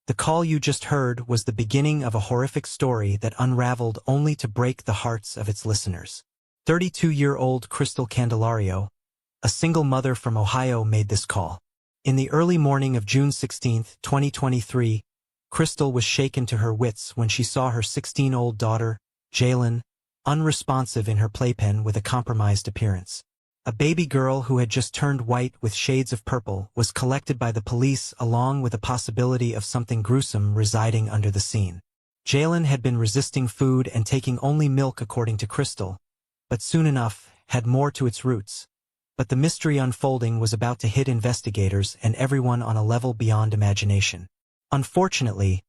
The call you just heard was the beginning of a horrific story that unraveled only to break the hearts of its listeners. 32-year-old Crystal Candelario, a single mother from Ohio, made this call. In the early morning of June 16, 2023, Crystal was shaken to her wits when she saw her 16-year-old daughter, Jailyn, unresponsive in her playpen with a compromised appearance. A baby girl who had just turned white with shades of purple was collected by the police along with a possibility of something gruesome residing under the scene. Jailyn had been resisting food and taking only milk according to Crystal, but soon enough had more to its roots. But the mystery unfolding was about to hit investigators and everyone on a level beyond imagination. Unfortunately,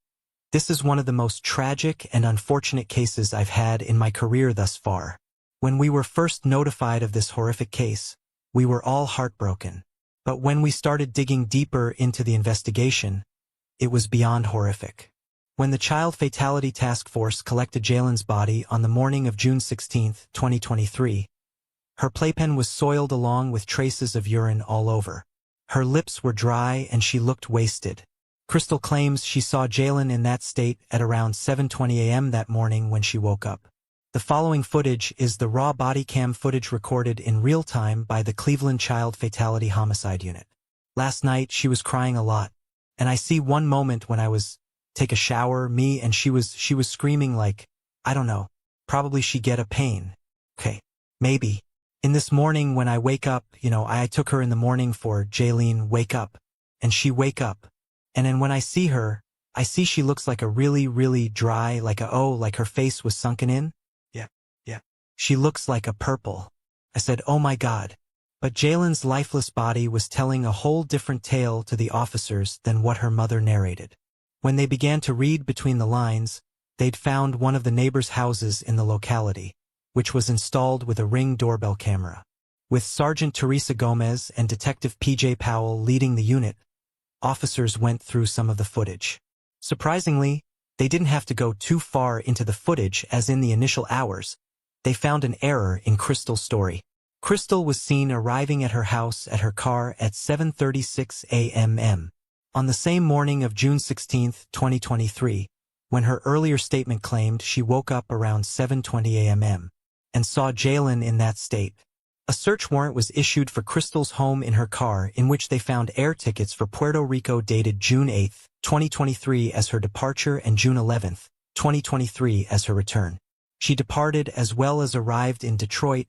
this is one of the most tragic and unfortunate cases I've had in my career thus far. When we were first notified of this horrific case, we were all heartbroken. But when we started digging deeper into the investigation, it was beyond horrific. When the Child Fatality Task Force collected Jailyn's body on the morning of June 16, 2023, her playpen was soiled along with traces of urine all over. Her lips were dry and she looked wasted. Crystal claims she saw Jailyn in that state at around 7:20 a.m. that morning when she woke up. The following footage is the raw body cam footage recorded in real time by the Cleveland Child Fatality Homicide Unit. Last night she was crying a lot, and I see one moment when I was take a shower, and she was screaming like, I don't know, probably she get a pain. Okay, maybe. In this morning when I wake up, I took her in the morning for Jailyn wake up, and she wake up. And then when I see her, I see she looks like a really, really dry, like her face was sunken in. Yeah. She looks like a purple. I said, oh my God. But Jailyn's lifeless body was telling a whole different tale to the officers than what her mother narrated. When they began to read between the lines, they'd found one of the neighbors' houses in the locality, which was installed with a Ring doorbell camera. With Sergeant Teresa Gomez and Detective P.J. Powell leading the unit, officers went through some of the footage. Surprisingly, they didn't have to go too far into the footage as in the initial hours. They found an error in Crystal's story. Crystal was seen arriving at her house at her car at 7:36 a.m. on the same morning of June 16, 2023, when her earlier statement claimed she woke up around 7:20 a.m. and saw Jailyn in that state. A search warrant was issued for Crystal's home in her car, in which they found air tickets for Puerto Rico dated June 8, 2023 as her departure and June 11, 2023 as her return. She departed as well as arrived in Detroit,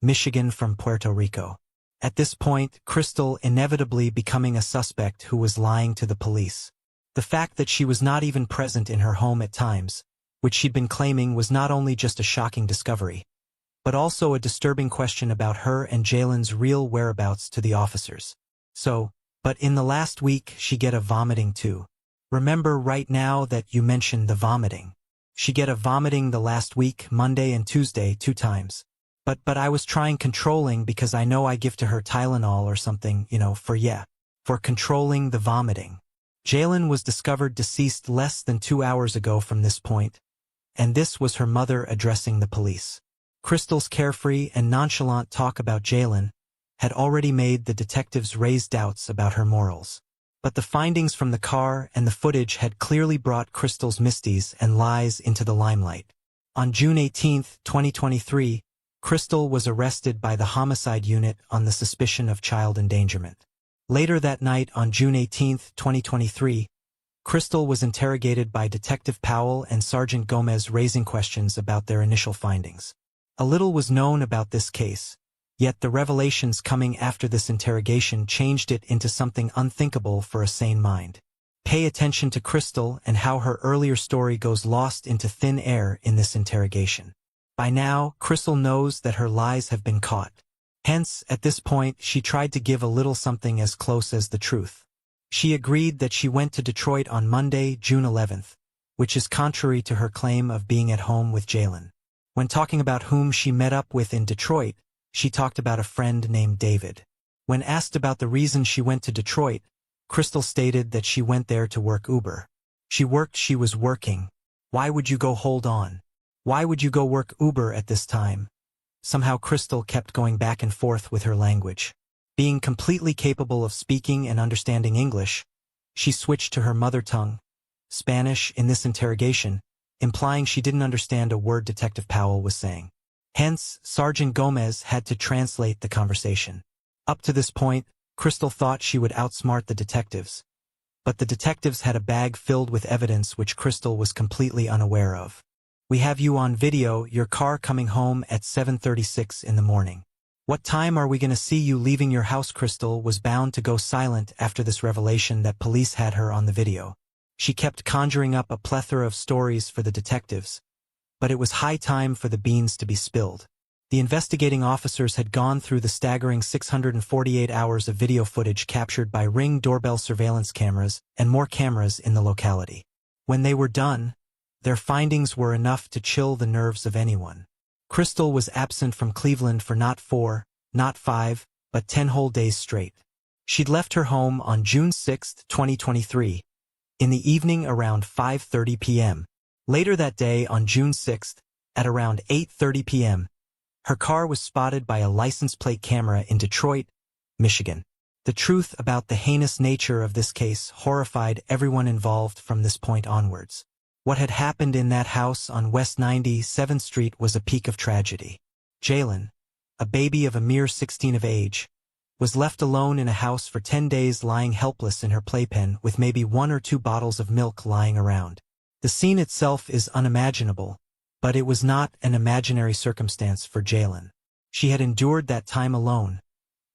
Michigan from Puerto Rico. At this point, Crystal inevitably becoming a suspect who was lying to the police. The fact that she was not even present in her home at times, which she'd been claiming, was not only just a shocking discovery, but also a disturbing question about her and Jailyn's real whereabouts to the officers. But in the last week she get a vomiting too. Remember right now that you mentioned the vomiting. She get a vomiting the last week, Monday and Tuesday, 2 times. But I was trying controlling because I know I give to her Tylenol or something, for controlling the vomiting. Jailyn was discovered deceased less than 2 hours ago from this point, and this was her mother addressing the police. Crystal's carefree and nonchalant talk about Jailyn had already made the detectives raise doubts about her morals. But the findings from the car and the footage had clearly brought Crystal's misties and lies into the limelight. On June 18, 2023, Crystal was arrested by the homicide unit on the suspicion of child endangerment. Later that night on June 18, 2023, Crystal was interrogated by Detective Powell and Sergeant Gomez, raising questions about their initial findings. A little was known about this case, yet the revelations coming after this interrogation changed it into something unthinkable for a sane mind. Pay attention to Crystal and how her earlier story goes lost into thin air in this interrogation. By now, Crystal knows that her lies have been caught. Hence, at this point, she tried to give a little something as close as the truth. She agreed that she went to Detroit on Monday, June 11th, which is contrary to her claim of being at home with Jailyn. When talking about whom she met up with in Detroit, she talked about a friend named David. When asked about the reason she went to Detroit, Crystal stated that she went there to work Uber. She was working. Why would you go hold on? Why would you go work Uber at this time? Somehow Crystal kept going back and forth with her language. Being completely capable of speaking and understanding English, she switched to her mother tongue, Spanish in this interrogation, implying she didn't understand a word Detective Powell was saying. Hence, Sergeant Gomez had to translate the conversation. Up to this point, Crystal thought she would outsmart the detectives. But the detectives had a bag filled with evidence which Crystal was completely unaware of. "We have you on video, your car coming home at 7:36 in the morning. What time are we going to see you leaving your house?" Crystal was bound to go silent after this revelation that police had her on the video. She kept conjuring up a plethora of stories for the detectives, but it was high time for the beans to be spilled. The investigating officers had gone through the staggering 648 hours of video footage captured by Ring doorbell surveillance cameras and more cameras in the locality. When they were done, their findings were enough to chill the nerves of anyone. Crystal was absent from Cleveland for not 4, not 5, but 10 whole days straight. She'd left her home on June 6, 2023, in the evening around 5:30 p.m. Later that day on June 6, at around 8:30 p.m., her car was spotted by a license plate camera in Detroit, Michigan. The truth about the heinous nature of this case horrified everyone involved from this point onwards. What had happened in that house on West 97th Street was a peak of tragedy. Jailyn, a baby of a mere 16 of age, was left alone in a house for 10 days lying helpless in her playpen with maybe 1 or 2 bottles of milk lying around. The scene itself is unimaginable, but it was not an imaginary circumstance for Jailyn. She had endured that time alone,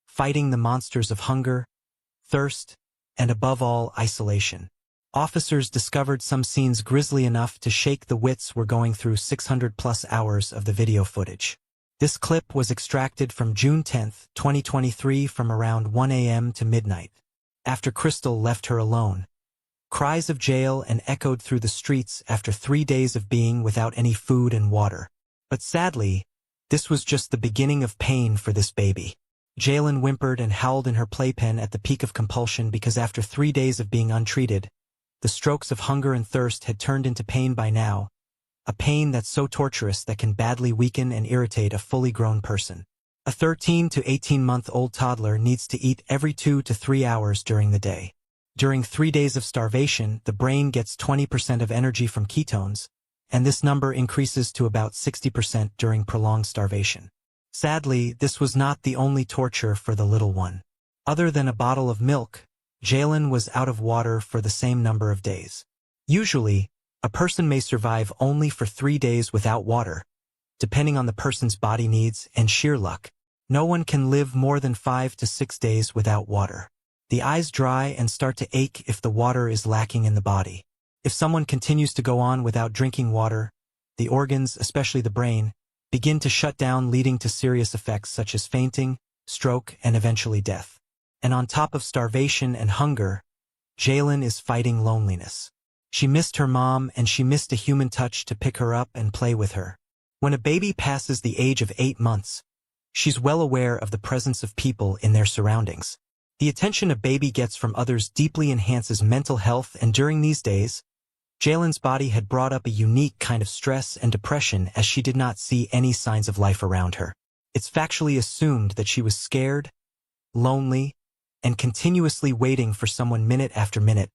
fighting the monsters of hunger, thirst, and above all, isolation. Officers discovered some scenes grisly enough to shake the wits were going through 600-plus hours of the video footage. This clip was extracted from June 10, 2023 from around 1 a.m. to midnight. After Crystal left her alone, cries of jail and echoed through the streets after 3 days of being without any food and water. But sadly, this was just the beginning of pain for this baby. Jailyn whimpered and howled in her playpen at the peak of compulsion because after 3 days of being untreated, the strokes of hunger and thirst had turned into pain by now, a pain that's so torturous that can badly weaken and irritate a fully grown person. A 13 to 18-month-old toddler needs to eat every 2 to 3 hours during the day. During 3 days of starvation, the brain gets 20% of energy from ketones, and this number increases to about 60% during prolonged starvation. Sadly, this was not the only torture for the little one. Other than a bottle of milk, Jailyn was out of water for the same number of days. Usually, a person may survive only for 3 days without water, depending on the person's body needs and sheer luck. No one can live more than 5 to 6 days without water. The eyes dry and start to ache if the water is lacking in the body. If someone continues to go on without drinking water, the organs, especially the brain, begin to shut down, leading to serious effects such as fainting, stroke, and eventually death. And on top of starvation and hunger, Jailyn is fighting loneliness. She missed her mom and she missed a human touch to pick her up and play with her. When a baby passes the age of 8 months, she's well aware of the presence of people in their surroundings. The attention a baby gets from others deeply enhances mental health, and during these days, Jailyn's body had brought up a unique kind of stress and depression as she did not see any signs of life around her. It's factually assumed that she was scared, lonely, and continuously waiting for someone minute after minute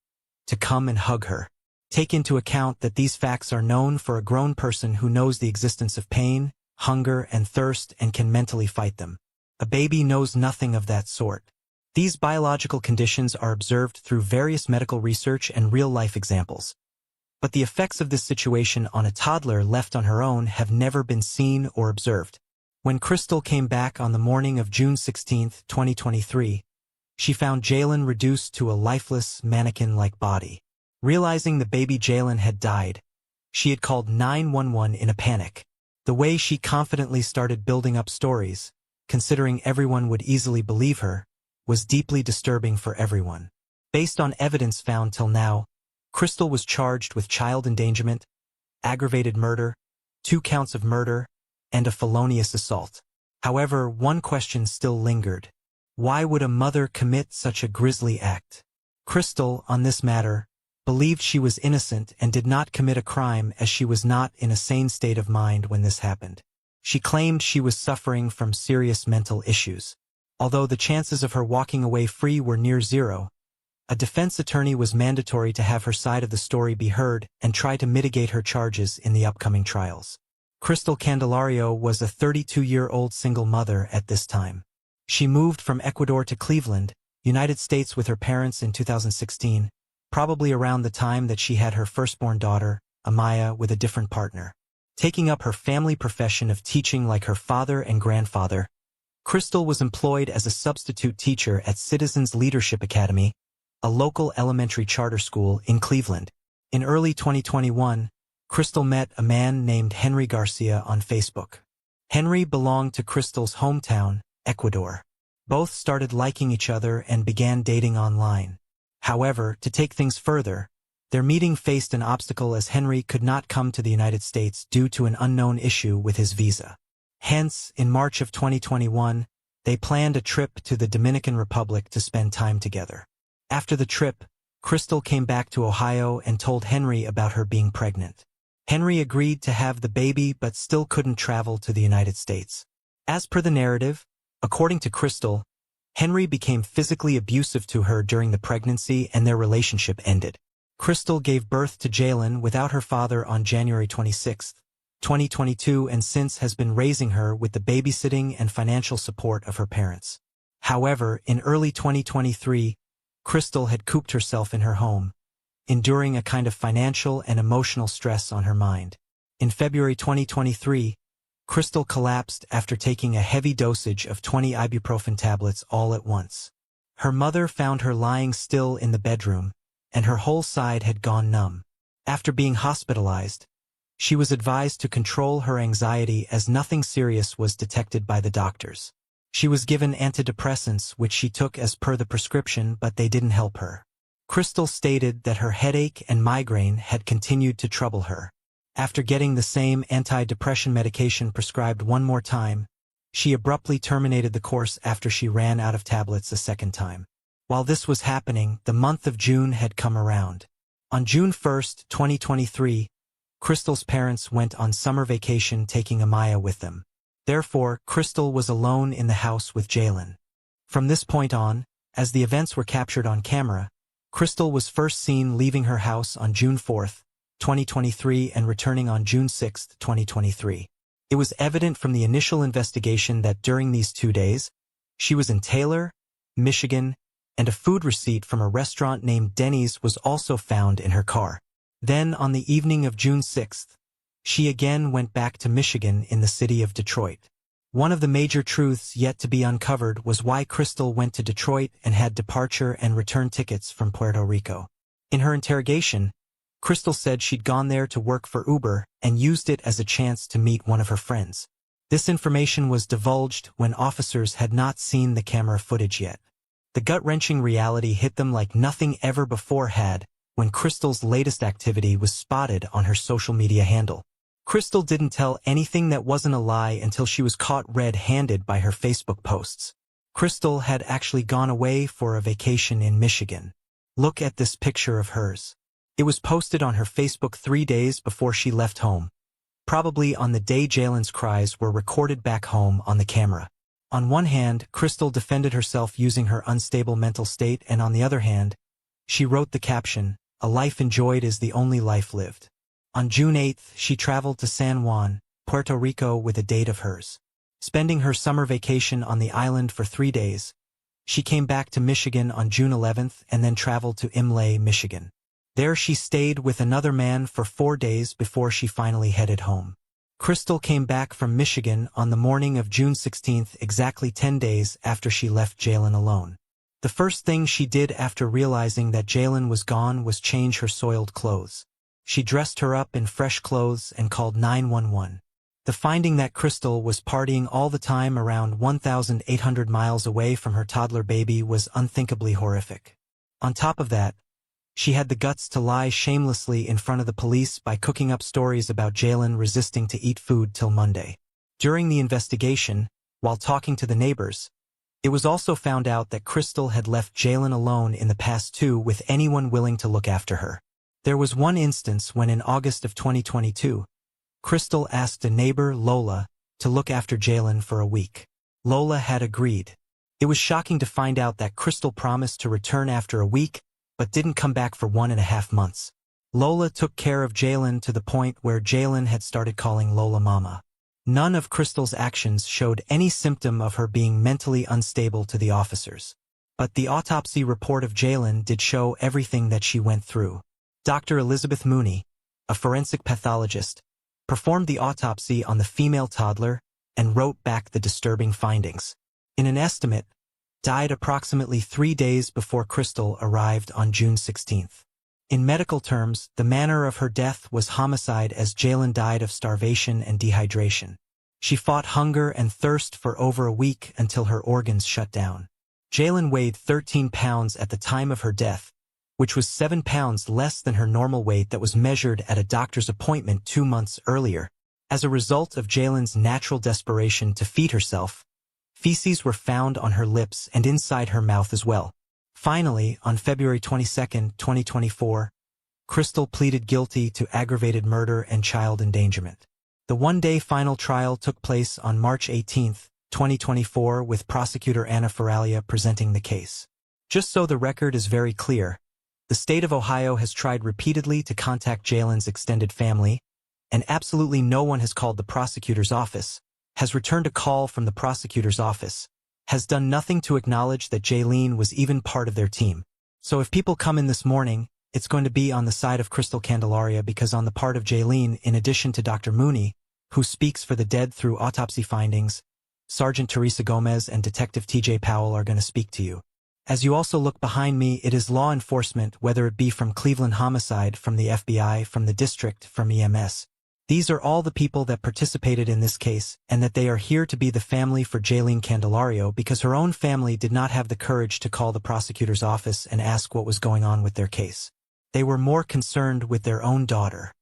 to come and hug her. Take into account that these facts are known for a grown person who knows the existence of pain, hunger, and thirst and can mentally fight them. A baby knows nothing of that sort. These biological conditions are observed through various medical research and real-life examples. But the effects of this situation on a toddler left on her own have never been seen or observed. When Crystal came back on the morning of June 16, 2023, she found Jailyn reduced to a lifeless, mannequin-like body. Realizing the baby Jailyn had died, she had called 911 in a panic. The way she confidently started building up stories, considering everyone would easily believe her, was deeply disturbing for everyone. Based on evidence found till now, Crystal was charged with child endangerment, aggravated murder, 2 counts of murder, and a felonious assault. However, one question still lingered. Why would a mother commit such a grisly act? Crystal, on this matter, believed she was innocent and did not commit a crime as she was not in a sane state of mind when this happened. She claimed she was suffering from serious mental issues. Although the chances of her walking away free were near zero, A defense attorney was mandatory to have her side of the story be heard and try to mitigate her charges in the upcoming trials. Crystal Candelario was a 32-year-old single mother at this time. She moved from Ecuador to Cleveland, United States with her parents in 2016, probably around the time that she had her firstborn daughter, Amaya, with a different partner. Taking up her family profession of teaching like her father and grandfather, Crystal was employed as a substitute teacher at Citizens Leadership Academy, a local elementary charter school in Cleveland. In early 2021, Crystal met a man named Henry Garcia on Facebook. Henry belonged to Crystal's hometown, Ecuador. Both started liking each other and began dating online. However, to take things further, their meeting faced an obstacle as Henry could not come to the United States due to an unknown issue with his visa. Hence, in March of 2021, they planned a trip to the Dominican Republic to spend time together. After the trip, Crystal came back to Ohio and told Henry about her being pregnant. Henry agreed to have the baby but still couldn't travel to the United States. As per the narrative, according to Crystal, Henry became physically abusive to her during the pregnancy and their relationship ended. Crystal gave birth to Jailyn without her father on January 26, 2022 and since has been raising her with the babysitting and financial support of her parents. However, in early 2023, Crystal had cooped herself in her home, enduring a kind of financial and emotional stress on her mind. In February 2023, Crystal collapsed after taking a heavy dosage of 20 ibuprofen tablets all at once. Her mother found her lying still in the bedroom, and her whole side had gone numb. After being hospitalized, she was advised to control her anxiety as nothing serious was detected by the doctors. She was given antidepressants which she took as per the prescription but they didn't help her. Crystal stated that her headache and migraine had continued to trouble her. After getting the same anti-depression medication prescribed one more time, she abruptly terminated the course after she ran out of tablets a second time. While this was happening, the month of June had come around. On June 1, 2023, Crystal's parents went on summer vacation taking Amaya with them. Therefore, Crystal was alone in the house with Jailyn. From this point on, as the events were captured on camera, Crystal was first seen leaving her house on June 4, 2023 and returning on June 6, 2023. It was evident from the initial investigation that during these 2 days, she was in Taylor, Michigan, and a food receipt from a restaurant named Denny's was also found in her car. Then, on the evening of June 6, she again went back to Michigan in the city of Detroit. One of the major truths yet to be uncovered was why Crystal went to Detroit and had departure and return tickets from Puerto Rico. In her interrogation, Crystal said she'd gone there to work for Uber and used it as a chance to meet one of her friends. This information was divulged when officers had not seen the camera footage yet. The gut-wrenching reality hit them like nothing ever before had when Crystal's latest activity was spotted on her social media handle. Crystal didn't tell anything that wasn't a lie until she was caught red-handed by her Facebook posts. Crystal had actually gone away for a vacation in Michigan. Look at this picture of hers. It was posted on her Facebook 3 days before she left home, probably on the day Jailyn's cries were recorded back home on the camera. On one hand, Crystal defended herself using her unstable mental state, and on the other hand, she wrote the caption, "A life enjoyed is the only life lived." On June 8, she traveled to San Juan, Puerto Rico with a date of hers. Spending her summer vacation on the island for 3 days, she came back to Michigan on June 11 and then traveled to Imlay, Michigan. There she stayed with another man for 4 days before she finally headed home. Crystal came back from Michigan on the morning of June 16, exactly 10 days after she left Jailyn alone. The first thing she did after realizing that Jailyn was gone was change her soiled clothes. She dressed her up in fresh clothes and called 911. The finding that Crystal was partying all the time around 1,800 miles away from her toddler baby was unthinkably horrific. On top of that, she had the guts to lie shamelessly in front of the police by cooking up stories about Jailyn resisting to eat food till Monday. During the investigation, while talking to the neighbors, it was also found out that Crystal had left Jailyn alone in the past too with anyone willing to look after her. There was one instance when in August of 2022, Crystal asked a neighbor, Lola, to look after Jailyn for a week. Lola had agreed. It was shocking to find out that Crystal promised to return after a week, but didn't come back for 1.5 months. Lola took care of Jailyn to the point where Jailyn had started calling Lola Mama. None of Crystal's actions showed any symptom of her being mentally unstable to the officers. But the autopsy report of Jailyn did show everything that she went through. Dr. Elizabeth Mooney, a forensic pathologist, performed the autopsy on the female toddler and wrote back the disturbing findings. In an estimate, died approximately 3 days before Crystal arrived on June 16. In medical terms, the manner of her death was homicide as Jailyn died of starvation and dehydration. She fought hunger and thirst for over a week until her organs shut down. Jailyn weighed 13 pounds at the time of her death, which was 7 pounds less than her normal weight that was measured at a doctor's appointment 2 months earlier. As a result of Jailyn's natural desperation to feed herself, feces were found on her lips and inside her mouth as well. Finally, on February 22, 2024, Crystal pleaded guilty to aggravated murder and child endangerment. The one-day final trial took place on March 18, 2024, with prosecutor Anna Faralia presenting the case. Just so the record is very clear, the state of Ohio has tried repeatedly to contact Jailyn's extended family, and absolutely no one has called the prosecutor's office, has returned a call from the prosecutor's office, has done nothing to acknowledge that Jailyn was even part of their team. So if people come in this morning, it's going to be on the side of Crystal Candelario, because on the part of Jailyn, in addition to Dr. Mooney, who speaks for the dead through autopsy findings, Sergeant Teresa Gomez and Detective TJ Powell are going to speak to you. As you also look behind me, it is law enforcement, whether it be from Cleveland Homicide, from the FBI, from the district, from EMS. These are all the people that participated in this case, and that they are here to be the family for Jailyn Candelario, because her own family did not have the courage to call the prosecutor's office and ask what was going on with their case. They were more concerned with their own daughter.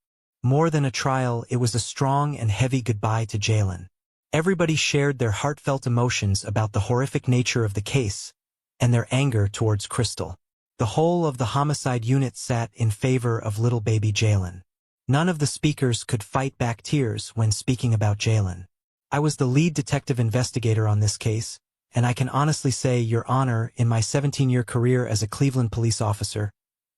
More than a trial, it was a strong and heavy goodbye to Jailyn. Everybody shared their heartfelt emotions about the horrific nature of the case and their anger towards Crystal. The whole of the homicide unit sat in favor of little baby Jailyn. None of the speakers could fight back tears when speaking about Jailyn. I was the lead detective investigator on this case, and I can honestly say, Your Honor, in my 17-year career as a Cleveland police officer,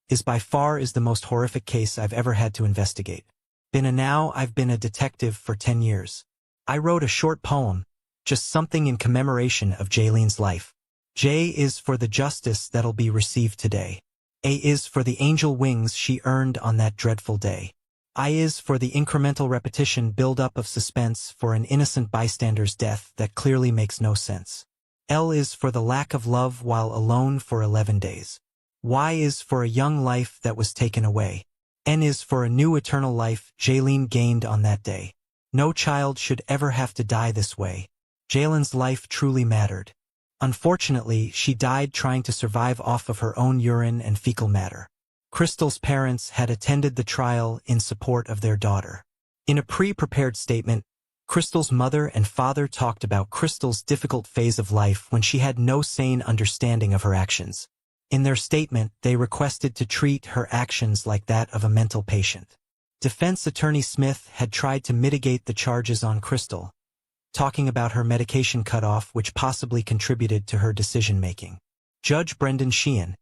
is by far the most horrific case I've ever had to investigate. I've been a detective for 10 years. I wrote a short poem, just something in commemoration of Jailyn's life. J is for the justice that'll be received today. A is for the angel wings she earned on that dreadful day. I is for the incremental repetition build-up of suspense for an innocent bystander's death that clearly makes no sense. L is for the lack of love while alone for 11 days. Y is for a young life that was taken away. N is for a new eternal life Jailyn gained on that day. No child should ever have to die this way. Jailyn's life truly mattered. Unfortunately, she died trying to survive off of her own urine and fecal matter. Crystal's parents had attended the trial in support of their daughter. In a pre-prepared statement, Crystal's mother and father talked about Crystal's difficult phase of life when she had no sane understanding of her actions. In their statement, they requested to treat her actions like that of a mental patient. Defense attorney Smith had tried to mitigate the charges on Crystal, talking about her medication cutoff, which possibly contributed to her decision-making. Judge Brendan Sheehan,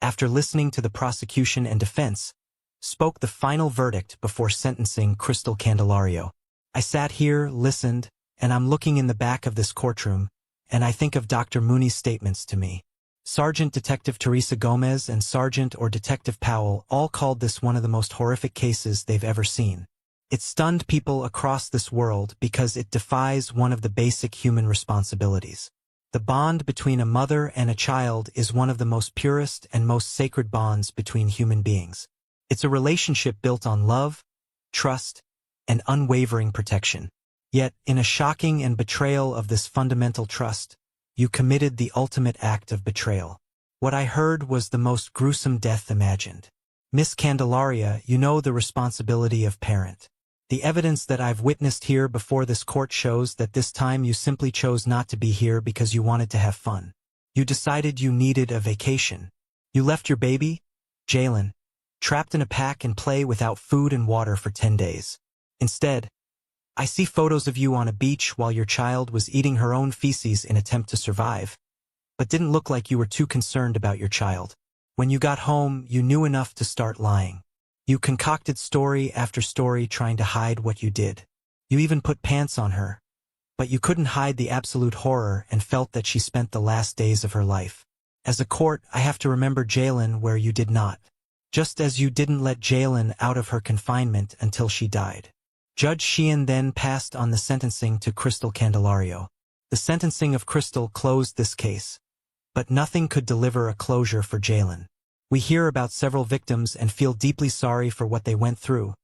after listening to the prosecution and defense, spoke the final verdict before sentencing Crystal Candelario. I sat here, listened, and I'm looking in the back of this courtroom, and I think of Dr. Mooney's statements to me. Sergeant Detective Teresa Gomez and Sergeant or Detective Powell all called this one of the most horrific cases they've ever seen. It stunned people across this world because it defies one of the basic human responsibilities. The bond between a mother and a child is one of the most purest and most sacred bonds between human beings. It's a relationship built on love, trust, and unwavering protection. Yet, in a shocking and betrayal of this fundamental trust, you committed the ultimate act of betrayal. What I heard was the most gruesome death imagined. Miss Candelaria, you know the responsibility of parent. The evidence that I've witnessed here before this court shows that this time you simply chose not to be here because you wanted to have fun. You decided you needed a vacation. You left your baby, Jailyn, trapped in a pack and play without food and water for 10 days. Instead, I see photos of you on a beach while your child was eating her own feces in attempt to survive, but didn't look like you were too concerned about your child. When you got home, you knew enough to start lying. You concocted story after story trying to hide what you did. You even put pants on her. But you couldn't hide the absolute horror and felt that she spent the last days of her life. As a court, I have to remember Jailyn where you did not. Just as you didn't let Jailyn out of her confinement until she died. Judge Sheehan then passed on the sentencing to Crystal Candelario. The sentencing of Crystal closed this case. But nothing could deliver a closure for Jailyn. We hear about several victims and feel deeply sorry for what they went through.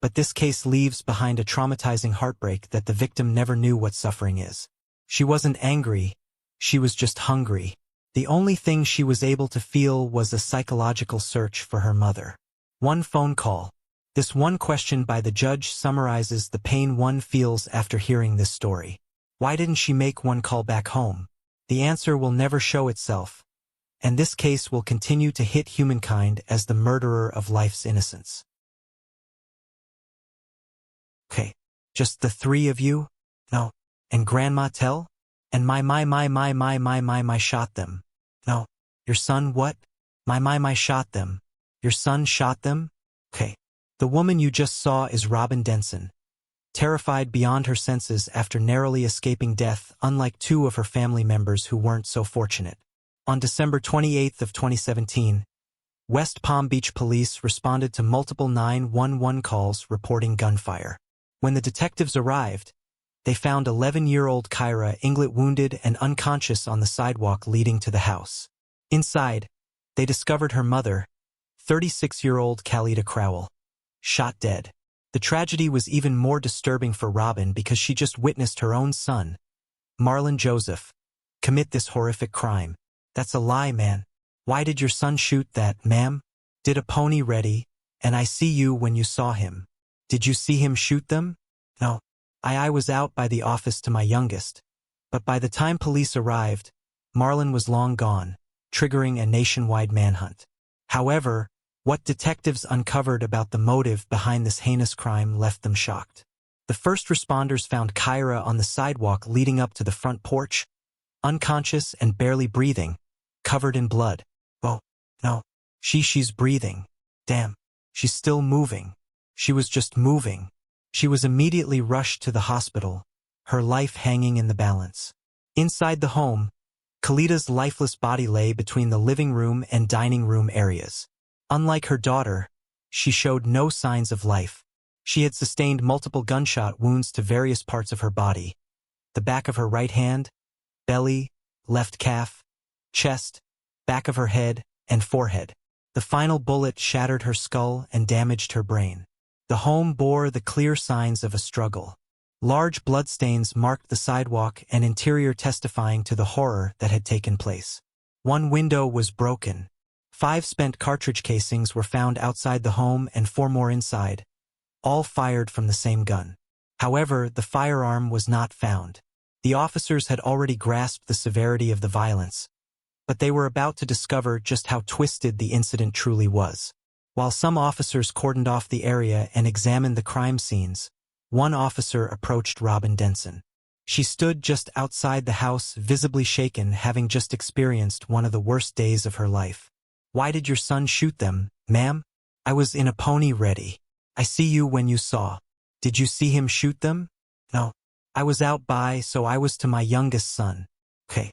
But this case leaves behind a traumatizing heartbreak that the victim never knew what suffering is. She wasn't angry, she was just hungry. The only thing she was able to feel was a psychological search for her mother. One phone call. This one question by the judge summarizes the pain one feels after hearing this story. Why didn't she make one call back home? The answer will never show itself. And this case will continue to hit humankind as the murderer of life's innocence. Okay, just the three of you? No. And Grandma Tell? And my shot them. No. Your son what? My shot them. Your son shot them? Okay. The woman you just saw is Robin Denson. Terrified beyond her senses after narrowly escaping death, unlike two of her family members who weren't so fortunate. On December 28 of 2017, West Palm Beach police responded to multiple 911 calls reporting gunfire. When the detectives arrived, they found 11-year-old Kyra Inglet wounded and unconscious on the sidewalk leading to the house. Inside, they discovered her mother, 36-year-old Khalida Crowell, shot dead. The tragedy was even more disturbing for Robin because she just witnessed her own son, Marlon Joseph, commit this horrific crime. That's a lie, man. Why did your son shoot that, ma'am? Did a pony ready, and I see you when you saw him. Did you see him shoot them? No. I was out by the office to my youngest. But by the time police arrived, Marlon was long gone, triggering a nationwide manhunt. However, what detectives uncovered about the motive behind this heinous crime left them shocked. The first responders found Kyra on the sidewalk leading up to the front porch, unconscious and barely breathing, covered in blood. Oh, no. She's breathing. Damn. She's still moving. She was just moving. She was immediately rushed to the hospital, her life hanging in the balance. Inside the home, Khalida's lifeless body lay between the living room and dining room areas. Unlike her daughter, she showed no signs of life. She had sustained multiple gunshot wounds to various parts of her body. The back of her right hand, belly, left calf, chest, back of her head, and forehead. The final bullet shattered her skull and damaged her brain. The home bore the clear signs of a struggle. Large bloodstains marked the sidewalk and interior, testifying to the horror that had taken place. One window was broken. 5 spent cartridge casings were found outside the home and 4 more inside, all fired from the same gun. However, the firearm was not found. The officers had already grasped the severity of the violence, but they were about to discover just how twisted the incident truly was. While some officers cordoned off the area and examined the crime scenes, one officer approached Robin Denson. She stood just outside the house, visibly shaken, having just experienced one of the worst days of her life. Why did your son shoot them, ma'am? I was in a pony ready. I see you when you saw. Did you see him shoot them? No. I was out by, so I was to my youngest son. Okay.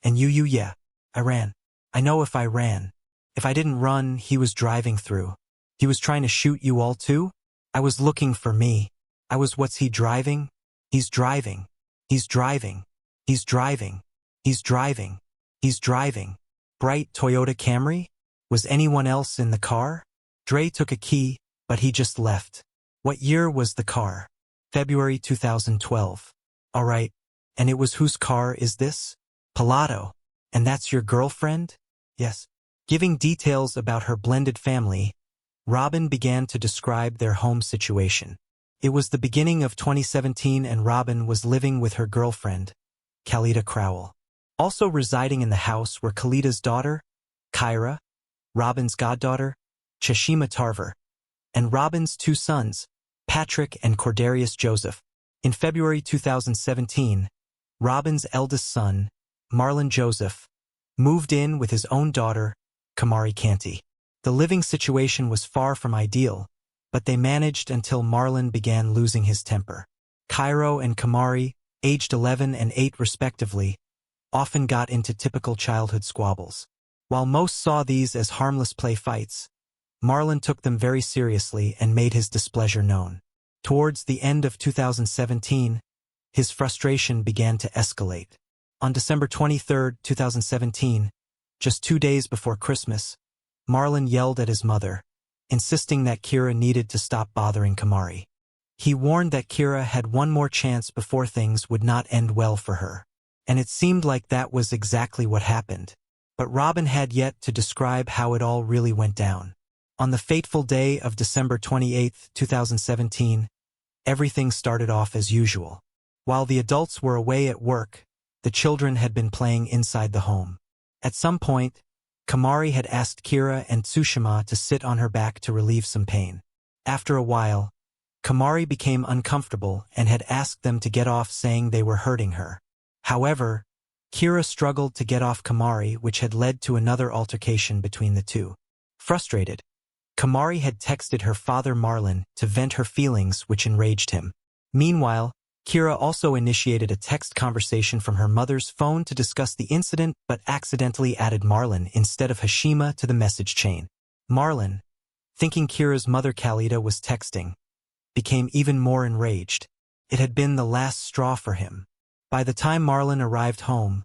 And you, yeah. I ran. I know if I ran. If I didn't run, he was driving through. He was trying to shoot you all too? I was looking for me. What's he driving? He's driving. He's driving. He's driving. He's driving. He's driving. Bright Toyota Camry? Was anyone else in the car? Dre took a key, but he just left. What year was the car? February 2012. All right. And it was whose car is this? Pilato. And that's your girlfriend? Yes. Giving details about her blended family, Robin began to describe their home situation. It was the beginning of 2017 and Robin was living with her girlfriend, Khalida Crowell. Also residing in the house were Khalida's daughter, Kyra, Robin's goddaughter, Chashima Tarver, and Robin's 2 sons, Patrick and Cordarius Joseph. In February 2017, Robin's eldest son, Marlon Joseph, moved in with his own daughter, Kamari Canty. The living situation was far from ideal, but they managed until Marlon began losing his temper. Cairo and Kamari, aged 11 and 8 respectively, often got into typical childhood squabbles. While most saw these as harmless play fights, Marlon took them very seriously and made his displeasure known. Towards the end of 2017, his frustration began to escalate. On December 23, 2017, just 2 days before Christmas, Marlon yelled at his mother, insisting that Kira needed to stop bothering Kamari. He warned that Kira had one more chance before things would not end well for her. And it seemed like that was exactly what happened. But Robin had yet to describe how it all really went down. On the fateful day of December 28, 2017, everything started off as usual. While the adults were away at work, the children had been playing inside the home. At some point, Kamari had asked Kira and Tsushima to sit on her back to relieve some pain. After a while, Kamari became uncomfortable and had asked them to get off, saying they were hurting her. However, Kira struggled to get off Kamari, which had led to another altercation between the two. Frustrated, Kamari had texted her father Marlon to vent her feelings, which enraged him. Meanwhile, Kira also initiated a text conversation from her mother's phone to discuss the incident but accidentally added Marlon instead of Hashima to the message chain. Marlon, thinking Kira's mother Khalida was texting, became even more enraged. It had been the last straw for him. By the time Marlon arrived home,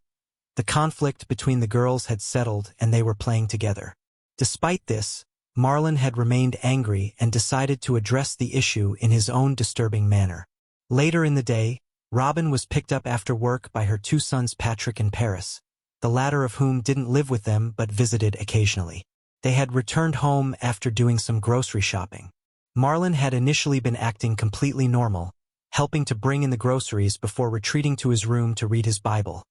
the conflict between the girls had settled and they were playing together. Despite this, Marlon had remained angry and decided to address the issue in his own disturbing manner. Later in the day, Robin was picked up after work by her 2 sons Patrick and Paris, the latter of whom didn't live with them but visited occasionally. They had returned home after doing some grocery shopping. Marlon had initially been acting completely normal, helping to bring in the groceries before retreating to his room to read his Bible.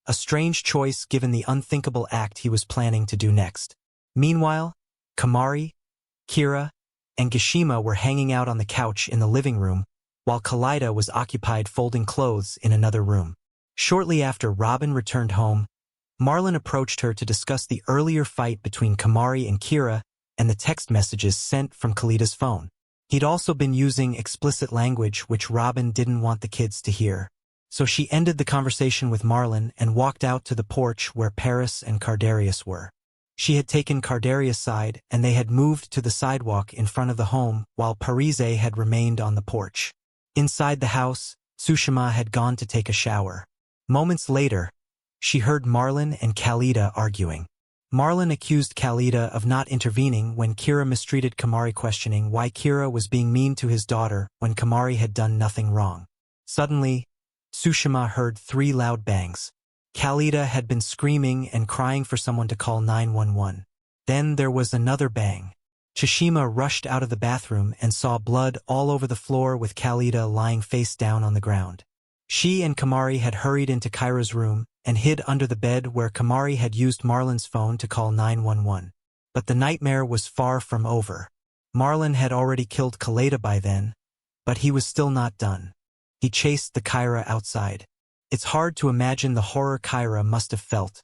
A strange choice given the unthinkable act he was planning to do next. Meanwhile, Kamari, Kira, and Gashima were hanging out on the couch in the living room, while Khalida was occupied folding clothes in another room. Shortly after Robin returned home, Marlon approached her to discuss the earlier fight between Kamari and Kira and the text messages sent from Khalida's phone. He'd also been using explicit language which Robin didn't want the kids to hear. So she ended the conversation with Marlon and walked out to the porch where Paris and Cardarius were. She had taken Cardarius' side and they had moved to the sidewalk in front of the home while Parise had remained on the porch. Inside the house, Tsushima had gone to take a shower. Moments later, she heard Marlon and Khalida arguing. Marlon accused Khalida of not intervening when Kira mistreated Kamari, questioning why Kira was being mean to his daughter when Kamari had done nothing wrong. Suddenly, Tsushima heard 3 loud bangs. Khalida had been screaming and crying for someone to call 911. Then there was another bang. Tsushima rushed out of the bathroom and saw blood all over the floor with Khalida lying face down on the ground. She and Kamari had hurried into Kyra's room and hid under the bed where Kamari had used Marlon's phone to call 911. But the nightmare was far from over. Marlon had already killed Khalida by then, but he was still not done. He chased the Kyra outside. It's hard to imagine the horror Kyra must have felt,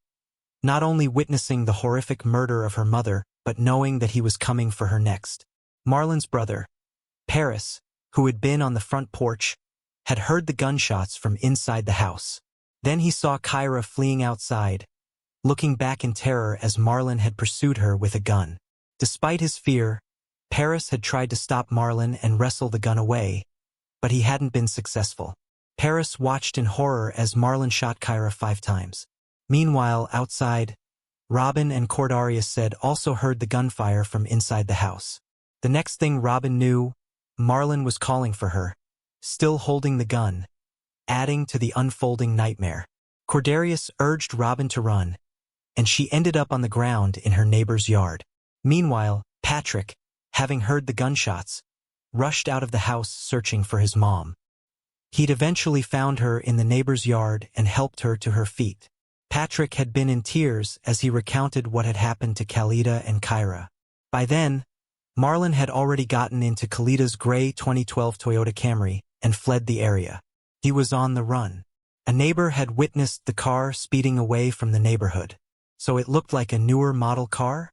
not only witnessing the horrific murder of her mother, but knowing that he was coming for her next. Marlon's brother, Paris, who had been on the front porch, had heard the gunshots from inside the house. Then he saw Kyra fleeing outside, looking back in terror as Marlon had pursued her with a gun. Despite his fear, Paris had tried to stop Marlon and wrestle the gun away, but he hadn't been successful. Paris watched in horror as Marlon shot Kyra 5 times. Meanwhile, outside, Robin and Cordarius said also heard the gunfire from inside the house. The next thing Robin knew, Marlon was calling for her, still holding the gun, adding to the unfolding nightmare. Cordarius urged Robin to run, and she ended up on the ground in her neighbor's yard. Meanwhile, Patrick, having heard the gunshots, rushed out of the house searching for his mom. He'd eventually found her in the neighbor's yard and helped her to her feet. Patrick had been in tears as he recounted what had happened to Khalida and Kyra. By then, Marlon had already gotten into Khalida's gray 2012 Toyota Camry and fled the area. He was on the run. A neighbor had witnessed the car speeding away from the neighborhood. So it looked like a newer model car?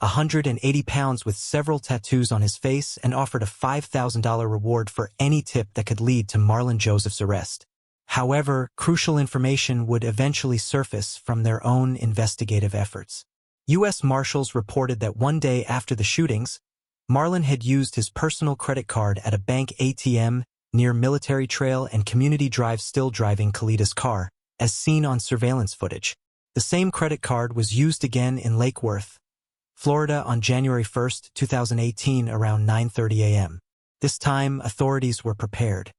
180 pounds with several tattoos on his face, and offered a $5,000 reward for any tip that could lead to Marlon Joseph's arrest. However, crucial information would eventually surface from their own investigative efforts. U.S. Marshals reported that one day after the shootings, Marlon had used his personal credit card at a bank ATM near Military Trail and Community Drive, still driving Khalidah's car, as seen on surveillance footage. The same credit card was used again in Lake Worth, Florida on January 1, 2018 around 9:30 a.m. This time, authorities were prepared.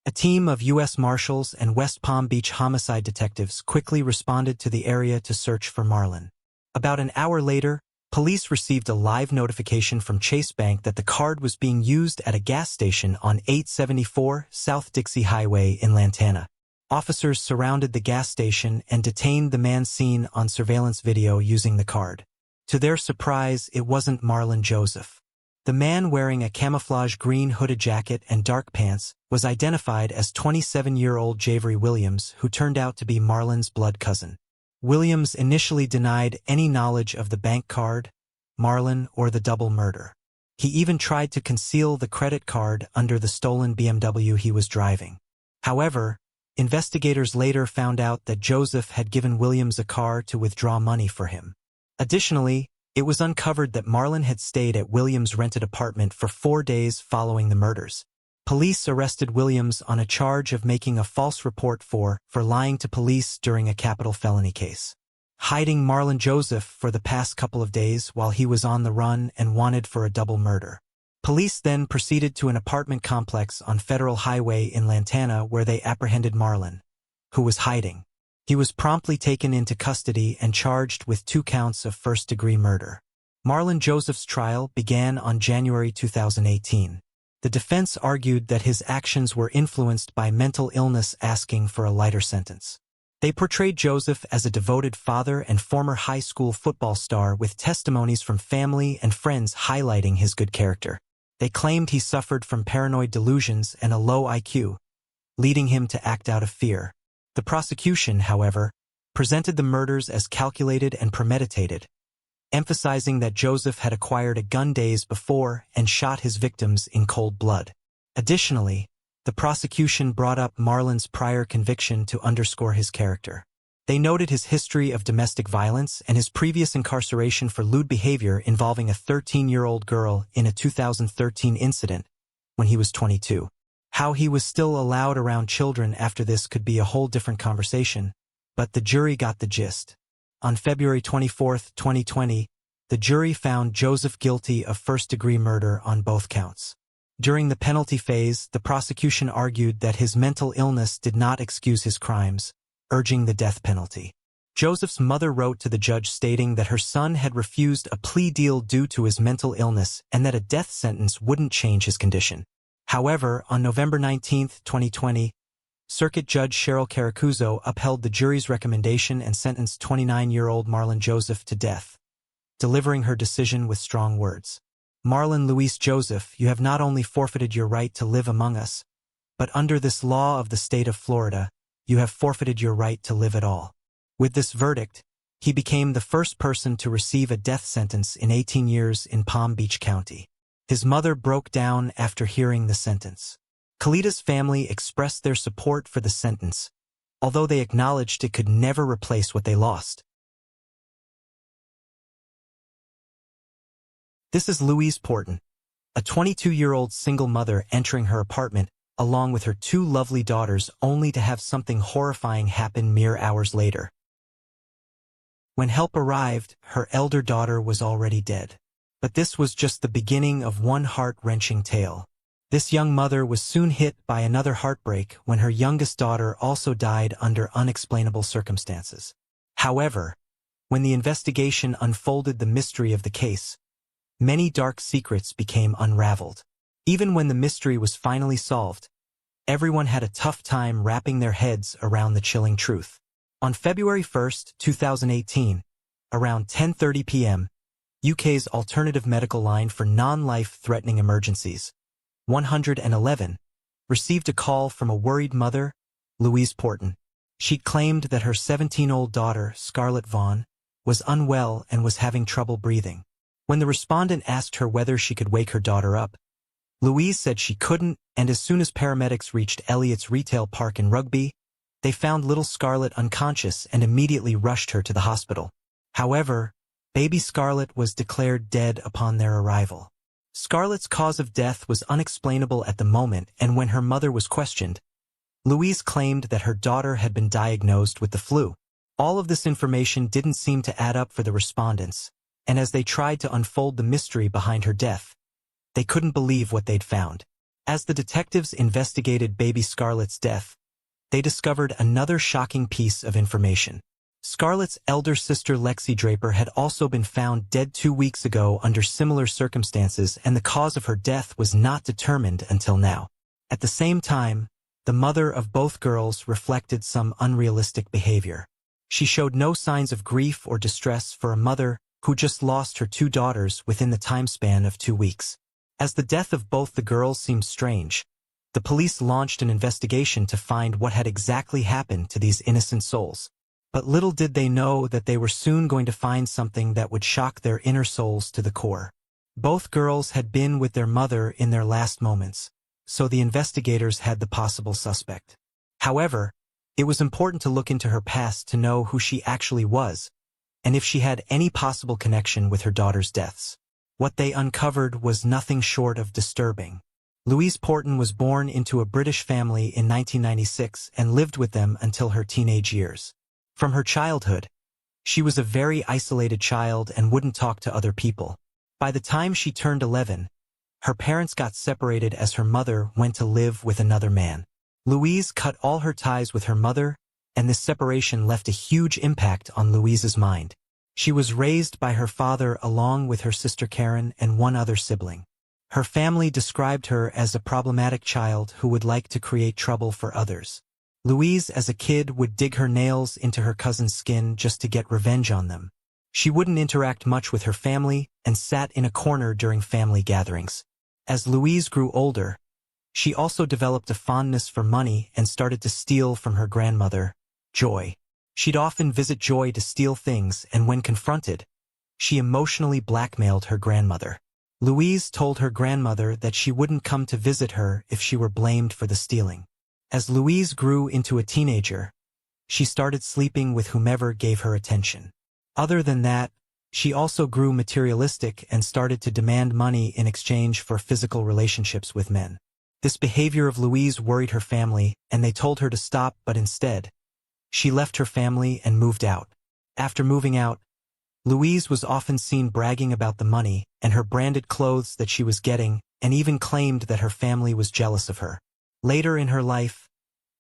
A team of U.S. Marshals and West Palm Beach homicide detectives quickly responded to the area to search for Marlon. About an hour later, police received a live notification from Chase Bank that the card was being used at a gas station on 874 South Dixie Highway in Lantana. Officers surrounded the gas station and detained the man seen on surveillance video using the card. To their surprise, it wasn't Marlon Joseph. The man, wearing a camouflage green hooded jacket and dark pants, was identified as 27-year-old Javery Williams, who turned out to be Marlon's blood cousin. Williams initially denied any knowledge of the bank card, Marlon, or the double murder. He even tried to conceal the credit card under the stolen BMW he was driving. However, investigators later found out that Joseph had given Williams a car to withdraw money for him. Additionally, it was uncovered that Marlon had stayed at Williams' rented apartment for 4 days following the murders. Police arrested Williams on a charge of making a false report for lying to police during a capital felony case, hiding Marlon Joseph for the past couple of days while he was on the run and wanted for a double murder. Police then proceeded to an apartment complex on Federal Highway in Lantana where they apprehended Marlon, who was hiding. He was promptly taken into custody and charged with 2 counts of first-degree murder. Marlon Joseph's trial began on January 2018. The defense argued that his actions were influenced by mental illness, asking for a lighter sentence. They portrayed Joseph as a devoted father and former high school football star, with testimonies from family and friends highlighting his good character. They claimed he suffered from paranoid delusions and a low IQ, leading him to act out of fear. The prosecution, however, presented the murders as calculated and premeditated, emphasizing that Joseph had acquired a gun days before and shot his victims in cold blood. Additionally, the prosecution brought up Marlon's prior conviction to underscore his character. They noted his history of domestic violence and his previous incarceration for lewd behavior involving a 13-year-old girl in a 2013 incident when he was 22. How he was still allowed around children after this could be a whole different conversation, but the jury got the gist. On February 24, 2020, the jury found Joseph guilty of first-degree murder on both counts. During the penalty phase, the prosecution argued that his mental illness did not excuse his crimes, urging the death penalty. Joseph's mother wrote to the judge stating that her son had refused a plea deal due to his mental illness and that a death sentence wouldn't change his condition. However, on November 19, 2020, Circuit Judge Cheryl Caracuzzo upheld the jury's recommendation and sentenced 29-year-old Marlon Joseph to death, delivering her decision with strong words. Marlon Louise Joseph, you have not only forfeited your right to live among us, but under this law of the state of Florida, you have forfeited your right to live at all. With this verdict, he became the first person to receive a death sentence in 18 years in Palm Beach County. His mother broke down after hearing the sentence. Khalidah's family expressed their support for the sentence, although they acknowledged it could never replace what they lost. This is Louise Porton, a 22-year-old single mother entering her apartment along with her 2 lovely daughters, only to have something horrifying happen mere hours later. When help arrived, her elder daughter was already dead. But this was just the beginning of one heart-wrenching tale. This young mother was soon hit by another heartbreak when her youngest daughter also died under unexplainable circumstances. However, when the investigation unfolded the mystery of the case, many dark secrets became unraveled. Even when the mystery was finally solved, everyone had a tough time wrapping their heads around the chilling truth. On February 1, 2018, around 10:30 p.m., UK's alternative medical line for non-life-threatening emergencies, 111, received a call from a worried mother, Louise Porton. She claimed that her 17-year-old daughter, Scarlett Vaughn, was unwell and was having trouble breathing. When the respondent asked her whether she could wake her daughter up, Louise said she couldn't, and as soon as paramedics reached Elliott's retail park in Rugby, they found little Scarlett unconscious and immediately rushed her to the hospital. However, baby Scarlett was declared dead upon their arrival. Scarlett's cause of death was unexplainable at the moment, and when her mother was questioned, Louise claimed that her daughter had been diagnosed with the flu. All of this information didn't seem to add up for the respondents, and as they tried to unfold the mystery behind her death, they couldn't believe what they'd found. As the detectives investigated baby Scarlett's death, they discovered another shocking piece of information. Scarlett's elder sister Lexi Draper had also been found dead 2 weeks ago under similar circumstances, and the cause of her death was not determined until now. At the same time, the mother of both girls reflected some unrealistic behavior. She showed no signs of grief or distress for a mother who just lost her 2 daughters within the time span of 2 weeks. As the death of both the girls seemed strange, the police launched an investigation to find what had exactly happened to these innocent souls. But little did they know that they were soon going to find something that would shock their inner souls to the core. Both girls had been with their mother in their last moments, so the investigators had the possible suspect. However, it was important to look into her past to know who she actually was, and if she had any possible connection with her daughter's deaths. What they uncovered was nothing short of disturbing. Louise Porton was born into a British family in 1996 and lived with them until her teenage years. From her childhood, she was a very isolated child and wouldn't talk to other people. By the time she turned 11, her parents got separated as her mother went to live with another man. Louise cut all her ties with her mother, and this separation left a huge impact on Louise's mind. She was raised by her father along with her sister Karen and one other sibling. Her family described her as a problematic child who would like to create trouble for others. Louise, as a kid, would dig her nails into her cousin's skin just to get revenge on them. She wouldn't interact much with her family and sat in a corner during family gatherings. As Louise grew older, she also developed a fondness for money and started to steal from her grandmother, Joy. She'd often visit Joy to steal things, and when confronted, she emotionally blackmailed her grandmother. Louise told her grandmother that she wouldn't come to visit her if she were blamed for the stealing. As Louise grew into a teenager, she started sleeping with whomever gave her attention. Other than that, she also grew materialistic and started to demand money in exchange for physical relationships with men. This behavior of Louise worried her family, and they told her to stop, but instead, she left her family and moved out. After moving out, Louise was often seen bragging about the money and her branded clothes that she was getting, and even claimed that her family was jealous of her. Later in her life,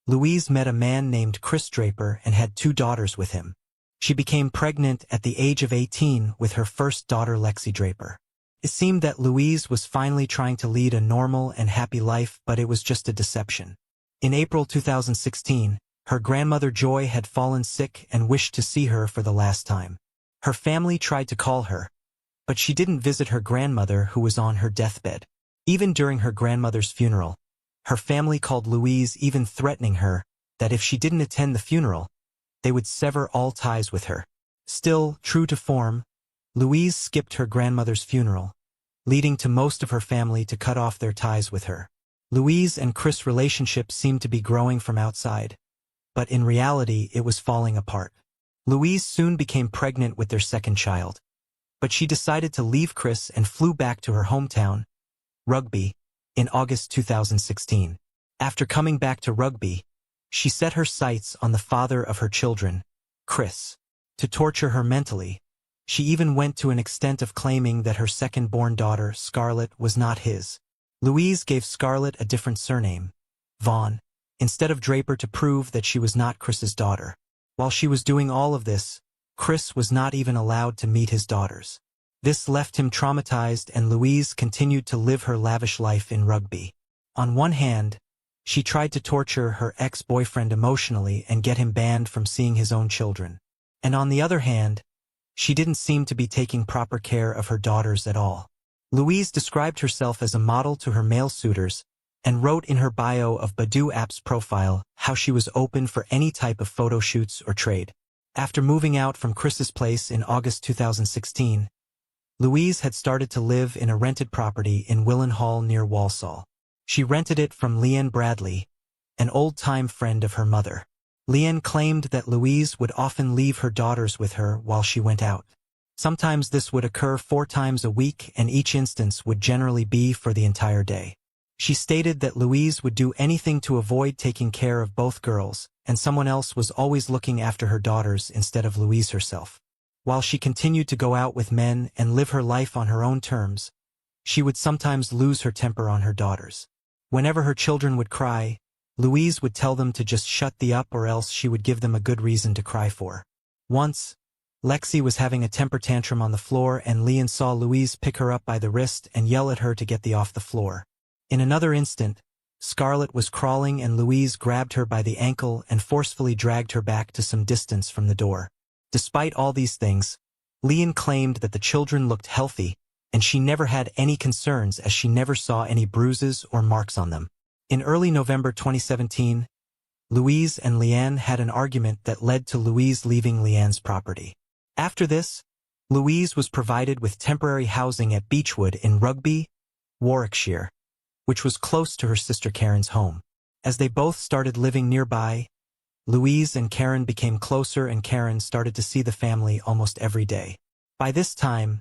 Louise met a man named Chris Draper and had 2 daughters with him. She became pregnant at the age of 18 with her first daughter, Lexi Draper. It seemed that Louise was finally trying to lead a normal and happy life, but it was just a deception. In April 2016, her grandmother Joy had fallen sick and wished to see her for the last time. Her family tried to call her, but she didn't visit her grandmother, who was on her deathbed. Even during her grandmother's funeral, her family called Louise, even threatening her that if she didn't attend the funeral, they would sever all ties with her. Still, true to form, Louise skipped her grandmother's funeral, leading to most of her family to cut off their ties with her. Louise and Chris' relationship seemed to be growing from outside, but in reality it was falling apart. Louise soon became pregnant with their second child, but she decided to leave Chris and flew back to her hometown, Rugby, in August 2016. After coming back to Rugby, she set her sights on the father of her children, Chris. To torture her mentally, she even went to an extent of claiming that her second-born daughter, Scarlett, was not his. Louise gave Scarlett a different surname, Vaughn, instead of Draper, to prove that she was not Chris's daughter. While she was doing all of this, Chris was not even allowed to meet his daughters. This left him traumatized, and Louise continued to live her lavish life in Rugby. On one hand, she tried to torture her ex-boyfriend emotionally and get him banned from seeing his own children. And on the other hand, she didn't seem to be taking proper care of her daughters at all. Louise described herself as a model to her male suitors, and wrote in her bio of Badoo app's profile how she was open for any type of photo shoots or trade. After moving out from Chris's place in August 2016, Louise had started to live in a rented property in Willen Hall near Walsall. She rented it from Leanne Bradley, an old-time friend of her mother. Leanne claimed that Louise would often leave her daughters with her while she went out. Sometimes this would occur 4 times a week, and each instance would generally be for the entire day. She stated that Louise would do anything to avoid taking care of both girls, and someone else was always looking after her daughters instead of Louise herself. While she continued to go out with men and live her life on her own terms, she would sometimes lose her temper on her daughters. Whenever her children would cry, Louise would tell them to just shut the up, or else she would give them a good reason to cry for. Once, Lexi was having a temper tantrum on the floor, and Leanne saw Louise pick her up by the wrist and yell at her to get off the floor. In another instant, Scarlett was crawling, and Louise grabbed her by the ankle and forcefully dragged her back to some distance from the door. Despite all these things, Leanne claimed that the children looked healthy, and she never had any concerns as she never saw any bruises or marks on them. In early November 2017, Louise and Leanne had an argument that led to Louise leaving Leanne's property. After this, Louise was provided with temporary housing at Beechwood in Rugby, Warwickshire, which was close to her sister Karen's home. As they both started living nearby, Louise and Karen became closer, and Karen started to see the family almost every day. By this time,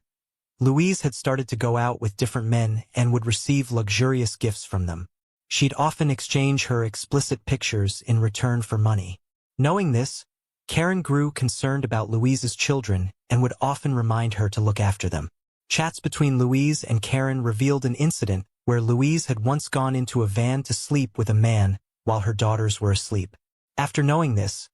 Louise had started to go out with different men and would receive luxurious gifts from them. She'd often exchange her explicit pictures in return for money. Knowing this, Karen grew concerned about Louise's children and would often remind her to look after them. Chats between Louise and Karen revealed an incident where Louise had once gone into a van to sleep with a man while her daughters were asleep. After knowing this,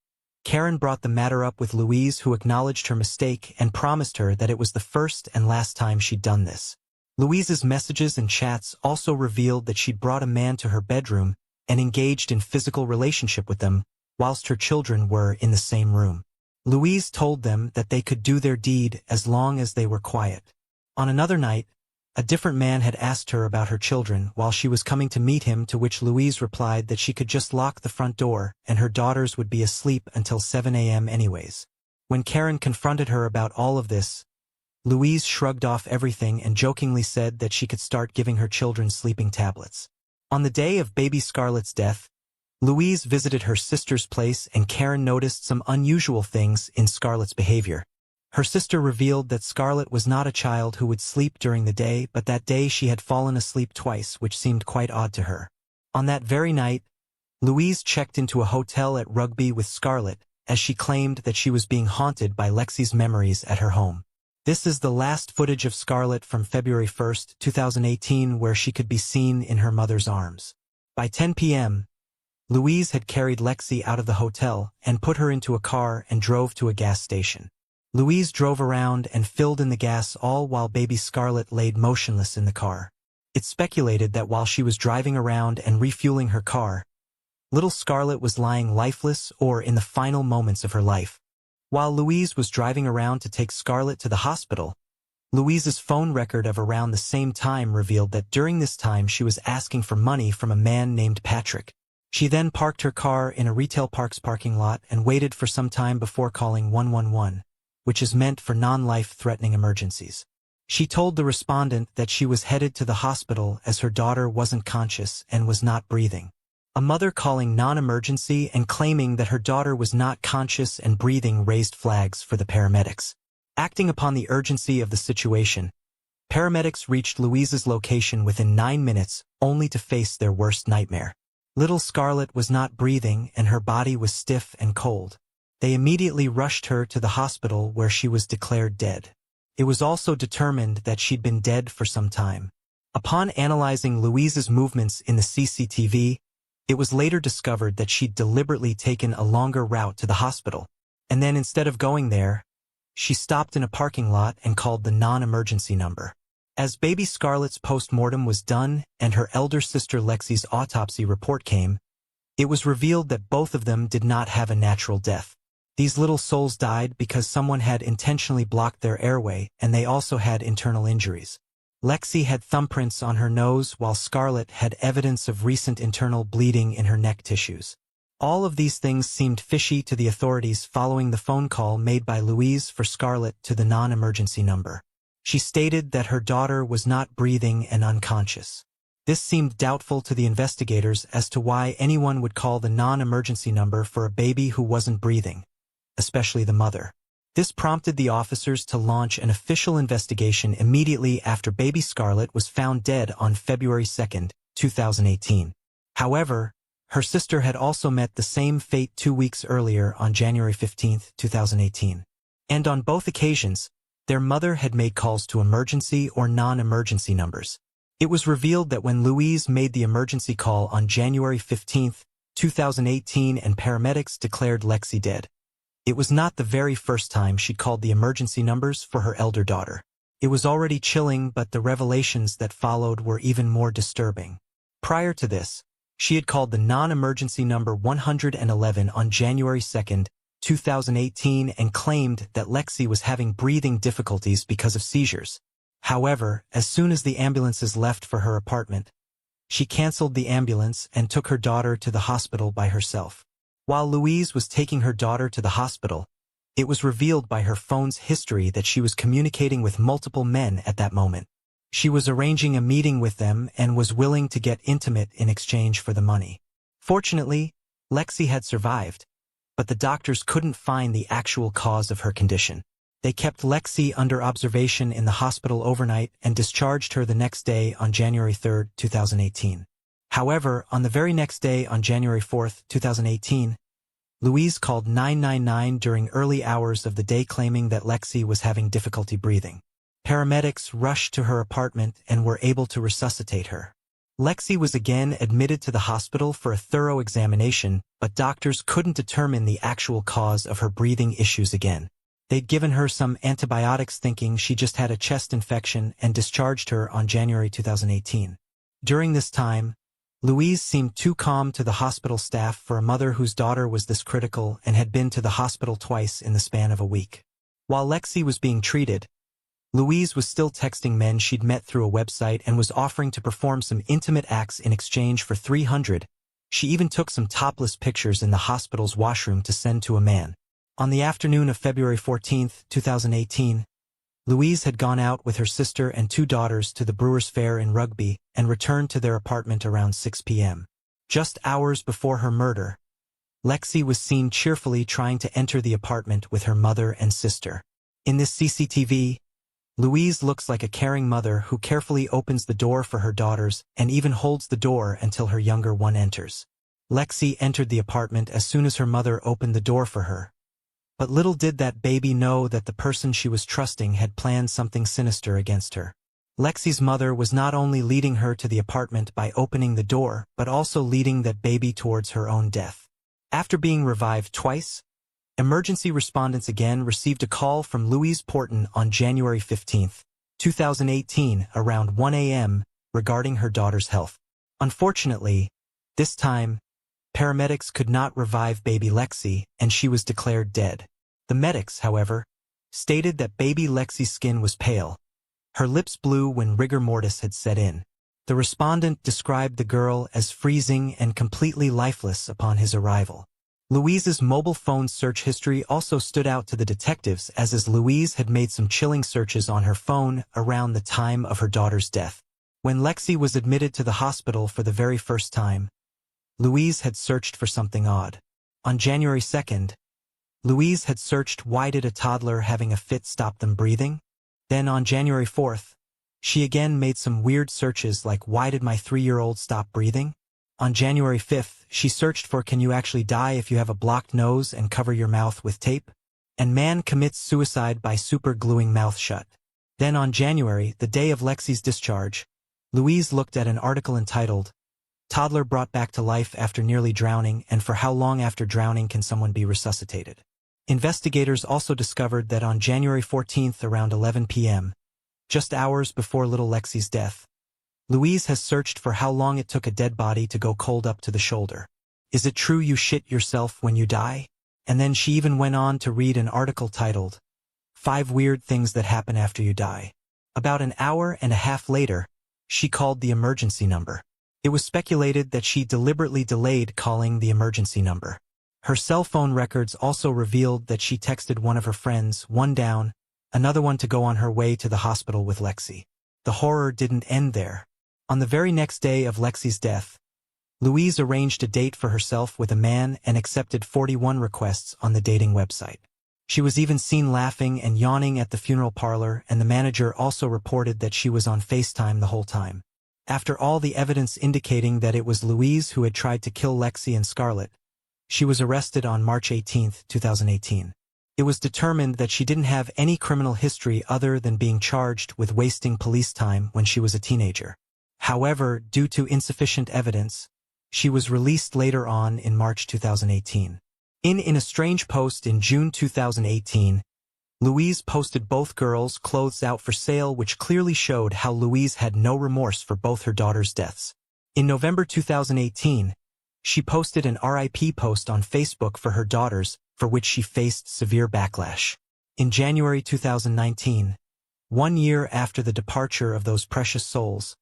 Karen brought the matter up with Louise, who acknowledged her mistake and promised her that it was the first and last time she'd done this. Louise's messages and chats also revealed that she'd brought a man to her bedroom and engaged in physical relationship with them whilst her children were in the same room. Louise told them that they could do their deed as long as they were quiet. On another night, a different man had asked her about her children while she was coming to meet him, to which Louise replied that she could just lock the front door and her daughters would be asleep until 7 a.m. anyways. When Karen confronted her about all of this, Louise shrugged off everything and jokingly said that she could start giving her children sleeping tablets. On the day of baby Scarlett's death, Louise visited her sister's place, and Karen noticed some unusual things in Scarlett's behavior. Her sister revealed that Scarlett was not a child who would sleep during the day, but that day she had fallen asleep twice, which seemed quite odd to her. On that very night, Louise checked into a hotel at Rugby with Scarlett, as she claimed that she was being haunted by Lexi's memories at her home. This is the last footage of Scarlett from February 1, 2018, where she could be seen in her mother's arms. By 10 p.m., Louise had carried Lexi out of the hotel and put her into a car and drove to a gas station. Louise drove around and filled in the gas, all while baby Scarlett laid motionless in the car. It's speculated that while she was driving around and refueling her car, little Scarlett was lying lifeless or in the final moments of her life. While Louise was driving around to take Scarlett to the hospital, Louise's phone record of around the same time revealed that during this time she was asking for money from a man named Patrick. She then parked her car in a retail park's parking lot and waited for some time before calling 111. Which is meant for non-life-threatening emergencies. She told the respondent that she was headed to the hospital as her daughter wasn't conscious and was not breathing. A mother calling non-emergency and claiming that her daughter was not conscious and breathing raised flags for the paramedics. Acting upon the urgency of the situation, paramedics reached Louise's location within 9 minutes, only to face their worst nightmare. Little Scarlett was not breathing and her body was stiff and cold. They immediately rushed her to the hospital, where she was declared dead. It was also determined that she'd been dead for some time. Upon analyzing Louise's movements in the CCTV, it was later discovered that she'd deliberately taken a longer route to the hospital, and then instead of going there, she stopped in a parking lot and called the non-emergency number. As baby Scarlett's post-mortem was done and her elder sister Lexi's autopsy report came, it was revealed that both of them did not have a natural death. These little souls died because someone had intentionally blocked their airway, and they also had internal injuries. Lexi had thumbprints on her nose, while Scarlett had evidence of recent internal bleeding in her neck tissues. All of these things seemed fishy to the authorities following the phone call made by Louise for Scarlett to the non-emergency number. She stated that her daughter was not breathing and unconscious. This seemed doubtful to the investigators as to why anyone would call the non-emergency number for a baby who wasn't breathing, especially the mother. This prompted the officers to launch an official investigation immediately after baby Scarlett was found dead on February 2, 2018. However, her sister had also met the same fate 2 weeks earlier on January 15, 2018. And on both occasions, their mother had made calls to emergency or non-emergency numbers. It was revealed that when Louise made the emergency call on January 15, 2018 and paramedics declared Lexi dead, it was not the very first time she called the emergency numbers for her elder daughter. It was already chilling, but the revelations that followed were even more disturbing. Prior to this, she had called the non-emergency number 111 on January 2, 2018 and claimed that Lexi was having breathing difficulties because of seizures. However, as soon as the ambulances left for her apartment, she canceled the ambulance and took her daughter to the hospital by herself. While Louise was taking her daughter to the hospital, it was revealed by her phone's history that she was communicating with multiple men at that moment. She was arranging a meeting with them and was willing to get intimate in exchange for the money. Fortunately, Lexi had survived, but the doctors couldn't find the actual cause of her condition. They kept Lexi under observation in the hospital overnight and discharged her the next day on January 3, 2018. However, on the very next day on January 4, 2018, Louise called 999 during early hours of the day claiming that Lexi was having difficulty breathing. Paramedics rushed to her apartment and were able to resuscitate her. Lexi was again admitted to the hospital for a thorough examination, but doctors couldn't determine the actual cause of her breathing issues again. They'd given her some antibiotics thinking she just had a chest infection and discharged her on January 2018. During this time, Louise seemed too calm to the hospital staff for a mother whose daughter was this critical and had been to the hospital twice in the span of a week. While Lexi was being treated, Louise was still texting men she'd met through a website and was offering to perform some intimate acts in exchange for $300. She even took some topless pictures in the hospital's washroom to send to a man. On the afternoon of February 14, 2018, Louise had gone out with her sister and 2 daughters to the Brewers Fair in Rugby and returned to their apartment around 6 p.m. Just hours before her murder, Lexi was seen cheerfully trying to enter the apartment with her mother and sister. In this CCTV, Louise looks like a caring mother who carefully opens the door for her daughters and even holds the door until her younger one enters. Lexi entered the apartment as soon as her mother opened the door for her. But little did that baby know that the person she was trusting had planned something sinister against her. Lexi's mother was not only leading her to the apartment by opening the door, but also leading that baby towards her own death. After being revived twice, emergency respondents again received a call from Louise Porton on January 15, 2018, around 1 a.m. regarding her daughter's health. Unfortunately, this time, paramedics could not revive baby Lexi, and she was declared dead. The medics, however, stated that baby Lexi's skin was pale, her lips blue when rigor mortis had set in. The respondent described the girl as freezing and completely lifeless upon his arrival. Louise's mobile phone search history also stood out to the detectives as Louise had made some chilling searches on her phone around the time of her daughter's death. When Lexi was admitted to the hospital for the very first time, Louise had searched for something odd. On January 2nd, Louise had searched why did a toddler having a fit stop them breathing? Then on January 4th, she again made some weird searches like why did my 3-year-old stop breathing? On January 5th, she searched for can you actually die if you have a blocked nose and cover your mouth with tape? And man commits suicide by super gluing mouth shut. Then on January, the day of Lexi's discharge, Louise looked at an article entitled, Toddler brought back to life after nearly drowning, and for how long after drowning can someone be resuscitated? Investigators also discovered that on January 14th around 11 p.m., just hours before little Lexi's death, Louise has searched for how long it took a dead body to go cold up to the shoulder. Is it true you shit yourself when you die? And then she even went on to read an article titled, 5 Weird Things That Happen After You Die. About an hour and a half later, she called the emergency number. It was speculated that she deliberately delayed calling the emergency number. Her cell phone records also revealed that she texted one of her friends, one down, another one to go on her way to the hospital with Lexi. The horror didn't end there. On the very next day of Lexi's death, Louise arranged a date for herself with a man and accepted 41 requests on the dating website. She was even seen laughing and yawning at the funeral parlor, and the manager also reported that she was on FaceTime the whole time. After all the evidence indicating that it was Louise who had tried to kill Lexi and Scarlett, she was arrested on March 18, 2018. It was determined that she didn't have any criminal history other than being charged with wasting police time when she was a teenager. However, due to insufficient evidence, she was released later on in March 2018. In a strange post in June 2018, Louise posted both girls' clothes out for sale, which clearly showed how Louise had no remorse for both her daughters' deaths. In November 2018, she posted an RIP post on Facebook for her daughters, for which she faced severe backlash. In January 2019, 1 year after the departure of those precious souls,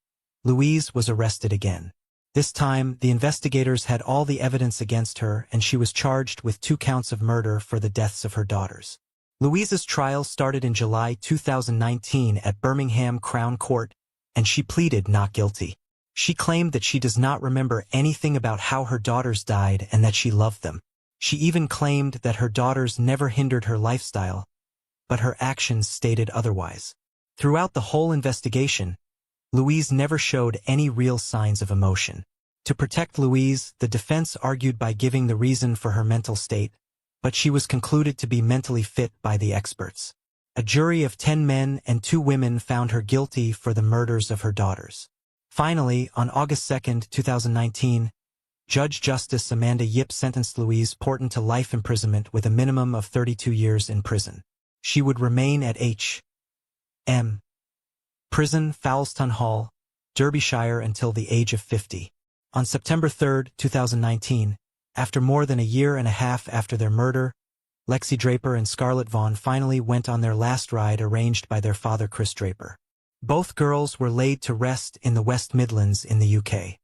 Louise was arrested again. This time, the investigators had all the evidence against her, and she was charged with 2 counts of murder for the deaths of her daughters. Louise's trial started in July 2019 at Birmingham Crown Court, and she pleaded not guilty. She claimed that she does not remember anything about how her daughters died and that she loved them. She even claimed that her daughters never hindered her lifestyle, but her actions stated otherwise. Throughout the whole investigation, Louise never showed any real signs of emotion. To protect Louise, the defense argued by giving the reason for her mental state, but she was concluded to be mentally fit by the experts. A jury of 10 men and 2 women found her guilty for the murders of her daughters. Finally, on August 2, 2019, Judge Justice Amanda Yip sentenced Louise Porton to life imprisonment with a minimum of 32 years in prison. She would remain at H.M. Prison, Foulston Hall, Derbyshire until the age of 50. On September 3, 2019, after more than a year and a half after their murder, Lexi Draper and Scarlett Vaughn finally went on their last ride arranged by their father Chris Draper. Both girls were laid to rest in the West Midlands in the UK.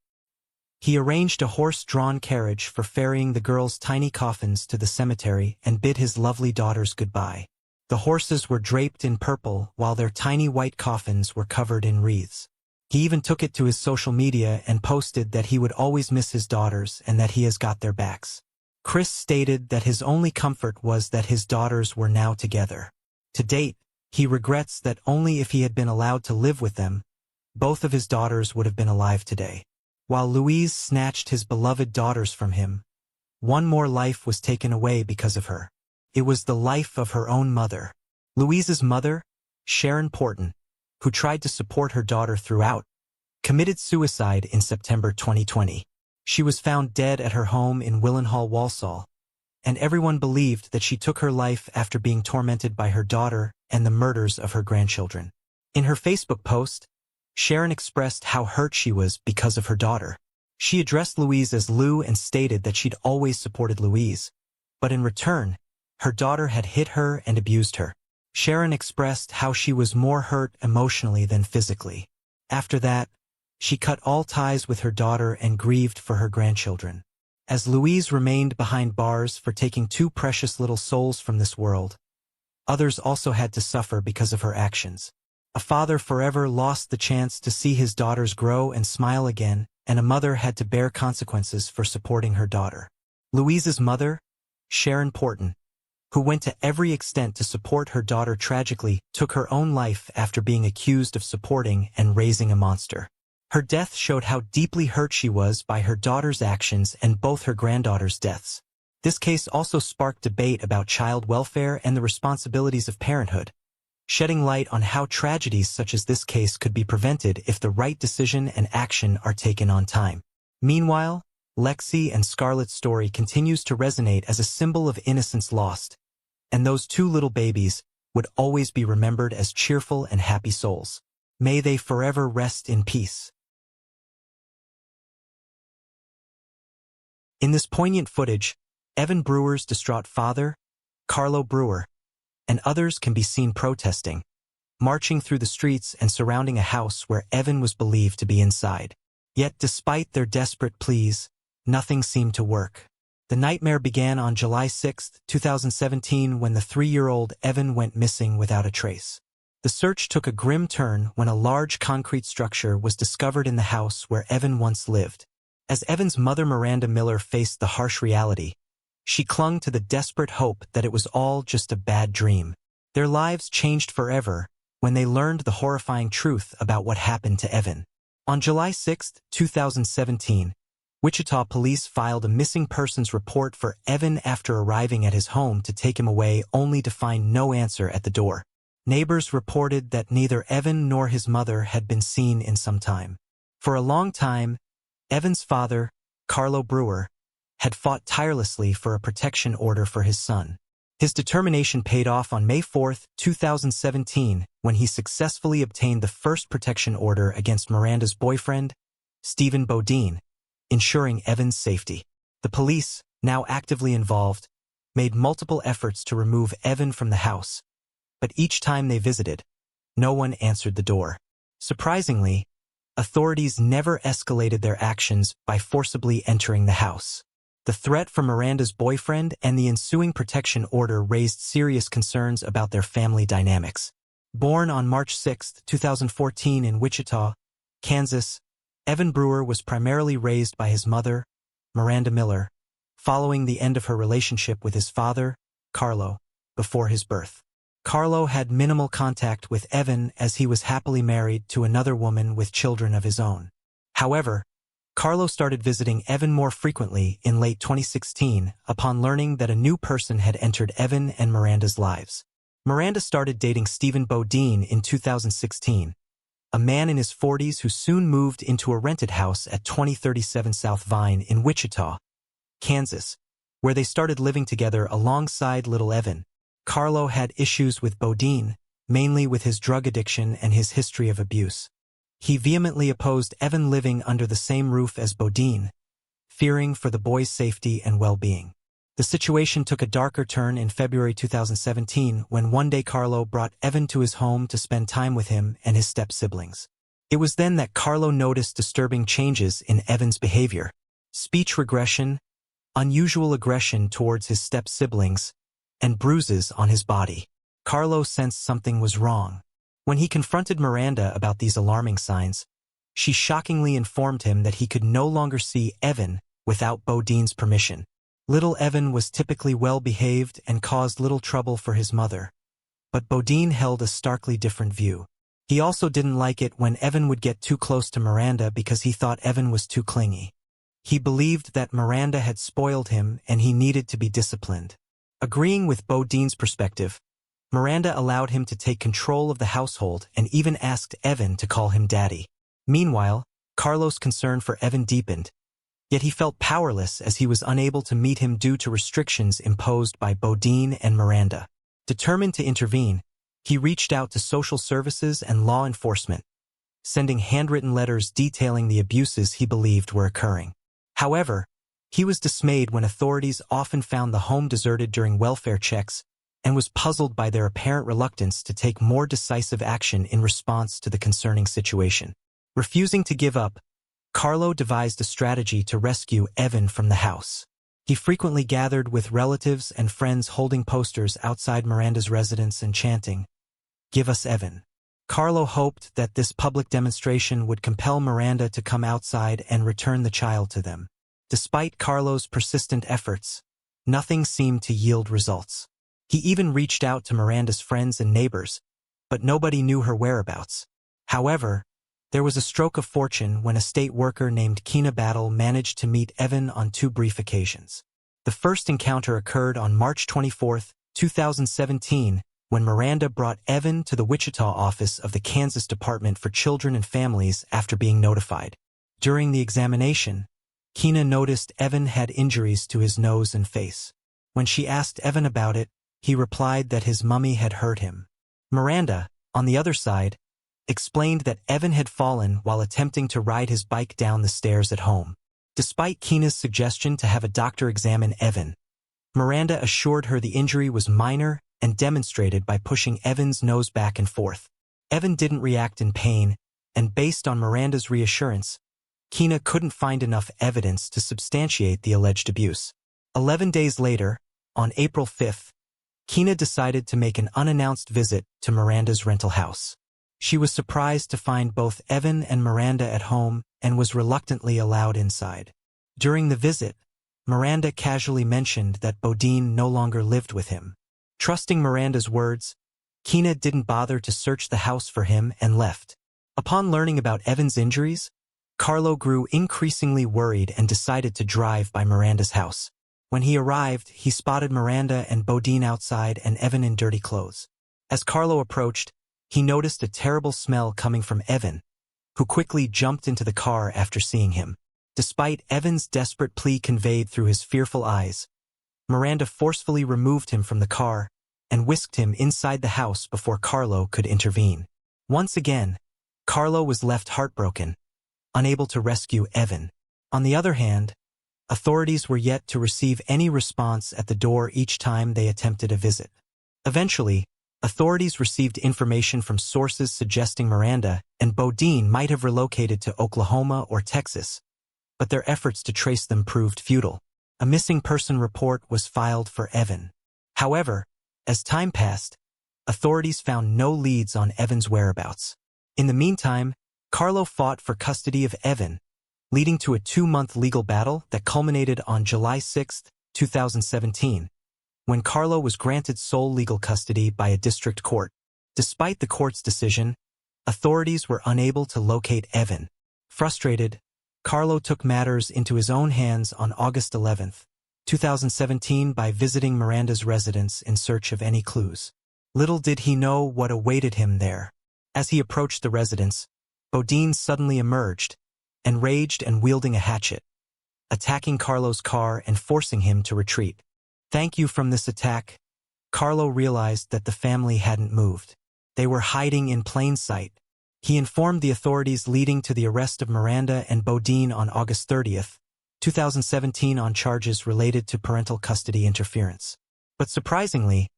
He arranged a horse-drawn carriage for ferrying the girls' tiny coffins to the cemetery and bid his lovely daughters goodbye. The horses were draped in purple while their tiny white coffins were covered in wreaths. He even took it to his social media and posted that he would always miss his daughters and that he has got their backs. Chris stated that his only comfort was that his daughters were now together. To date, he regrets that only if he had been allowed to live with them, both of his daughters would have been alive today. While Louise snatched his beloved daughters from him, one more life was taken away because of her. It was the life of her own mother. Louise's mother, Jailyn Porton, who tried to support her daughter throughout, committed suicide in September 2020. She was found dead at her home in Willenhall, Walsall, and everyone believed that she took her life after being tormented by her daughter and the murders of her grandchildren. In her Facebook post, Jailyn expressed how hurt she was because of her daughter. She addressed Louise as Lou and stated that she'd always supported Louise, but in return, her daughter had hit her and abused her. Jailyn expressed how she was more hurt emotionally than physically. After that, she cut all ties with her daughter and grieved for her grandchildren. As Louise remained behind bars for taking 2 precious little souls from this world, others also had to suffer because of her actions. A father forever lost the chance to see his daughters grow and smile again, and a mother had to bear consequences for supporting her daughter. Louise's mother, Jailyn Porton, who went to every extent to support her daughter, tragically took her own life after being accused of supporting and raising a monster. Her death showed how deeply hurt she was by her daughter's actions and both her granddaughters' deaths. This case also sparked debate about child welfare and the responsibilities of parenthood, shedding light on how tragedies such as this case could be prevented if the right decision and action are taken on time. Meanwhile, Lexi and Scarlett's story continues to resonate as a symbol of innocence lost, and those 2 little babies would always be remembered as cheerful and happy souls. May they forever rest in peace. In this poignant footage, Evan Brewer's distraught father, Carlo Brewer, and others can be seen protesting, marching through the streets and surrounding a house where Evan was believed to be inside. Yet despite their desperate pleas, nothing seemed to work. The nightmare began on July 6, 2017, when the 3-year-old Evan went missing without a trace. The search took a grim turn when a large concrete structure was discovered in the house where Evan once lived. As Evan's mother Miranda Miller faced the harsh reality, she clung to the desperate hope that it was all just a bad dream. Their lives changed forever when they learned the horrifying truth about what happened to Evan. On July 6, 2017, Wichita police filed a missing persons report for Evan after arriving at his home to take him away, only to find no answer at the door. Neighbors reported that neither Evan nor his mother had been seen in some time. For a long time, Evan's father, Carlo Brewer, had fought tirelessly for a protection order for his son. His determination paid off on May 4, 2017, when he successfully obtained the first protection order against Miranda's boyfriend, Stephen Bodine, ensuring Evan's safety. The police, now actively involved, made multiple efforts to remove Evan from the house, but each time they visited, no one answered the door. Surprisingly, authorities never escalated their actions by forcibly entering the house. The threat from Miranda's boyfriend and the ensuing protection order raised serious concerns about their family dynamics. Born on March 6, 2014 in Wichita, Kansas, Evan Brewer was primarily raised by his mother, Miranda Miller, following the end of her relationship with his father, Carlo, before his birth. Carlo had minimal contact with Evan as he was happily married to another woman with children of his own. However, Carlo started visiting Evan more frequently in late 2016 upon learning that a new person had entered Evan and Miranda's lives. Miranda started dating Stephen Bodine in 2016, a man in his 40s who soon moved into a rented house at 2037 South Vine in Wichita, Kansas, where they started living together alongside little Evan. Carlo had issues with Bodine, mainly with his drug addiction and his history of abuse. He vehemently opposed Evan living under the same roof as Bodine, fearing for the boy's safety and well-being. The situation took a darker turn in February 2017 when one day Carlo brought Evan to his home to spend time with him and his step-siblings. It was then that Carlo noticed disturbing changes in Evan's behavior: speech regression, unusual aggression towards his step-siblings, and bruises on his body. Carlo sensed something was wrong. When he confronted Miranda about these alarming signs, she shockingly informed him that he could no longer see Evan without Bodine's permission. Little Evan was typically well-behaved and caused little trouble for his mother, but Bodine held a starkly different view. He also didn't like it when Evan would get too close to Miranda because he thought Evan was too clingy. He believed that Miranda had spoiled him and he needed to be disciplined. Agreeing with Bodine's perspective, Miranda allowed him to take control of the household and even asked Evan to call him daddy. Meanwhile, Carlo's concern for Evan deepened, yet he felt powerless as he was unable to meet him due to restrictions imposed by Bodine and Miranda. Determined to intervene, he reached out to social services and law enforcement, sending handwritten letters detailing the abuses he believed were occurring. However, he was dismayed when authorities often found the home deserted during welfare checks and was puzzled by their apparent reluctance to take more decisive action in response to the concerning situation. Refusing to give up, Carlo devised a strategy to rescue Evan from the house. He frequently gathered with relatives and friends holding posters outside Miranda's residence and chanting, "Give us Evan." Carlo hoped that this public demonstration would compel Miranda to come outside and return the child to them. Despite Carlo's persistent efforts, nothing seemed to yield results. He even reached out to Miranda's friends and neighbors, but nobody knew her whereabouts. However, there was a stroke of fortune when a state worker named Keena Battle managed to meet Evan on 2 brief occasions. The first encounter occurred on March 24, 2017, when Miranda brought Evan to the Wichita office of the Kansas Department for Children and Families after being notified. During the examination, Keena noticed Evan had injuries to his nose and face. When she asked Evan about it, he replied that his mummy had hurt him. Miranda, on the other side, explained that Evan had fallen while attempting to ride his bike down the stairs at home. Despite Keena's suggestion to have a doctor examine Evan, Miranda assured her the injury was minor and demonstrated by pushing Evan's nose back and forth. Evan didn't react in pain, and based on Miranda's reassurance, Keena couldn't find enough evidence to substantiate the alleged abuse. 11 days later, on April 5th, Keena decided to make an unannounced visit to Miranda's rental house. She was surprised to find both Evan and Miranda at home and was reluctantly allowed inside. During the visit, Miranda casually mentioned that Bodine no longer lived with him. Trusting Miranda's words, Keena didn't bother to search the house for him and left. Upon learning about Evan's injuries, Carlo grew increasingly worried and decided to drive by Miranda's house. When he arrived, he spotted Miranda and Bodine outside and Evan in dirty clothes. As Carlo approached, he noticed a terrible smell coming from Evan, who quickly jumped into the car after seeing him. Despite Evan's desperate plea conveyed through his fearful eyes, Miranda forcefully removed him from the car and whisked him inside the house before Carlo could intervene. Once again, Carlo was left heartbroken, unable to rescue Evan. On the other hand, authorities were yet to receive any response at the door each time they attempted a visit. Eventually, authorities received information from sources suggesting Miranda and Bodine might have relocated to Oklahoma or Texas, but their efforts to trace them proved futile. A missing person report was filed for Evan. However, as time passed, authorities found no leads on Evan's whereabouts. In the meantime, Carlo fought for custody of Evan, leading to a 2-month legal battle that culminated on July 6, 2017, when Carlo was granted sole legal custody by a district court. Despite the court's decision, authorities were unable to locate Evan. Frustrated, Carlo took matters into his own hands on August 11, 2017 by visiting Miranda's residence in search of any clues. Little did he know what awaited him there. As he approached the residence, Bodine suddenly emerged, enraged and wielding a hatchet, attacking Carlo's car and forcing him to retreat. Thank you from this attack, Carlo realized that the family hadn't moved. They were hiding in plain sight. He informed the authorities, leading to the arrest of Miranda and Bodine on August 30, 2017 on charges related to parental custody interference. But surprisingly,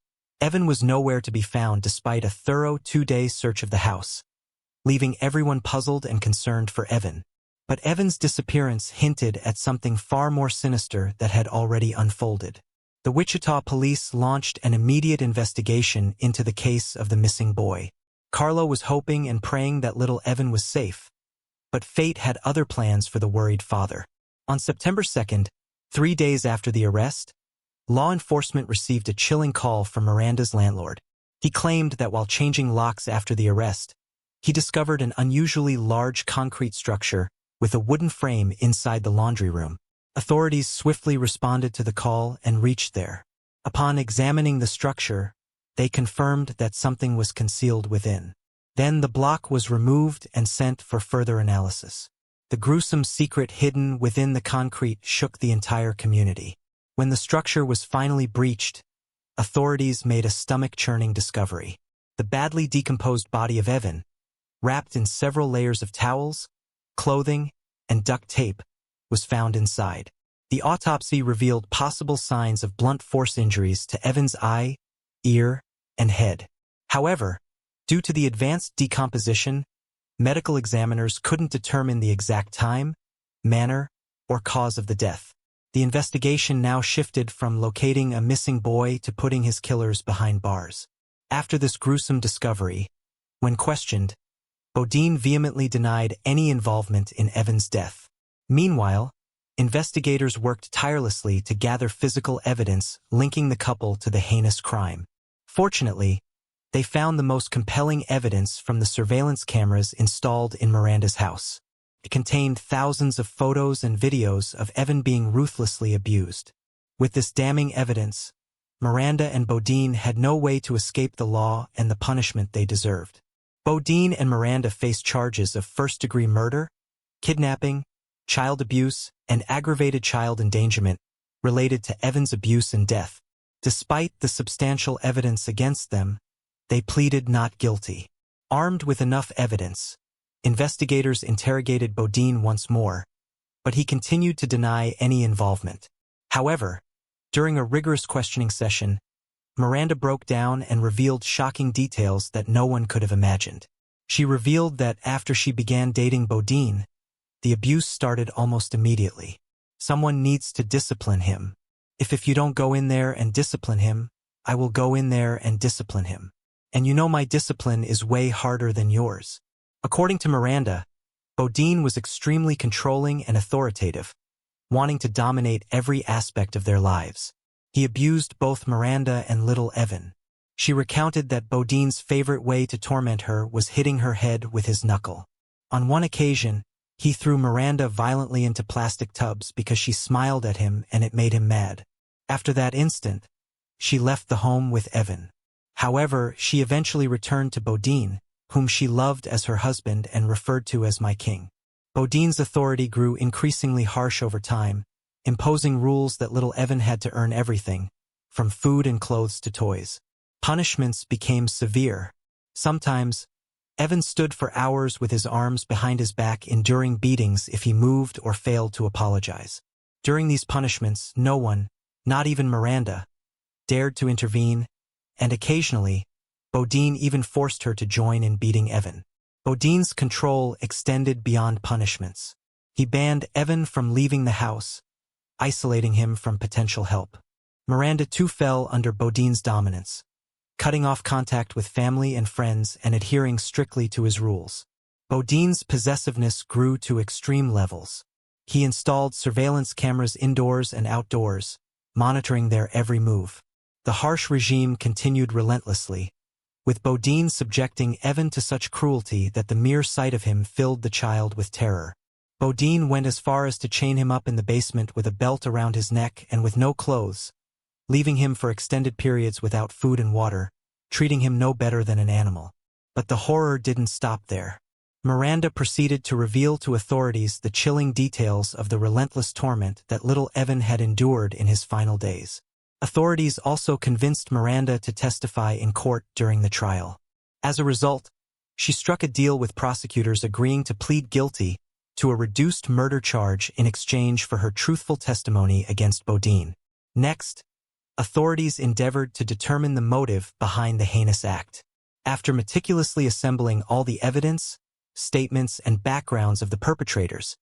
Evan was nowhere to be found despite a thorough 2-day search of the house, leaving everyone puzzled and concerned for Evan. But Evan's disappearance hinted at something far more sinister that had already unfolded. The Wichita police launched an immediate investigation into the case of the missing boy. Carlo was hoping and praying that little Evan was safe, but fate had other plans for the worried father. On September 2nd, 3 days after the arrest, law enforcement received a chilling call from Miranda's landlord. He claimed that while changing locks after the arrest, he discovered an unusually large concrete structure with a wooden frame inside the laundry room. Authorities swiftly responded to the call and reached there. Upon examining the structure, they confirmed that something was concealed within. Then the block was removed and sent for further analysis. The gruesome secret hidden within the concrete shook the entire community. When the structure was finally breached, authorities made a stomach-churning discovery. The badly decomposed body of Evan, wrapped in several layers of towels, clothing, and duct tape, was found inside. The autopsy revealed possible signs of blunt force injuries to Evan's eye, ear, and head. However, due to the advanced decomposition, medical examiners couldn't determine the exact time, manner, or cause of the death. The investigation now shifted from locating a missing boy to putting his killers behind bars. After this gruesome discovery, when questioned, Bodine vehemently denied any involvement in Evan's death. Meanwhile, investigators worked tirelessly to gather physical evidence linking the couple to the heinous crime. Fortunately, they found the most compelling evidence from the surveillance cameras installed in Miranda's house. It contained thousands of photos and videos of Evan being ruthlessly abused. With this damning evidence, Miranda and Bodine had no way to escape the law and the punishment they deserved. Bodine and Miranda faced charges of first-degree murder, kidnapping, child abuse, and aggravated child endangerment related to Evan's abuse and death. Despite the substantial evidence against them, they pleaded not guilty. Armed with enough evidence, investigators interrogated Bodine once more, but he continued to deny any involvement. However, during a rigorous questioning session, Miranda broke down and revealed shocking details that no one could have imagined. She revealed that after she began dating Bodine, the abuse started almost immediately. "Someone needs to discipline him," If you don't go in there and discipline him, I will go in there and discipline him. And you know my discipline is way harder than yours." According to Miranda, Bodine was extremely controlling and authoritative, wanting to dominate every aspect of their lives. He abused both Miranda and little Evan. She recounted that Bodine's favorite way to torment her was hitting her head with his knuckle. On one occasion, he threw Miranda violently into plastic tubs because she smiled at him and it made him mad. After that instant, she left the home with Evan. However, she eventually returned to Bodine, whom she loved as her husband and referred to as my king. Bodine's authority grew increasingly harsh over time, imposing rules that little Evan had to earn everything, from food and clothes to toys. Punishments became severe. Sometimes, Evan stood for hours with his arms behind his back enduring beatings if he moved or failed to apologize. During these punishments, no one, not even Miranda, dared to intervene, and occasionally, Bodine even forced her to join in beating Evan. Bodine's control extended beyond punishments. He banned Evan from leaving the house, isolating him from potential help. Miranda too fell under Bodine's dominance, cutting off contact with family and friends and adhering strictly to his rules. Bodine's possessiveness grew to extreme levels. He installed surveillance cameras indoors and outdoors, monitoring their every move. The harsh regime continued relentlessly, with Bodine subjecting Evan to such cruelty that the mere sight of him filled the child with terror. Bodine went as far as to chain him up in the basement with a belt around his neck and with no clothes, leaving him for extended periods without food and water, treating him no better than an animal. But the horror didn't stop there. Miranda proceeded to reveal to authorities the chilling details of the relentless torment that little Evan had endured in his final days. Authorities also convinced Miranda to testify in court during the trial. As a result, she struck a deal with prosecutors agreeing to plead guilty to a reduced murder charge in exchange for her truthful testimony against Bodine. Next, authorities endeavored to determine the motive behind the heinous act. After meticulously assembling all the evidence, statements, and backgrounds of the perpetrators,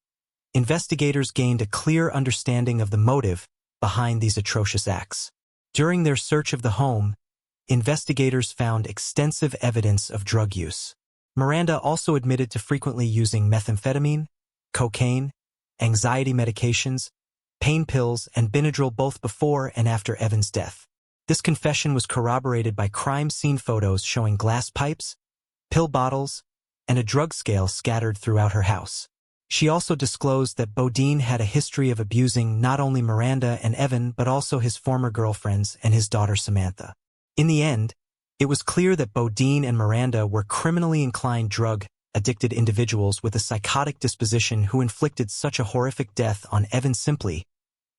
investigators gained a clear understanding of the motive behind these atrocious acts. During their search of the home, investigators found extensive evidence of drug use. Miranda also admitted to frequently using methamphetamine, cocaine, anxiety medications, pain pills, and Benadryl both before and after Evan's death. This confession was corroborated by crime scene photos showing glass pipes, pill bottles, and a drug scale scattered throughout her house. She also disclosed that Bodine had a history of abusing not only Miranda and Evan but also his former girlfriends and his daughter Samantha. In the end, it was clear that Bodine and Miranda were criminally inclined drug-addicted individuals with a psychotic disposition who inflicted such a horrific death on Evan simply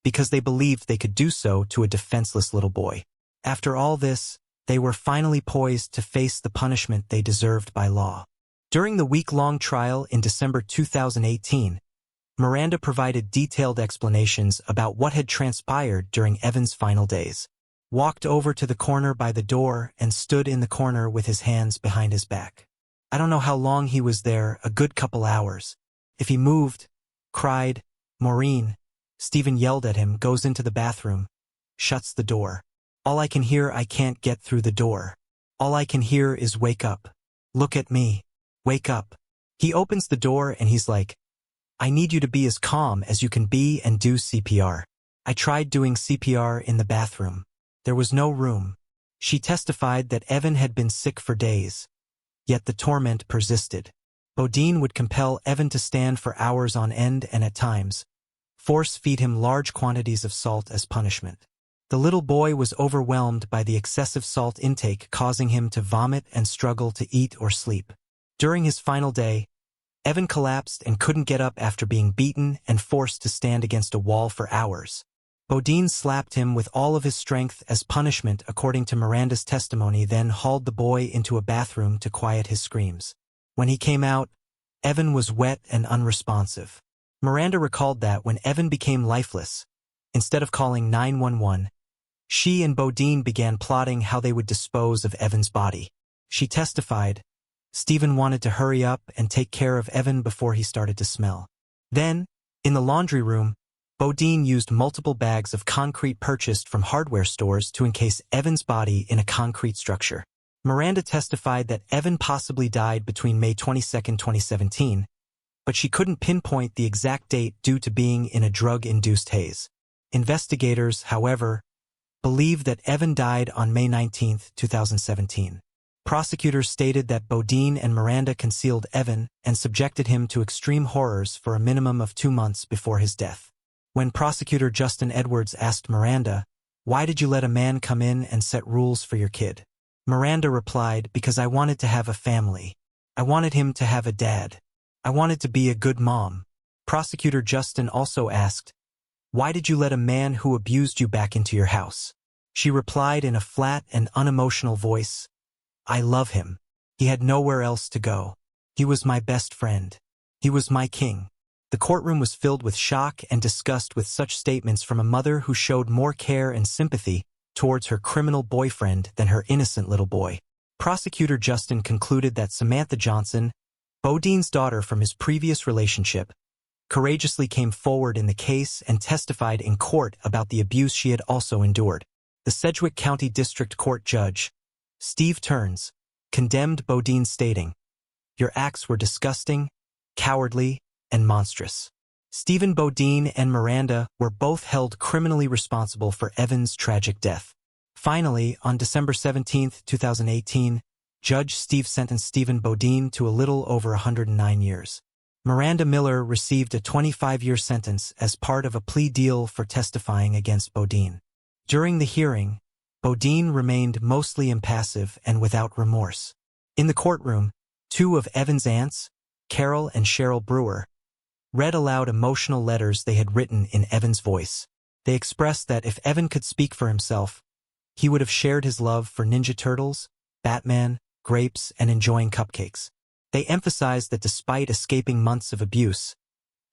because they believed they could do so to a defenseless little boy. After all this, they were finally poised to face the punishment they deserved by law. During the week-long trial in December 2018, Miranda provided detailed explanations about what had transpired during Evan's final days. Walked over to the corner by the door and stood in the corner with his hands behind his back. I don't know how long he was there, a good couple hours. If he moved, cried, "Maureen," Stephen yelled at him, goes into the bathroom, shuts the door. All I can hear, I can't get through the door. All I can hear is wake up. Look at me. Wake up. He opens the door and he's like, I need you to be as calm as you can be and do CPR. I tried doing CPR in the bathroom. There was no room. She testified that Evan had been sick for days. Yet the torment persisted. Bodine would compel Evan to stand for hours on end and at times force-feed him large quantities of salt as punishment. The little boy was overwhelmed by the excessive salt intake, causing him to vomit and struggle to eat or sleep. During his final day, Evan collapsed and couldn't get up after being beaten and forced to stand against a wall for hours. Bodine slapped him with all of his strength as punishment, according to Miranda's testimony, then hauled the boy into a bathroom to quiet his screams. When he came out, Evan was wet and unresponsive. Miranda recalled that when Evan became lifeless, instead of calling 911, she and Bodine began plotting how they would dispose of Evan's body. She testified, Stephen wanted to hurry up and take care of Evan before he started to smell. Then, in the laundry room, Bodine used multiple bags of concrete purchased from hardware stores to encase Evan's body in a concrete structure. Miranda testified that Evan possibly died between May 22, 2017, but she couldn't pinpoint the exact date due to being in a drug-induced haze. Investigators, however, believe that Evan died on May 19, 2017. Prosecutors stated that Bodine and Miranda concealed Evan and subjected him to extreme horrors for a minimum of 2 months before his death. When prosecutor Justin Edwards asked Miranda, "Why did you let a man come in and set rules for your kid?" Miranda replied, "Because I wanted to have a family. I wanted him to have a dad. I wanted to be a good mom." Prosecutor Justin also asked, "Why did you let a man who abused you back into your house?" She replied in a flat and unemotional voice, "I love him. He had nowhere else to go. He was my best friend. He was my king." The courtroom was filled with shock and disgust with such statements from a mother who showed more care and sympathy towards her criminal boyfriend than her innocent little boy. Prosecutor Justin concluded that Samantha Johnson, Bodine's daughter from his previous relationship, courageously came forward in the case and testified in court about the abuse she had also endured. The Sedgwick County District Court Judge, Steve Turns, condemned Bodine, stating, "Your acts were disgusting, cowardly, and monstrous." Stephen Bodine and Miranda were both held criminally responsible for Evan's tragic death. Finally, on December 17, 2018, Judge Steve sentenced Stephen Bodine to a little over 109 years. Miranda Miller received a 25-year sentence as part of a plea deal for testifying against Bodine. During the hearing, Bodine remained mostly impassive and without remorse. In the courtroom, 2 of Evan's aunts, Carol and Cheryl Brewer, read aloud emotional letters they had written in Evan's voice. They expressed that if Evan could speak for himself, he would have shared his love for Ninja Turtles, Batman, grapes, and enjoying cupcakes. They emphasized that despite escaping months of abuse,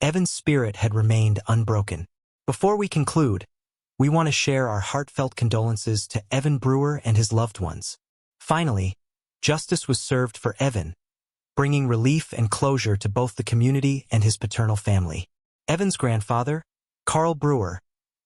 Evan's spirit had remained unbroken. Before we conclude, we want to share our heartfelt condolences to Evan Brewer and his loved ones. Finally, justice was served for Evan, bringing relief and closure to both the community and his paternal family. Evan's grandfather, Carl Brewer,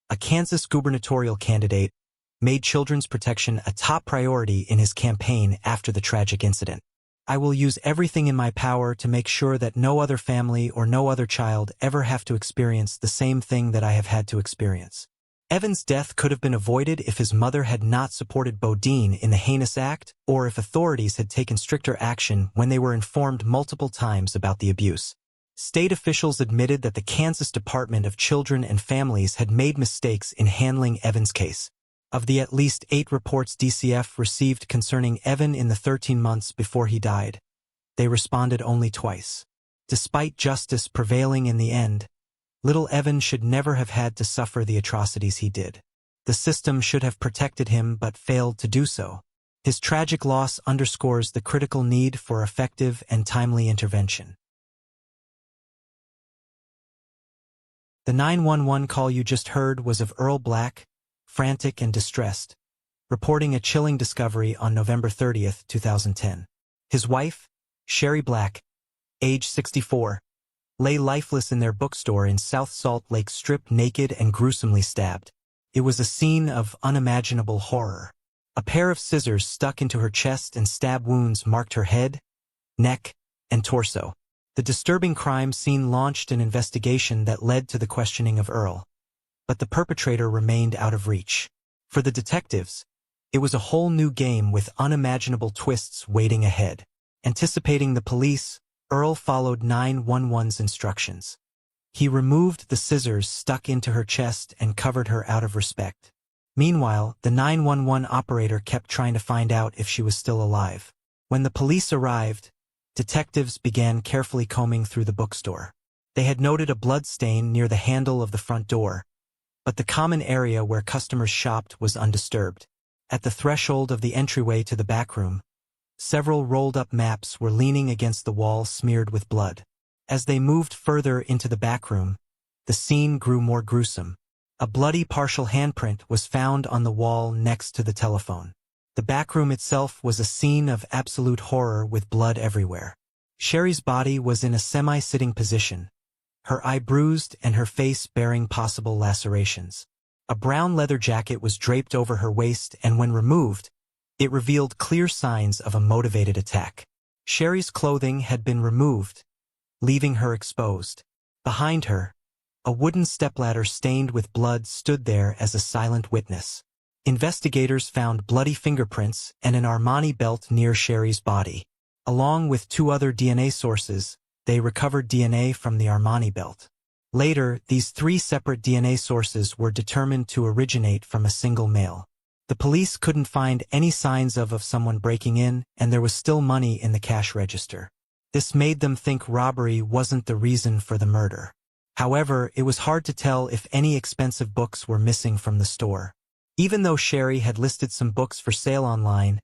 a Kansas gubernatorial candidate, made children's protection a top priority in his campaign after the tragic incident. "I will use everything in my power to make sure that no other family or no other child ever have to experience the same thing that I have had to experience." Evan's death could have been avoided if his mother had not supported Bodine in the heinous act, or if authorities had taken stricter action when they were informed multiple times about the abuse. State officials admitted that the Kansas Department of Children and Families had made mistakes in handling Evan's case. Of the at least 8 reports DCF received concerning Evan in the 13 months before he died, they responded only twice. Despite justice prevailing in the end, little Evan should never have had to suffer the atrocities he did. The system should have protected him but failed to do so. His tragic loss underscores the critical need for effective and timely intervention. The 911 call you just heard was of Earl Black, frantic and distressed, reporting a chilling discovery on November 30, 2010. His wife, Sherry Black, age 64, lay lifeless in their bookstore in South Salt Lake, stripped naked and gruesomely stabbed. It was a scene of unimaginable horror. A pair of scissors stuck into her chest and stab wounds marked her head, neck, and torso. The disturbing crime scene launched an investigation that led to the questioning of Earl, but the perpetrator remained out of reach. For the detectives, it was a whole new game with unimaginable twists waiting ahead. Anticipating the police, Earl followed 911's instructions. He removed the scissors stuck into her chest and covered her out of respect. Meanwhile, the 911 operator kept trying to find out if she was still alive. When the police arrived, detectives began carefully combing through the bookstore. They had noted a blood stain near the handle of the front door, but the common area where customers shopped was undisturbed. At the threshold of the entryway to the back room, several rolled-up maps were leaning against the wall smeared with blood. As they moved further into the back room, the scene grew more gruesome. A bloody partial handprint was found on the wall next to the telephone. The back room itself was a scene of absolute horror with blood everywhere. Sherry's body was in a semi-sitting position, her eye bruised and her face bearing possible lacerations. A brown leather jacket was draped over her waist, and when removed, it revealed clear signs of a motivated attack. Sherry's clothing had been removed, leaving her exposed. Behind her, a wooden stepladder stained with blood stood there as a silent witness. Investigators found bloody fingerprints and an Armani belt near Sherry's body. Along with 2 other DNA sources, they recovered DNA from the Armani belt. Later, these 3 separate DNA sources were determined to originate from a single male. The police couldn't find any signs of someone breaking in, and there was still money in the cash register. This made them think robbery wasn't the reason for the murder. However, it was hard to tell if any expensive books were missing from the store. Even though Sherry had listed some books for sale online,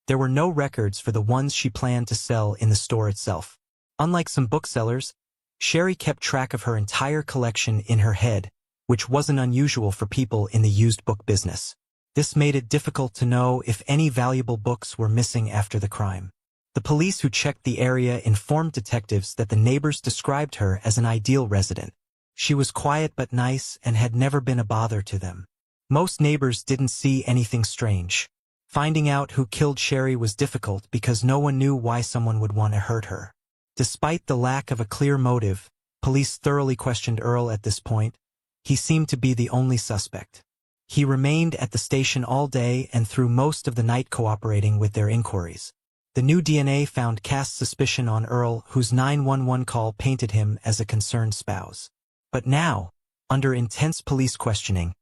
there were no records for the ones she planned to sell in the store itself. Unlike some booksellers, Sherry kept track of her entire collection in her head, which wasn't unusual for people in the used book business. This made it difficult to know if any valuable books were missing after the crime. The police who checked the area informed detectives that the neighbors described her as an ideal resident. She was quiet but nice and had never been a bother to them. Most neighbors didn't see anything strange. Finding out who killed Sherry was difficult because no one knew why someone would want to hurt her. Despite the lack of a clear motive, police thoroughly questioned Earl at this point. He seemed to be the only suspect. He remained at the station all day and through most of the night cooperating with their inquiries. The new DNA found cast suspicion on Earl, whose 911 call painted him as a concerned spouse. But now, under intense police questioning,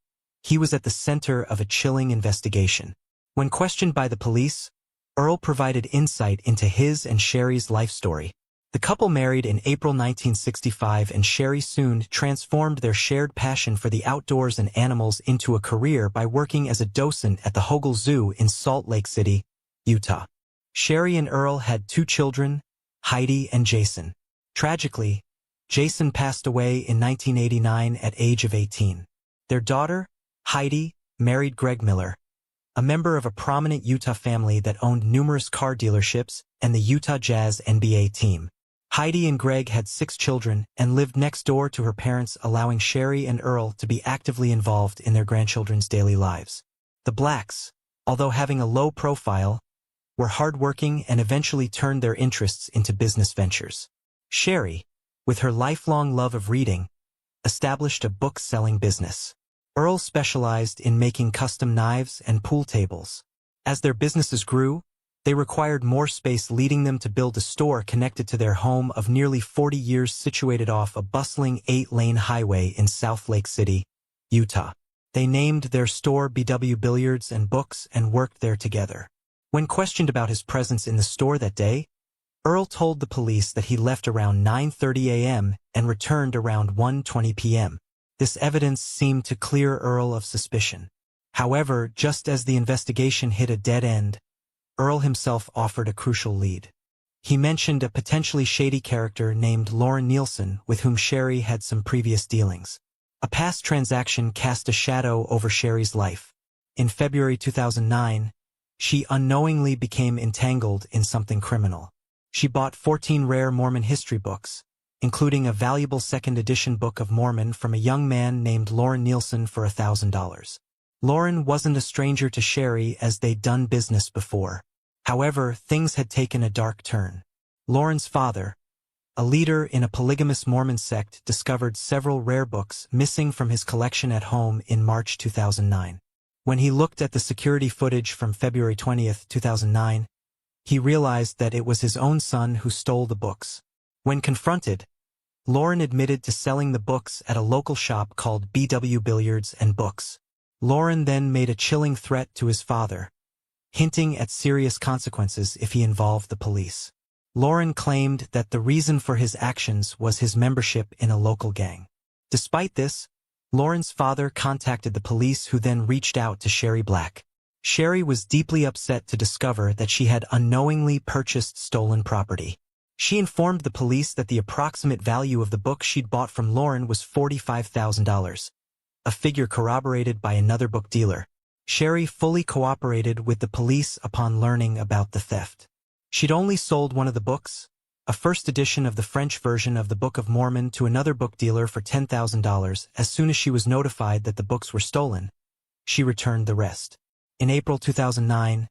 he was at the center of a chilling investigation. When questioned by the police, Earl provided insight into his and Sherry's life story. The couple married in April 1965, and Sherry soon transformed their shared passion for the outdoors and animals into a career by working as a docent at the Hogle Zoo in Salt Lake City, Utah. Sherry and Earl had 2 children, Heidi and Jason. Tragically, Jason passed away in 1989 at age of 18. Their daughter, Heidi, married Greg Miller, a member of a prominent Utah family that owned numerous car dealerships and the Utah Jazz NBA team. Heidi and Greg had 6 children and lived next door to her parents, allowing Sherry and Earl to be actively involved in their grandchildren's daily lives. The Blacks, although having a low profile, were hardworking and eventually turned their interests into business ventures. Sherry, with her lifelong love of reading, established a book-selling business. Earl specialized in making custom knives and pool tables. As their businesses grew, they required more space, leading them to build a store connected to their home of nearly 40 years situated off a bustling 8-lane highway in South Lake City, Utah. They named their store BW Billiards and Books and worked there together. When questioned about his presence in the store that day, Earl told the police that he left around 9:30 a.m. and returned around 1:20 p.m. This evidence seemed to clear Earl of suspicion. However, just as the investigation hit a dead end, Earl himself offered a crucial lead. He mentioned a potentially shady character named Lauren Nielsen, with whom Sherry had some previous dealings. A past transaction cast a shadow over Sherry's life. In February 2009, she unknowingly became entangled in something criminal. She bought 14 rare Mormon history books, including a valuable second edition Book of Mormon from a young man named Lauren Nielsen for $1,000. Lauren wasn't a stranger to Sherry, as they'd done business before. However, things had taken a dark turn. Lauren's father, a leader in a polygamous Mormon sect, discovered several rare books missing from his collection at home in March 2009. When he looked at the security footage from February 20, 2009, he realized that it was his own son who stole the books. When confronted, Lauren admitted to selling the books at a local shop called BW Billiards and Books. Lauren then made a chilling threat to his father, hinting at serious consequences if he involved the police. Lauren claimed that the reason for his actions was his membership in a local gang. Despite this, Lauren's father contacted the police, who then reached out to Sherry Black. Sherry was deeply upset to discover that she had unknowingly purchased stolen property. She informed the police that the approximate value of the book she'd bought from Lauren was $45,000, a figure corroborated by another book dealer. Sherry fully cooperated with the police upon learning about the theft. She'd only sold one of the books, a first edition of the French version of the Book of Mormon to another book dealer for $10,000. As soon as she was notified that the books were stolen, she returned the rest. In April 2009,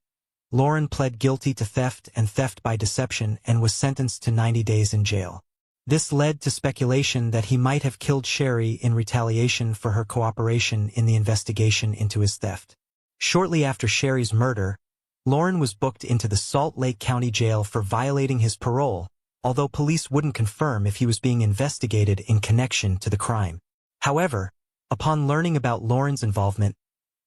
Lauren pled guilty to theft and theft by deception and was sentenced to 90 days in jail. This led to speculation that he might have killed Sherry in retaliation for her cooperation in the investigation into his theft. Shortly after Sherry's murder, Lauren was booked into the Salt Lake County Jail for violating his parole, although police wouldn't confirm if he was being investigated in connection to the crime. However, upon learning about Lauren's involvement,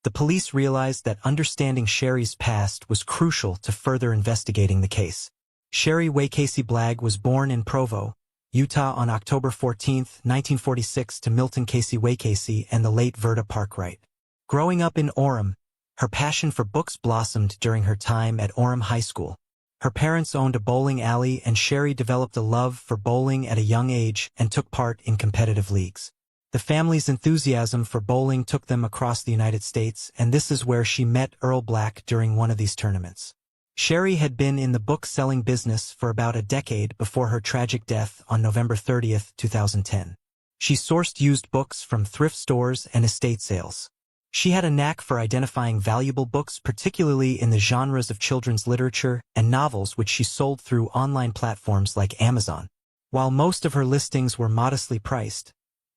the police realized that understanding Sherry's past was crucial to further investigating the case. Sherry Waycasey Blagg was born in Provo, Utah on October 14, 1946 to Milton Casey Waycasey and the late Verda Parkwright. Growing up in Orem, her passion for books blossomed during her time at Orem High School. Her parents owned a bowling alley and Sherry developed a love for bowling at a young age and took part in competitive leagues. The family's enthusiasm for bowling took them across the United States, and this is where she met Earl Black during one of these tournaments. Sherry had been in the book-selling business for about a decade before her tragic death on November 30, 2010. She sourced used books from thrift stores and estate sales. She had a knack for identifying valuable books, particularly in the genres of children's literature and novels, which she sold through online platforms like Amazon. While most of her listings were modestly priced,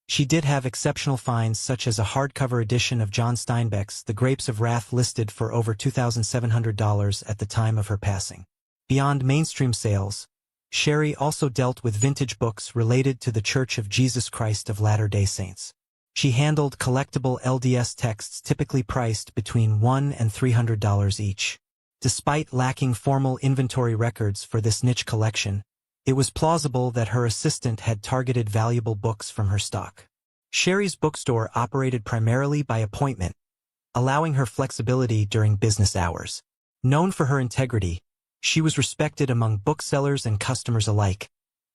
she did have exceptional finds, such as a hardcover edition of John Steinbeck's The Grapes of Wrath listed for over $2,700 at the time of her passing. Beyond mainstream sales, Sherry also dealt with vintage books related to the Church of Jesus Christ of Latter-day Saints. She handled collectible LDS texts typically priced between $100 and $300 each. Despite lacking formal inventory records for this niche collection, it was plausible that her assistant had targeted valuable books from her stock. Sherry's bookstore operated primarily by appointment, allowing her flexibility during business hours. Known for her integrity, she was respected among booksellers and customers alike,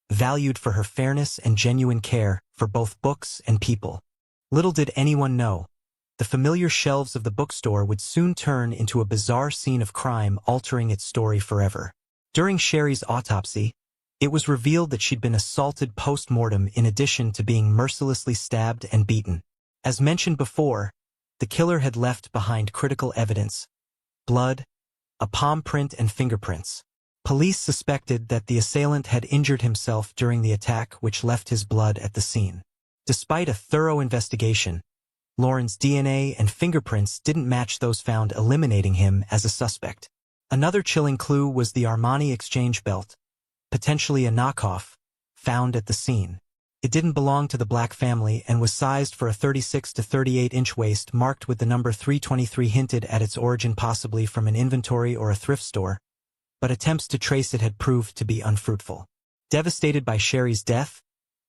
valued for her fairness and genuine care for both books and people. Little did anyone know, the familiar shelves of the bookstore would soon turn into a bizarre scene of crime, altering its story forever. During Sherry's autopsy, it was revealed that she'd been assaulted post-mortem in addition to being mercilessly stabbed and beaten. As mentioned before, the killer had left behind critical evidence: blood, a palm print and fingerprints. Police suspected that the assailant had injured himself during the attack, which left his blood at the scene. Despite a thorough investigation, Lauren's DNA and fingerprints didn't match those found, eliminating him as a suspect. Another chilling clue was the Armani exchange belt, potentially a knockoff, found at the scene. It didn't belong to the Black family and was sized for a 36 to 38-inch waist marked with the number 323, hinted at its origin possibly from an inventory or a thrift store, but attempts to trace it had proved to be unfruitful. Devastated by Sherry's death,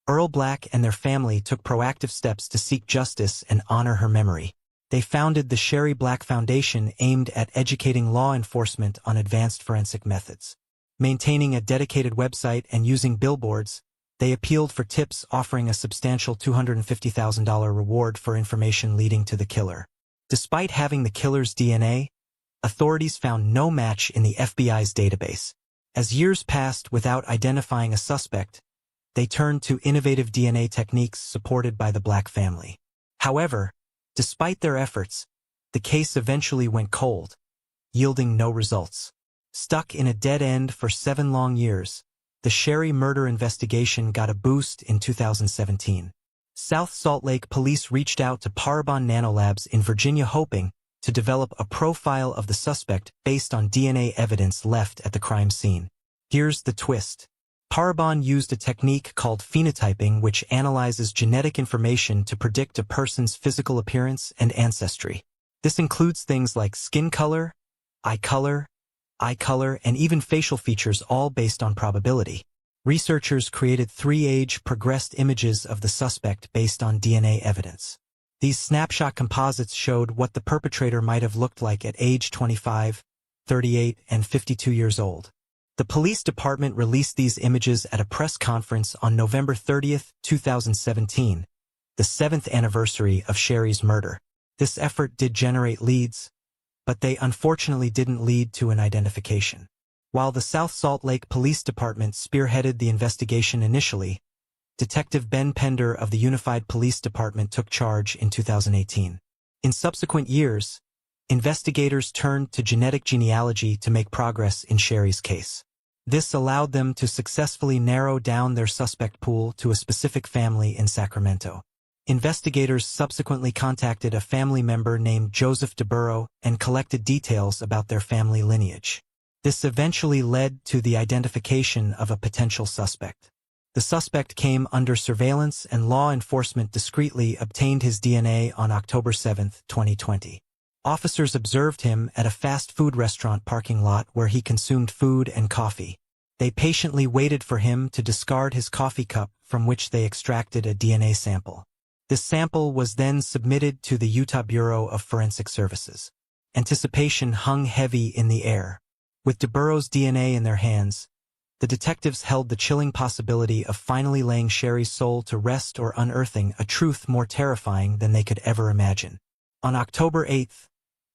Earl Black and their family took proactive steps to seek justice and honor her memory. They founded the Sherry Black Foundation, aimed at educating law enforcement on advanced forensic methods. Maintaining a dedicated website and using billboards, they appealed for tips, offering a substantial $250,000 reward for information leading to the killer. Despite having the killer's DNA, authorities found no match in the FBI's database. As years passed without identifying a suspect, they turned to innovative DNA techniques supported by the Black family. However, despite their efforts, the case eventually went cold, yielding no results. Stuck in a dead end for 7 long years, the Sherry murder investigation got a boost in 2017. South Salt Lake police reached out to Parabon Nanolabs in Virginia, hoping to develop a profile of the suspect based on DNA evidence left at the crime scene. Here's the twist. Parabon used a technique called phenotyping, which analyzes genetic information to predict a person's physical appearance and ancestry. This includes things like skin color, eye color, and even facial features, all based on probability. Researchers created 3 age-progressed images of the suspect based on DNA evidence. These snapshot composites showed what the perpetrator might have looked like at age 25, 38, and 52 years old. The police department released these images at a press conference on November 30, 2017, the 7th anniversary of Sherry's murder. This effort did generate leads, but they unfortunately didn't lead to an identification. While the South Salt Lake Police Department spearheaded the investigation initially, Detective Ben Pender of the Unified Police Department took charge in 2018. In subsequent years, investigators turned to genetic genealogy to make progress in Sherry's case. This allowed them to successfully narrow down their suspect pool to a specific family in Sacramento. Investigators subsequently contacted a family member named Joseph DeBurrow and collected details about their family lineage. This eventually led to the identification of a potential suspect. The suspect came under surveillance and law enforcement discreetly obtained his DNA on October 7, 2020. Officers observed him at a fast food restaurant parking lot where he consumed food and coffee. They patiently waited for him to discard his coffee cup, from which they extracted a DNA sample. This sample was then submitted to the Utah Bureau of Forensic Services. Anticipation hung heavy in the air. With DeBurrow's DNA in their hands, the detectives held the chilling possibility of finally laying Sherry's soul to rest or unearthing a truth more terrifying than they could ever imagine. On October 8,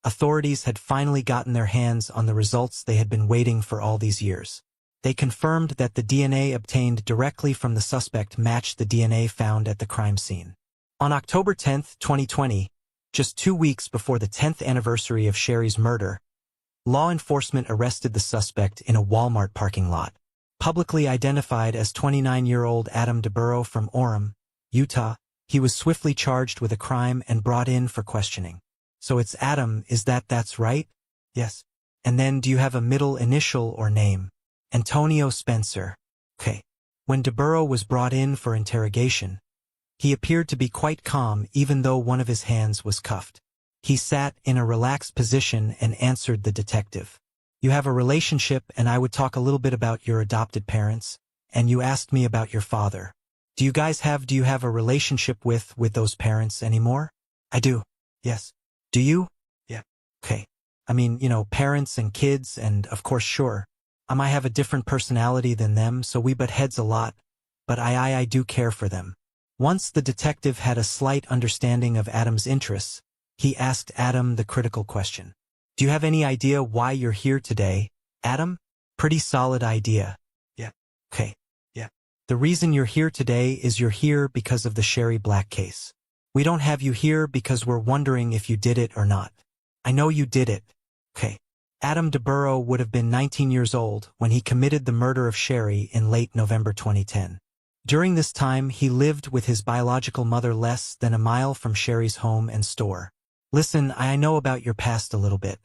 authorities had finally gotten their hands on the results they had been waiting for all these years. They confirmed that the DNA obtained directly from the suspect matched the DNA found at the crime scene. On October 10, 2020, just 2 weeks before the 10th anniversary of Sherry's murder, law enforcement arrested the suspect in a Walmart parking lot. Publicly identified as 29-year-old Adam DeBurrow from Orem, Utah, he was swiftly charged with a crime and brought in for questioning. So it's Adam, that's right? Yes. And then do you have a middle initial or name? Antonio Spencer. Okay. When DeBurrow was brought in for interrogation, he appeared to be quite calm even though one of his hands was cuffed. He sat in a relaxed position and answered the detective. You have a relationship and I would talk a little bit about your adopted parents, and you asked me about your father. Do you have a relationship with those parents anymore? I do. Yes. Do you? Yeah. Okay. I mean, parents and kids and of course sure. I might have a different personality than them so we butt heads a lot, but I do care for them. Once the detective had a slight understanding of Adam's interests, he asked Adam the critical question. Do you have any idea why you're here today, Adam? Pretty solid idea. Yeah. Okay. Yeah. The reason you're here today is you're here because of the Sherry Black case. We don't have you here because we're wondering if you did it or not. I know you did it. Okay. Adam DeBurrow would have been 19 years old when he committed the murder of Sherry in late November 2010. During this time, he lived with his biological mother less than a mile from Sherry's home and store. Listen, I know about your past a little bit.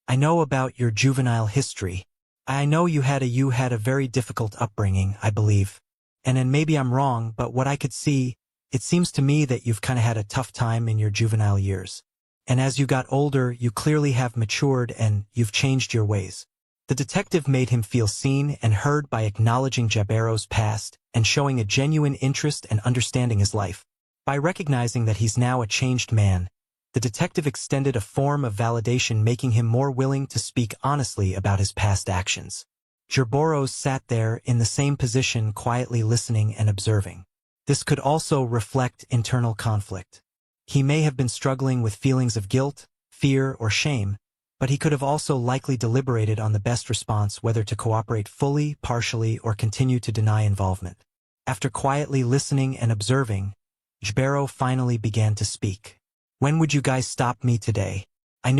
I know about your juvenile history. I know you had a very difficult upbringing, I believe. And maybe I'm wrong, but what I could see, it seems to me that you've kind of had a tough time in your juvenile years. And as you got older, you clearly have matured and you've changed your ways. The detective made him feel seen and heard by acknowledging DeBurrow's past and showing a genuine interest and understanding his life. By recognizing that he's now a changed man, the detective extended a form of validation, making him more willing to speak honestly about his past actions. DeBurrow sat there in the same position, quietly listening and observing. This could also reflect internal conflict. He may have been struggling with feelings of guilt, fear, or shame, but he could have also likely deliberated on the best response, whether to cooperate fully, partially, or continue to deny involvement. After quietly listening and observing, DeBurrow finally began to speak. When would you guys stop me today? I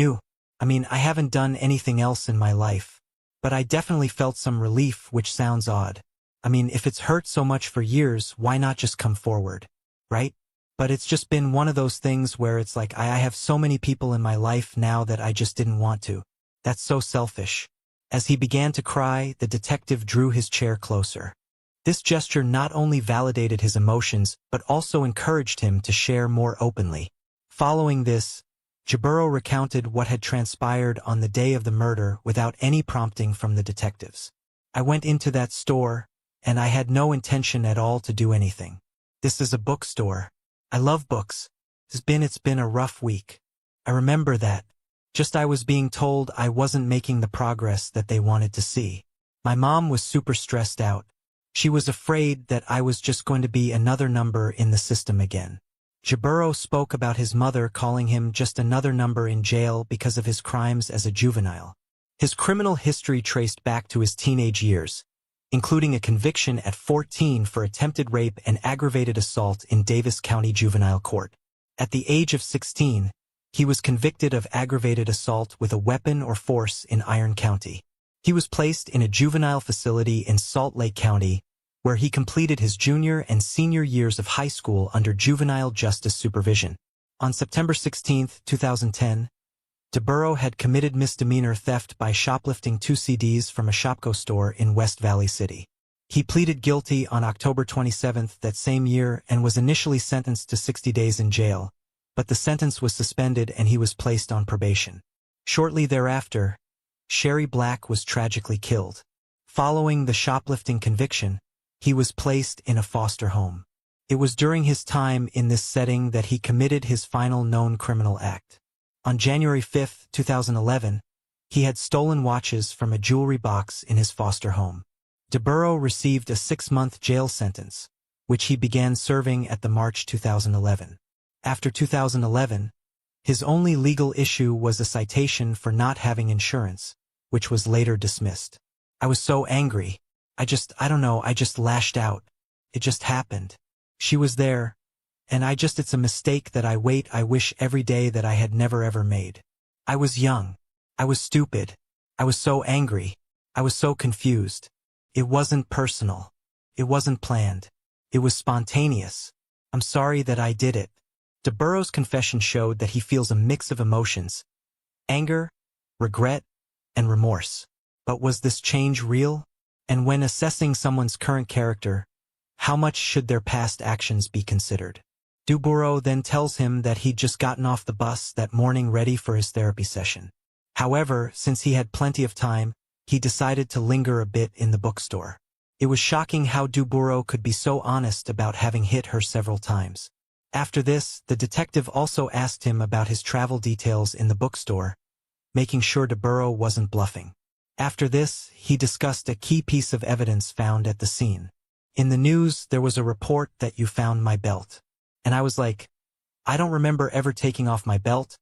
haven't done anything else in my life. But I definitely felt some relief, which sounds odd. If it's hurt so much for years, why not just come forward? Right? But it's just been one of those things where it's like I have so many people in my life now that I just didn't want to. That's so selfish. As he began to cry, the detective drew his chair closer. This gesture not only validated his emotions, but also encouraged him to share more openly. Following this, DeBurrow recounted what had transpired on the day of the murder without any prompting from the detectives. I went into that store, and I had no intention at all to do anything. This is a bookstore. I love books. It's been a rough week. I remember that. I was being told I wasn't making the progress that they wanted to see. My mom was super stressed out. She was afraid that I was just going to be another number in the system again. DeBurrow spoke about his mother calling him just another number in jail because of his crimes as a juvenile. His criminal history traced back to his teenage years, including a conviction at 14 for attempted rape and aggravated assault in Davis County Juvenile Court. At the age of 16, he was convicted of aggravated assault with a weapon or force in Iron County. He was placed in a juvenile facility in Salt Lake County, where he completed his junior and senior years of high school under juvenile justice supervision. On September 16, 2010, DeBurrow had committed misdemeanor theft by shoplifting 2 CDs from a Shopko store in West Valley City. He pleaded guilty on October 27 that same year and was initially sentenced to 60 days in jail, but the sentence was suspended and he was placed on probation. Shortly thereafter, Sherry Black was tragically killed. Following the shoplifting conviction, he was placed in a foster home. It was during his time in this setting that he committed his final known criminal act. On January 5, 2011, he had stolen watches from a jewelry box in his foster home. DeBurrow received a 6-month jail sentence, which he began serving at the March 2011. After 2011, his only legal issue was a citation for not having insurance, which was later dismissed. I was so angry. I don't know, I just lashed out. It just happened. She was there, and it's a mistake that I wish every day that I had never ever made. I was young. I was stupid. I was so angry. I was so confused. It wasn't personal. It wasn't planned. It was spontaneous. I'm sorry that I did it. DeBurrow's confession showed that he feels a mix of emotions: anger, regret, and remorse. But was this change real? And when assessing someone's current character, how much should their past actions be considered? DeBurrow then tells him that he'd just gotten off the bus that morning ready for his therapy session. However, since he had plenty of time, he decided to linger a bit in the bookstore. It was shocking how DeBurrow could be so honest about having hit her several times. After this, the detective also asked him about his travel details in the bookstore, making sure DeBurrow wasn't bluffing. After this, he discussed a key piece of evidence found at the scene. In the news, there was a report that you found my belt. And I was like, I don't remember ever taking off my belt,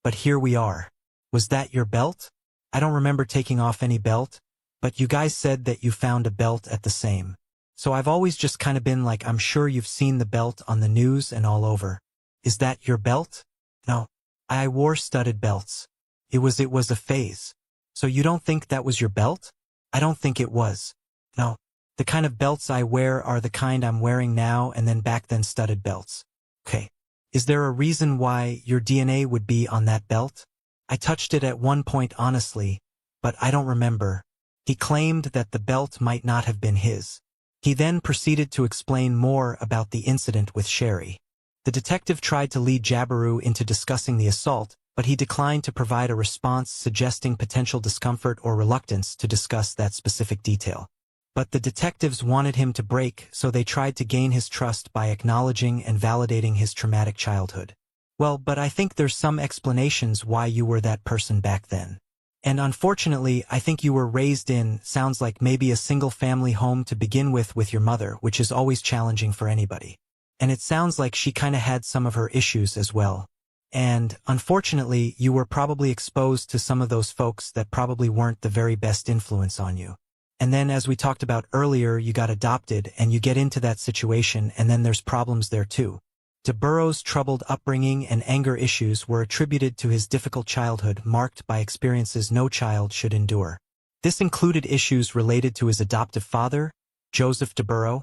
but here we are. Was that your belt? I don't remember taking off any belt, but you guys said that you found a belt at the same. So I've always just kind of been like, I'm sure you've seen the belt on the news and all over. Is that your belt? No. I wore studded belts. It was a phase. So you don't think that was your belt? I don't think it was. No. The kind of belts I wear are the kind I'm wearing now, and then back then studded belts. Okay. Is there a reason why your DNA would be on that belt? I touched it at one point honestly, but I don't remember. He claimed that the belt might not have been his. He then proceeded to explain more about the incident with Sherry. The detective tried to lead Jabiru into discussing the assault, but he declined to provide a response suggesting potential discomfort or reluctance to discuss that specific detail. But the detectives wanted him to break, so they tried to gain his trust by acknowledging and validating his traumatic childhood. Well, but I think there's some explanations why you were that person back then. And unfortunately, I think you were raised in, sounds like maybe a single-family home to begin with your mother, which is always challenging for anybody. And it sounds like she kinda had some of her issues as well. And, unfortunately, you were probably exposed to some of those folks that probably weren't the very best influence on you. And then, as we talked about earlier, you got adopted and you get into that situation, and then there's problems there too. DeBurrow's troubled upbringing and anger issues were attributed to his difficult childhood marked by experiences no child should endure. This included issues related to his adoptive father, Joseph DeBurrow,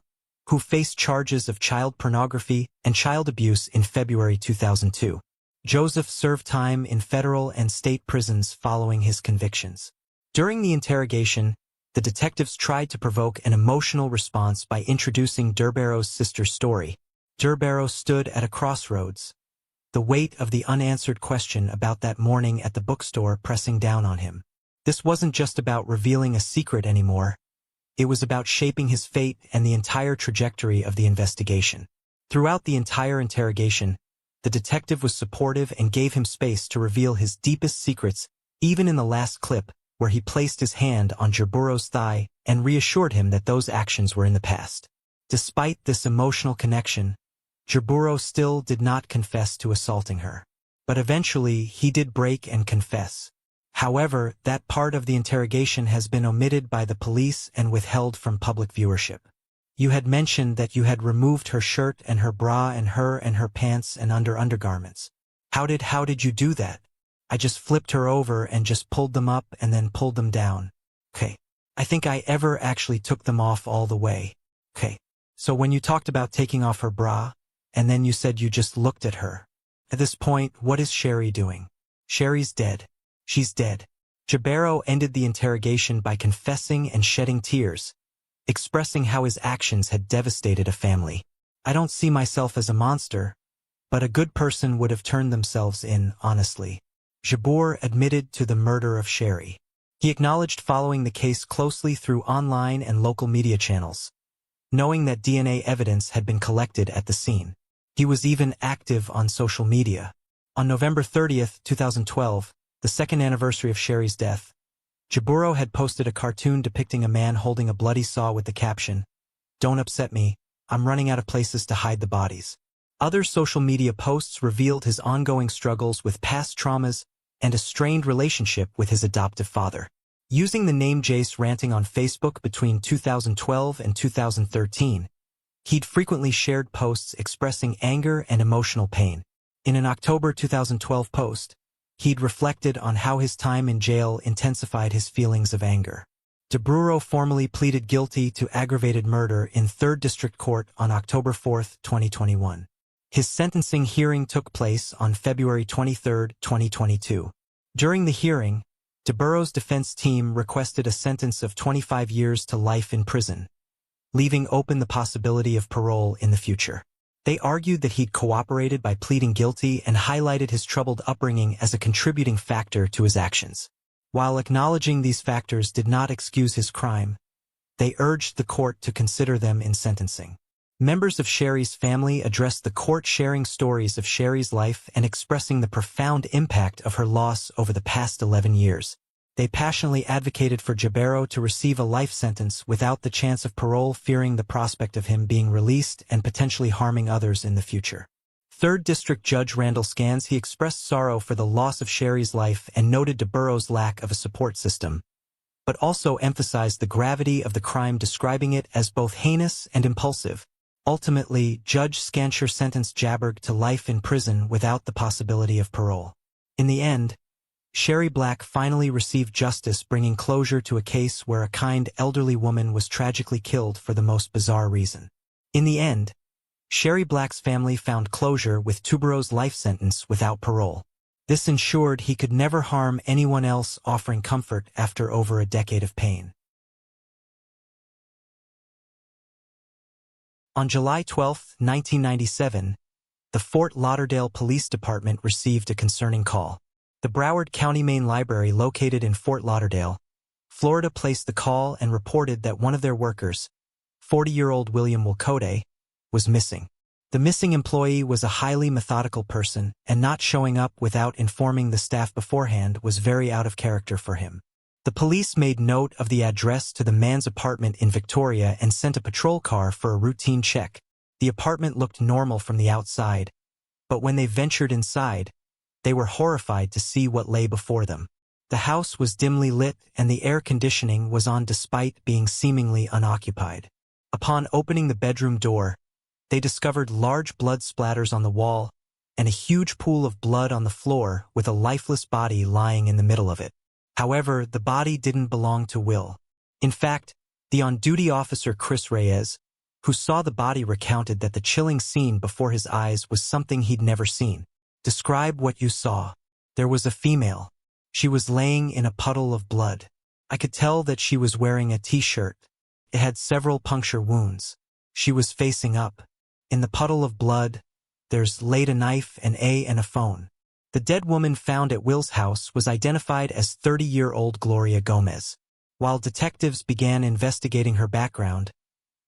who faced charges of child pornography and child abuse in February 2002. Joseph served time in federal and state prisons following his convictions. During the interrogation, the detectives tried to provoke an emotional response by introducing DeBurrow's sister's story. DeBurrow stood at a crossroads, the weight of the unanswered question about that morning at the bookstore pressing down on him. This wasn't just about revealing a secret anymore. It was about shaping his fate and the entire trajectory of the investigation. Throughout the entire interrogation, the detective was supportive and gave him space to reveal his deepest secrets, even in the last clip, where he placed his hand on DeBurrow's thigh and reassured him that those actions were in the past. Despite this emotional connection, DeBurrow still did not confess to assaulting her. But eventually, he did break and confess. However, that part of the interrogation has been omitted by the police and withheld from public viewership. You had mentioned that you had removed her shirt and her bra and her pants and undergarments. How did you do that? I just flipped her over and just pulled them up and then pulled them down. Okay. I think I ever actually took them off all the way. Okay. So when you talked about taking off her bra, and then you said you just looked at her. At this point, what is Sherry doing? Sherry's dead. She's dead. Jabero ended the interrogation by confessing and shedding tears, expressing how his actions had devastated a family. I don't see myself as a monster, but a good person would have turned themselves in, honestly. Jabeur admitted to the murder of Sherry. He acknowledged following the case closely through online and local media channels, knowing that DNA evidence had been collected at the scene. He was even active on social media. On November 30th, 2012, the second anniversary of Sherry's death, Jaburo had posted a cartoon depicting a man holding a bloody saw with the caption, "Don't upset me, I'm running out of places to hide the bodies." Other social media posts revealed his ongoing struggles with past traumas and a strained relationship with his adoptive father. Using the name Jace ranting on Facebook between 2012 and 2013, he'd frequently shared posts expressing anger and emotional pain. In an October 2012 post, he'd reflected on how his time in jail intensified his feelings of anger. DeBruro formally pleaded guilty to aggravated murder in 3rd District Court on October 4, 2021. His sentencing hearing took place on February 23, 2022. During the hearing, DeBurro's defense team requested a sentence of 25 years to life in prison, leaving open the possibility of parole in the future. They argued that he'd cooperated by pleading guilty and highlighted his troubled upbringing as a contributing factor to his actions. While acknowledging these factors did not excuse his crime, they urged the court to consider them in sentencing. Members of Sherry's family addressed the court, sharing stories of Sherry's life and expressing the profound impact of her loss over the past 11 years. They passionately advocated for Jabero to receive a life sentence without the chance of parole, fearing the prospect of him being released and potentially harming others in the future. 3rd District Judge Randall Scans, he expressed sorrow for the loss of Sherry's life and noted DeBurro's lack of a support system, but also emphasized the gravity of the crime, describing it as both heinous and impulsive. Ultimately, Judge Scansher sentenced Jaberg to life in prison without the possibility of parole. In the end, Sherry Black finally received justice, bringing closure to a case where a kind elderly woman was tragically killed for the most bizarre reason. In the end, Sherry Black's family found closure with Tubero's life sentence without parole. This ensured he could never harm anyone else, offering comfort after over a decade of pain. On July 12, 1997, the Fort Lauderdale Police Department received a concerning call. The Broward County Main Library, located in Fort Lauderdale, Florida, placed the call and reported that one of their workers, 40-year-old William Wilcode, was missing. The missing employee was a highly methodical person, and not showing up without informing the staff beforehand was very out of character for him. The police made note of the address to the man's apartment in Victoria and sent a patrol car for a routine check. The apartment looked normal from the outside, but when they ventured inside, they were horrified to see what lay before them. The house was dimly lit and the air conditioning was on despite being seemingly unoccupied. Upon opening the bedroom door, they discovered large blood splatters on the wall and a huge pool of blood on the floor with a lifeless body lying in the middle of it. However, the body didn't belong to Will. In fact, the on-duty officer Chris Reyes, who saw the body, recounted that the chilling scene before his eyes was something he'd never seen. "Describe what you saw." "There was a female. She was laying in a puddle of blood. I could tell that she was wearing a t-shirt. It had several puncture wounds. She was facing up. In the puddle of blood, there's laid a knife and a phone." The dead woman found at Will's house was identified as 30-year-old Gloria Gomez. While detectives began investigating her background,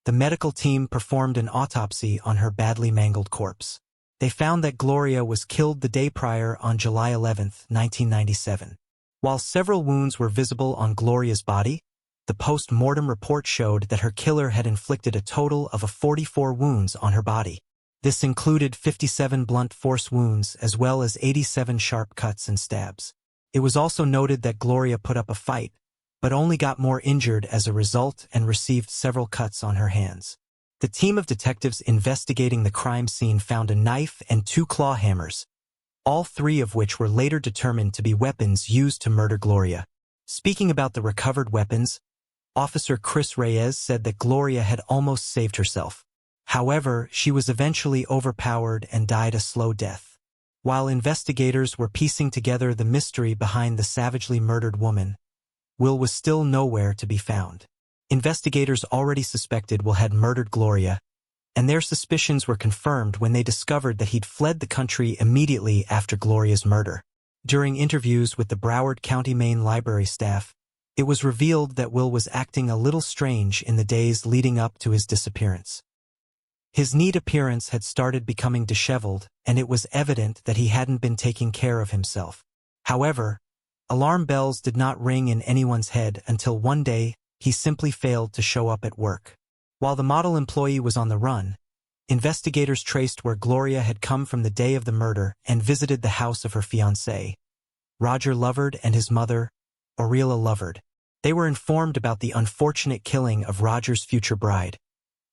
the medical team performed an autopsy on her badly mangled corpse. They found that Gloria was killed the day prior, on July 11, 1997. While several wounds were visible on Gloria's body, the post-mortem report showed that her killer had inflicted a total of 44 wounds on her body. This included 57 blunt force wounds as well as 87 sharp cuts and stabs. It was also noted that Gloria put up a fight, but only got more injured as a result and received several cuts on her hands. The team of detectives investigating the crime scene found a knife and 2 claw hammers, all 3 of which were later determined to be weapons used to murder Gloria. Speaking about the recovered weapons, Officer Chris Reyes said that Gloria had almost saved herself. However, she was eventually overpowered and died a slow death. While investigators were piecing together the mystery behind the savagely murdered woman, Will was still nowhere to be found. Investigators already suspected Will had murdered Gloria, and their suspicions were confirmed when they discovered that he'd fled the country immediately after Gloria's murder. During interviews with the Broward County, Maine library staff, it was revealed that Will was acting a little strange in the days leading up to his disappearance. His neat appearance had started becoming disheveled, and it was evident that he hadn't been taking care of himself. However, alarm bells did not ring in anyone's head until one day he simply failed to show up at work. While the model employee was on the run, investigators traced where Gloria had come from the day of the murder and visited the house of her fiancé, Roger Lovard, and his mother, Aurelia Lovard. They were informed about the unfortunate killing of Roger's future bride,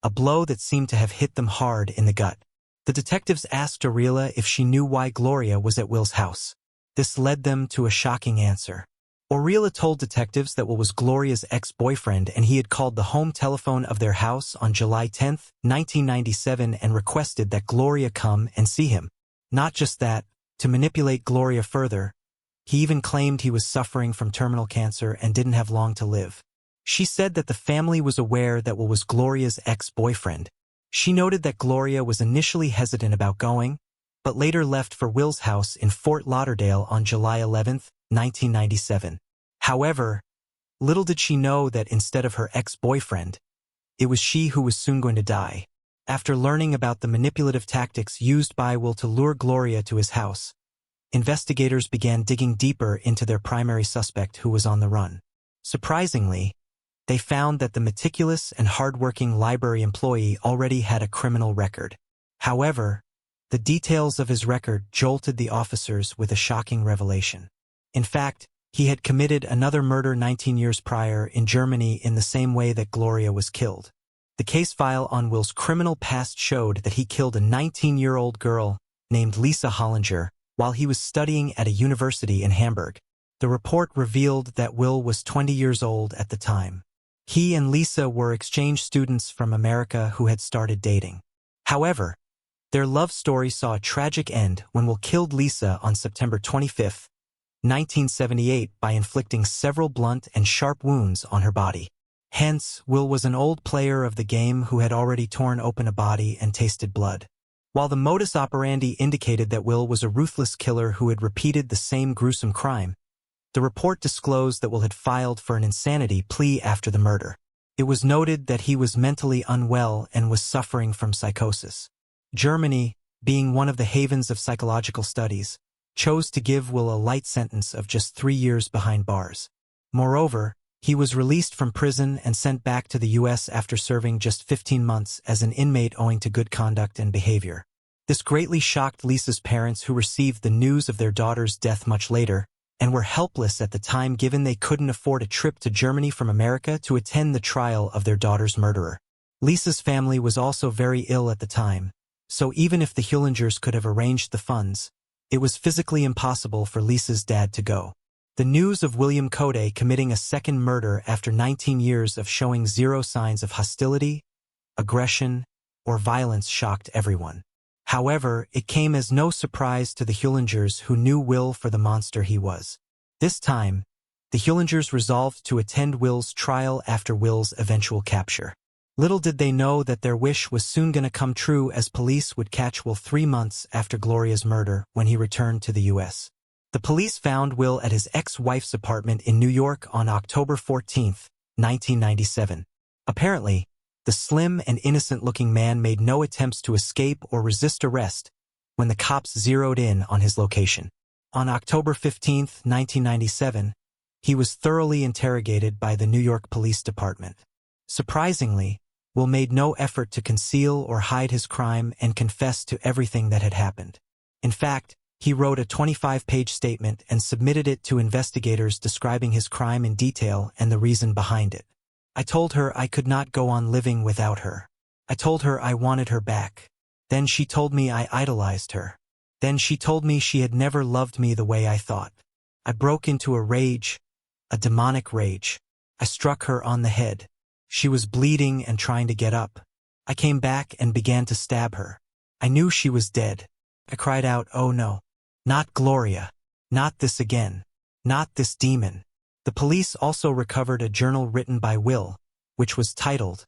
a blow that seemed to have hit them hard in the gut. The detectives asked Aurelia if she knew why Gloria was at Will's house. This led them to a shocking answer. Aurelia told detectives that Will was Gloria's ex-boyfriend and he had called the home telephone of their house on July 10, 1997 and requested that Gloria come and see him. Not just that, to manipulate Gloria further, he even claimed he was suffering from terminal cancer and didn't have long to live. She said that the family was aware that Will was Gloria's ex-boyfriend. She noted that Gloria was initially hesitant about going, but later left for Will's house in Fort Lauderdale on July 11, 1997. However, little did she know that instead of her ex-boyfriend, it was she who was soon going to die. After learning about the manipulative tactics used by Will to lure Gloria to his house, investigators began digging deeper into their primary suspect who was on the run. Surprisingly, they found that the meticulous and hardworking library employee already had a criminal record. However, the details of his record jolted the officers with a shocking revelation. In fact, he had committed another murder 19 years prior in Germany in the same way that Gloria was killed. The case file on Will's criminal past showed that he killed a 19-year-old girl named Lisa Hollinger while he was studying at a university in Hamburg. The report revealed that Will was 20 years old at the time. He and Lisa were exchange students from America who had started dating. However, their love story saw a tragic end when Will killed Lisa on September 25, 1978 by inflicting several blunt and sharp wounds on her body. Hence, Will was an old player of the game who had already torn open a body and tasted blood. While the modus operandi indicated that Will was a ruthless killer who had repeated the same gruesome crime, the report disclosed that Will had filed for an insanity plea after the murder. It was noted that he was mentally unwell and was suffering from psychosis. Germany, being one of the havens of psychological studies, chose to give Will a light sentence of just 3 years behind bars. Moreover, he was released from prison and sent back to the U.S. after serving just 15 months as an inmate owing to good conduct and behavior. This greatly shocked Lisa's parents, who received the news of their daughter's death much later, and were helpless at the time given they couldn't afford a trip to Germany from America to attend the trial of their daughter's murderer. Lisa's family was also very ill at the time, so even if the Hullingers could have arranged the funds, it was physically impossible for Lisa's dad to go. The news of William Code committing a second murder after 19 years of showing zero signs of hostility, aggression, or violence shocked everyone. However, it came as no surprise to the Hullingers, who knew Will for the monster he was. This time, the Hullingers resolved to attend Will's trial after Will's eventual capture. Little did they know that their wish was soon going to come true, as police would catch Will 3 months after Gloria's murder when he returned to the U.S. The police found Will at his ex-wife's apartment in New York on October 14, 1997. Apparently, the slim and innocent-looking man made no attempts to escape or resist arrest when the cops zeroed in on his location. On October 15, 1997, he was thoroughly interrogated by the New York Police Department. Surprisingly, Will made no effort to conceal or hide his crime and confessed to everything that had happened. In fact, He wrote a 25-page statement and submitted it to investigators describing his crime in detail and the reason behind it. I told her I could not go on living without her. I told her I wanted her back. Then she told me I idolized her. Then she told me she had never loved me the way I thought. I broke into a rage, a demonic rage. I struck her on the head. She was bleeding and trying to get up. I came back and began to stab her. I knew she was dead. I cried out, "Oh no. Not Gloria. Not this again. Not this demon." The police also recovered a journal written by Will, which was titled,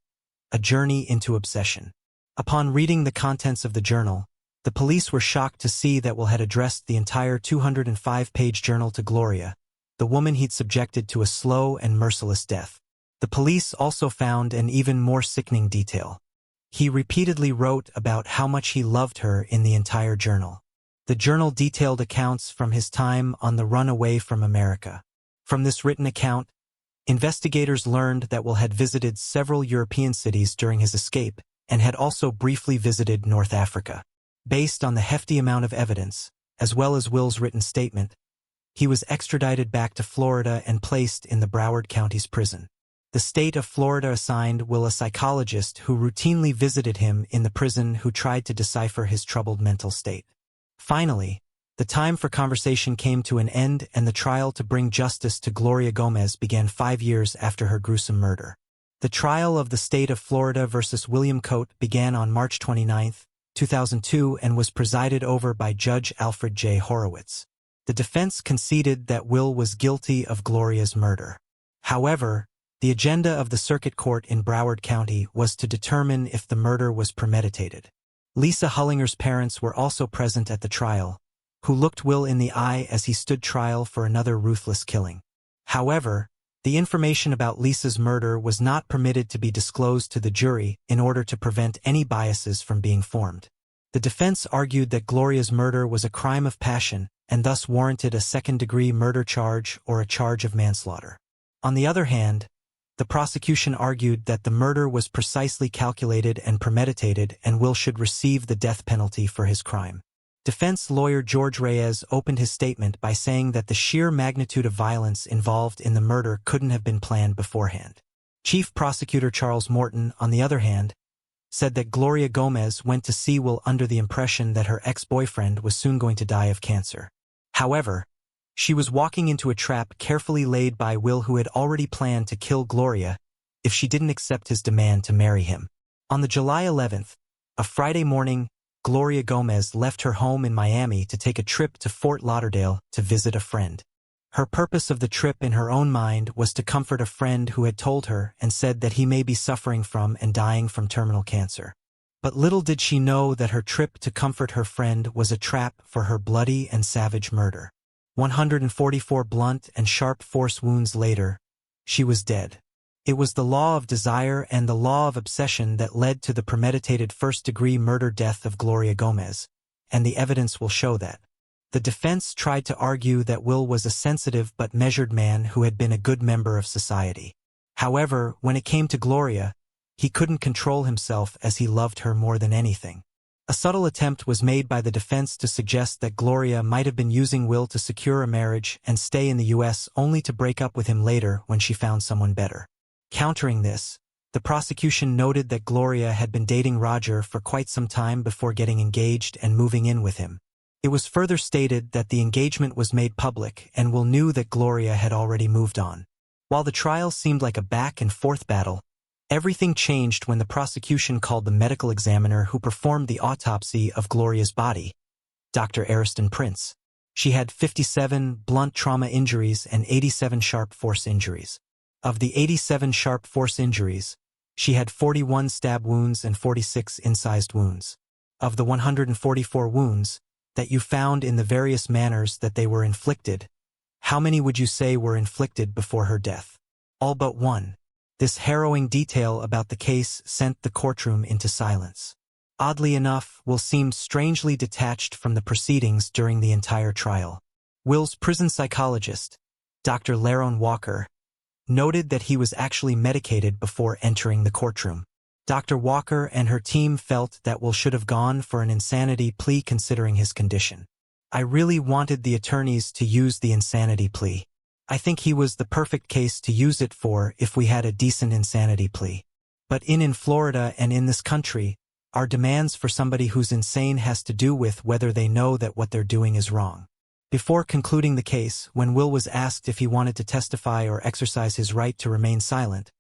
"A Journey into Obsession." Upon reading the contents of the journal, the police were shocked to see that Will had addressed the entire 205-page journal to Gloria, the woman he'd subjected to a slow and merciless death. The police also found an even more sickening detail. He repeatedly wrote about how much he loved her in the entire journal. The journal detailed accounts from his time on the run away from America. From this written account, investigators learned that Will had visited several European cities during his escape and had also briefly visited North Africa. Based on the hefty amount of evidence, as well as Will's written statement, he was extradited back to Florida and placed in the Broward County's prison. The state of Florida assigned Will a psychologist who routinely visited him in the prison who tried to decipher his troubled mental state. Finally, the time for conversation came to an end and the trial to bring justice to Gloria Gomez began 5 years after her gruesome murder. The trial of the state of Florida versus William Coate began on March 29, 2002 and was presided over by Judge Alfred J. Horowitz. The defense conceded that Will was guilty of Gloria's murder. However, the agenda of the circuit court in Broward County was to determine if the murder was premeditated. Lisa Hullinger's parents were also present at the trial, who looked Will in the eye as he stood trial for another ruthless killing. However, the information about Lisa's murder was not permitted to be disclosed to the jury in order to prevent any biases from being formed. The defense argued that Gloria's murder was a crime of passion and thus warranted a second-degree murder charge or a charge of manslaughter. On the other hand, the prosecution argued that the murder was precisely calculated and premeditated and Will should receive the death penalty for his crime. Defense lawyer George Reyes opened his statement by saying that the sheer magnitude of violence involved in the murder couldn't have been planned beforehand. Chief Prosecutor Charles Morton, on the other hand, said that Gloria Gomez went to see Will under the impression that her ex-boyfriend was soon going to die of cancer. However, she was walking into a trap carefully laid by Will, who had already planned to kill Gloria if she didn't accept his demand to marry him. On the July 11th, a Friday morning, Gloria Gomez left her home in Miami to take a trip to Fort Lauderdale to visit a friend. Her purpose of the trip in her own mind was to comfort a friend who had told her and said that he may be suffering from and dying from terminal cancer. But little did she know that her trip to comfort her friend was a trap for her bloody and savage murder. 144 blunt and sharp force wounds later, she was dead. It was the law of desire and the law of obsession that led to the premeditated first-degree murder death of Gloria Gomez, and the evidence will show that. The defense tried to argue that Will was a sensitive but measured man who had been a good member of society. However, when it came to Gloria, he couldn't control himself as he loved her more than anything. A subtle attempt was made by the defense to suggest that Gloria might have been using Will to secure a marriage and stay in the U.S. only to break up with him later when she found someone better. Countering this, the prosecution noted that Gloria had been dating Roger for quite some time before getting engaged and moving in with him. It was further stated that the engagement was made public and Will knew that Gloria had already moved on. While the trial seemed like a back-and-forth battle, everything changed when the prosecution called the medical examiner who performed the autopsy of Gloria's body, Dr. Ariston Prince. She had 57 blunt trauma injuries and 87 sharp force injuries. Of the 87 sharp force injuries, she had 41 stab wounds and 46 incised wounds. Of the 144 wounds that you found in the various manners that they were inflicted, how many would you say were inflicted before her death? All but one. This harrowing detail about the case sent the courtroom into silence. Oddly enough, Will seemed strangely detached from the proceedings during the entire trial. Will's prison psychologist, Dr. Laron Walker, noted that he was actually medicated before entering the courtroom. Dr. Walker and her team felt that Will should have gone for an insanity plea considering his condition. I really wanted the attorneys to use the insanity plea. I think he was the perfect case to use it for if we had a decent insanity plea. But in Florida and in this country, our demands for somebody who's insane has to do with whether they know that what they're doing is wrong. Before concluding the case, when Will was asked if he wanted to testify or exercise his right to remain silent,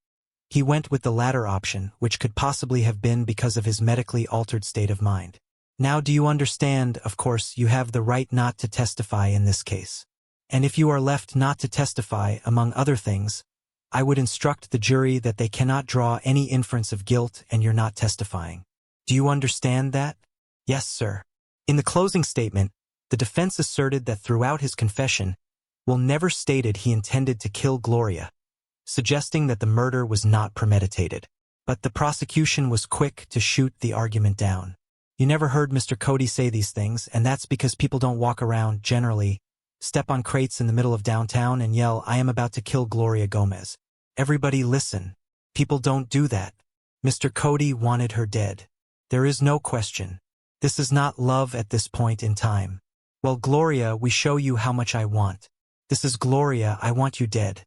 he went with the latter option, which could possibly have been because of his medically altered state of mind. Now do you understand, of course, you have the right not to testify in this case. And if you are left not to testify, among other things, I would instruct the jury that they cannot draw any inference of guilt and you're not testifying. Do you understand that? Yes, sir. In the closing statement, the defense asserted that throughout his confession, Will never stated he intended to kill Gloria, suggesting that the murder was not premeditated. But the prosecution was quick to shoot the argument down. You never heard Mr. Cody say these things, and that's because people don't walk around, generally, step on crates in the middle of downtown and yell, "I am about to kill Gloria Gomez." Everybody listen. People don't do that. Mr. Cody wanted her dead. There is no question. This is not love at this point in time. Well, Gloria, we show you how much I want. This is Gloria, I want you dead.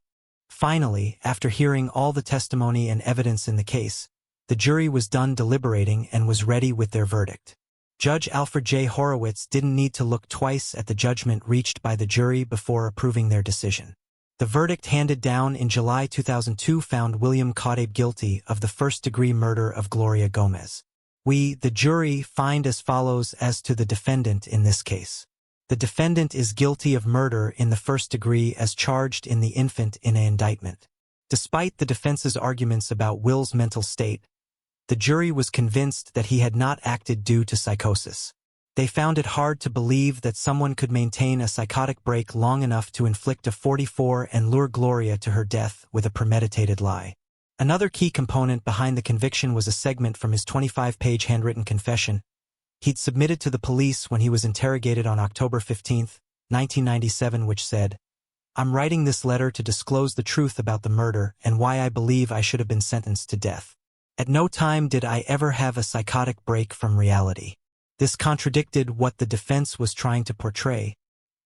Finally, after hearing all the testimony and evidence in the case, the jury was done deliberating and was ready with their verdict. Judge Alfred J. Horowitz didn't need to look twice at the judgment reached by the jury before approving their decision. The verdict handed down in July 2002 found William Caudabe guilty of the first-degree murder of Gloria Gomez. We, the jury, find as follows as to the defendant in this case. The defendant is guilty of murder in the first degree as charged in the infant in an indictment. Despite the defense's arguments about Will's mental state, the jury was convinced that he had not acted due to psychosis. They found it hard to believe that someone could maintain a psychotic break long enough to inflict a 44 and lure Gloria to her death with a premeditated lie. Another key component behind the conviction was a segment from his 25-page handwritten confession he'd submitted to the police when he was interrogated on October 15, 1997, which said, "I'm writing this letter to disclose the truth about the murder and why I believe I should have been sentenced to death. At no time did I ever have a psychotic break from reality." This contradicted what the defense was trying to portray,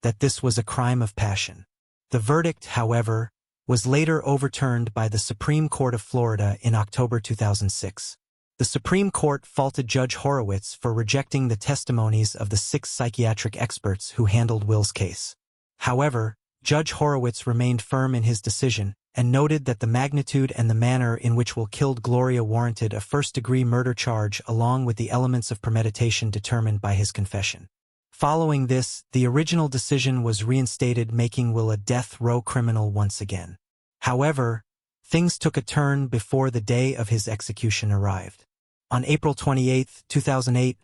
that this was a crime of passion. The verdict, however, was later overturned by the Supreme Court of Florida in October 2006. The Supreme Court faulted Judge Horowitz for rejecting the testimonies of the 6 psychiatric experts who handled Will's case. However, Judge Horowitz remained firm in his decision and noted that the magnitude and the manner in which Will killed Gloria warranted a first-degree murder charge along with the elements of premeditation determined by his confession. Following this, the original decision was reinstated, making Will a death row criminal once again. However, things took a turn before the day of his execution arrived. On April 28, 2008,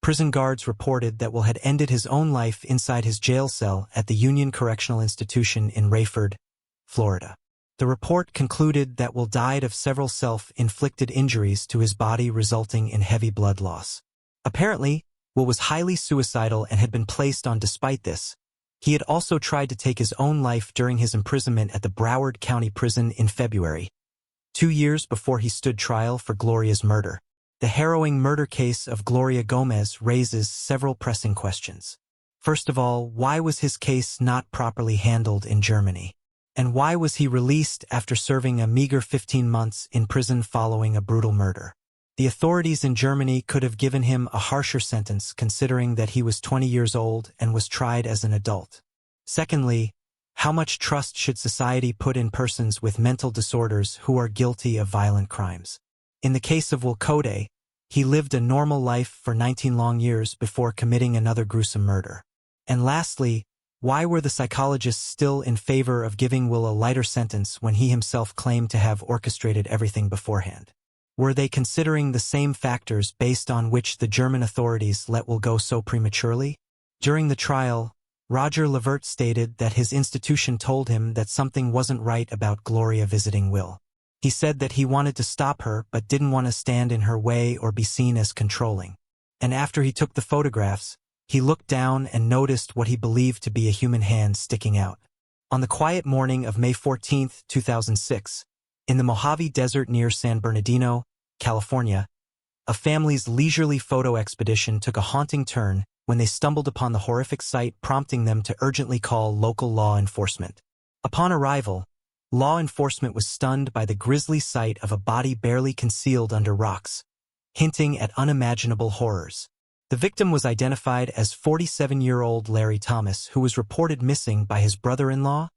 prison guards reported that Will had ended his own life inside his jail cell at the Union Correctional Institution in Rayford, Florida. The report concluded that Will died of several self-inflicted injuries to his body resulting in heavy blood loss. Apparently, Will was highly suicidal and had been placed on. Despite this, he had also tried to take his own life during his imprisonment at the Broward County Prison in February, 2 years before he stood trial for Gloria's murder. The harrowing murder case of Gloria Gomez raises several pressing questions. First of all, why was his case not properly handled in Germany? And why was he released after serving a meager 15 months in prison following a brutal murder? The authorities in Germany could have given him a harsher sentence considering that he was 20 years old and was tried as an adult. Secondly, how much trust should society put in persons with mental disorders who are guilty of violent crimes? In the case of Will Caudabe, he lived a normal life for 19 long years before committing another gruesome murder. And lastly, why were the psychologists still in favor of giving Will a lighter sentence when he himself claimed to have orchestrated everything beforehand? Were they considering the same factors based on which the German authorities let Will go so prematurely? During the trial, Roger Levert stated that his institution told him that something wasn't right about Gloria visiting Will. He said that he wanted to stop her but didn't want to stand in her way or be seen as controlling. And after he took the photographs, he looked down and noticed what he believed to be a human hand sticking out. On the quiet morning of May 14, 2006, in the Mojave Desert near San Bernardino, California, a family's leisurely photo expedition took a haunting turn when they stumbled upon the horrific sight, prompting them to urgently call local law enforcement. Upon arrival, law enforcement was stunned by the grisly sight of a body barely concealed under rocks, hinting at unimaginable horrors. The victim was identified as 47-year-old Larry Thomas, who was reported missing by his brother-in-law,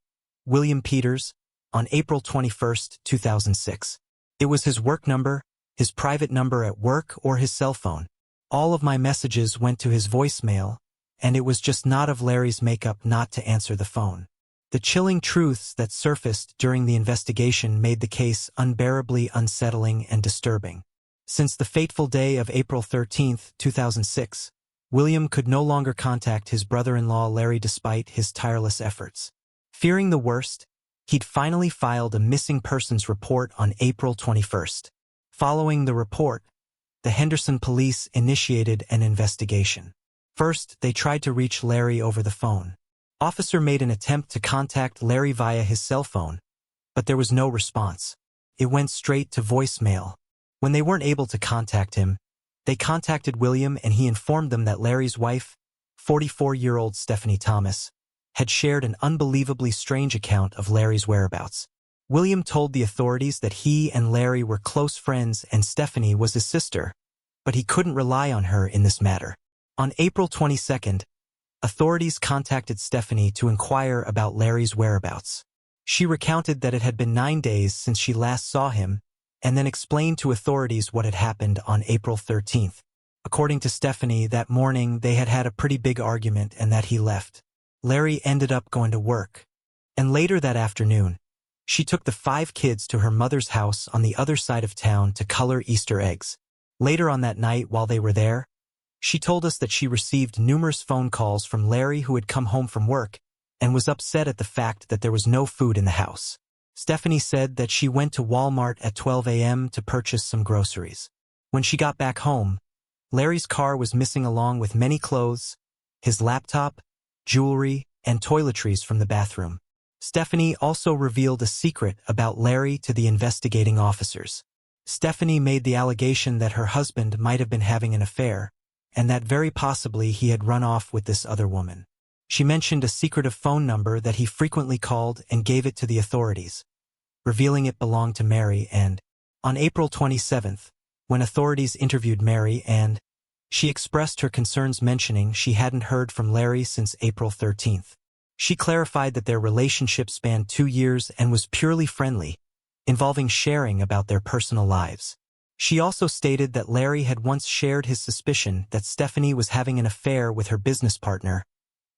William Peters, on April 21, 2006. It was his work number, his private number at work, or his cell phone. All of my messages went to his voicemail, and it was just not of Larry's makeup not to answer the phone. The chilling truths that surfaced during the investigation made the case unbearably unsettling and disturbing. Since the fateful day of April 13, 2006, William could no longer contact his brother-in-law Larry despite his tireless efforts. Fearing the worst, he'd finally filed a missing persons report on April 21. Following the report, the Henderson police initiated an investigation. First, they tried to reach Larry over the phone. Officer made an attempt to contact Larry via his cell phone, but there was no response. It went straight to voicemail. When they weren't able to contact him, they contacted William, and he informed them that Larry's wife, 44-year-old Stephanie Thomas, had shared an unbelievably strange account of Larry's whereabouts. William told the authorities that he and Larry were close friends and Stephanie was his sister, but he couldn't rely on her in this matter. On April 22, authorities contacted Stephanie to inquire about Larry's whereabouts. She recounted that it had been 9 days since she last saw him, and then explained to authorities what had happened on April 13. According to Stephanie, that morning they had had a pretty big argument and that he left. Larry ended up going to work. And later that afternoon, she took the 5 kids to her mother's house on the other side of town to color Easter eggs. Later on that night, while they were there, she told us that she received numerous phone calls from Larry, who had come home from work and was upset at the fact that there was no food in the house. Stephanie said that she went to Walmart at 12 a.m. to purchase some groceries. When she got back home, Larry's car was missing along with many clothes, his laptop, jewelry, and toiletries from the bathroom. Stephanie also revealed a secret about Larry to the investigating officers. Stephanie made the allegation that her husband might have been having an affair, and that very possibly he had run off with this other woman. She mentioned a secretive phone number that he frequently called and gave it to the authorities, revealing it belonged to Mary. And on April 27th, when authorities interviewed Mary, she expressed her concerns, mentioning she hadn't heard from Larry since April 13th. She clarified that their relationship spanned 2 years and was purely friendly, involving sharing about their personal lives. She also stated that Larry had once shared his suspicion that Stephanie was having an affair with her business partner,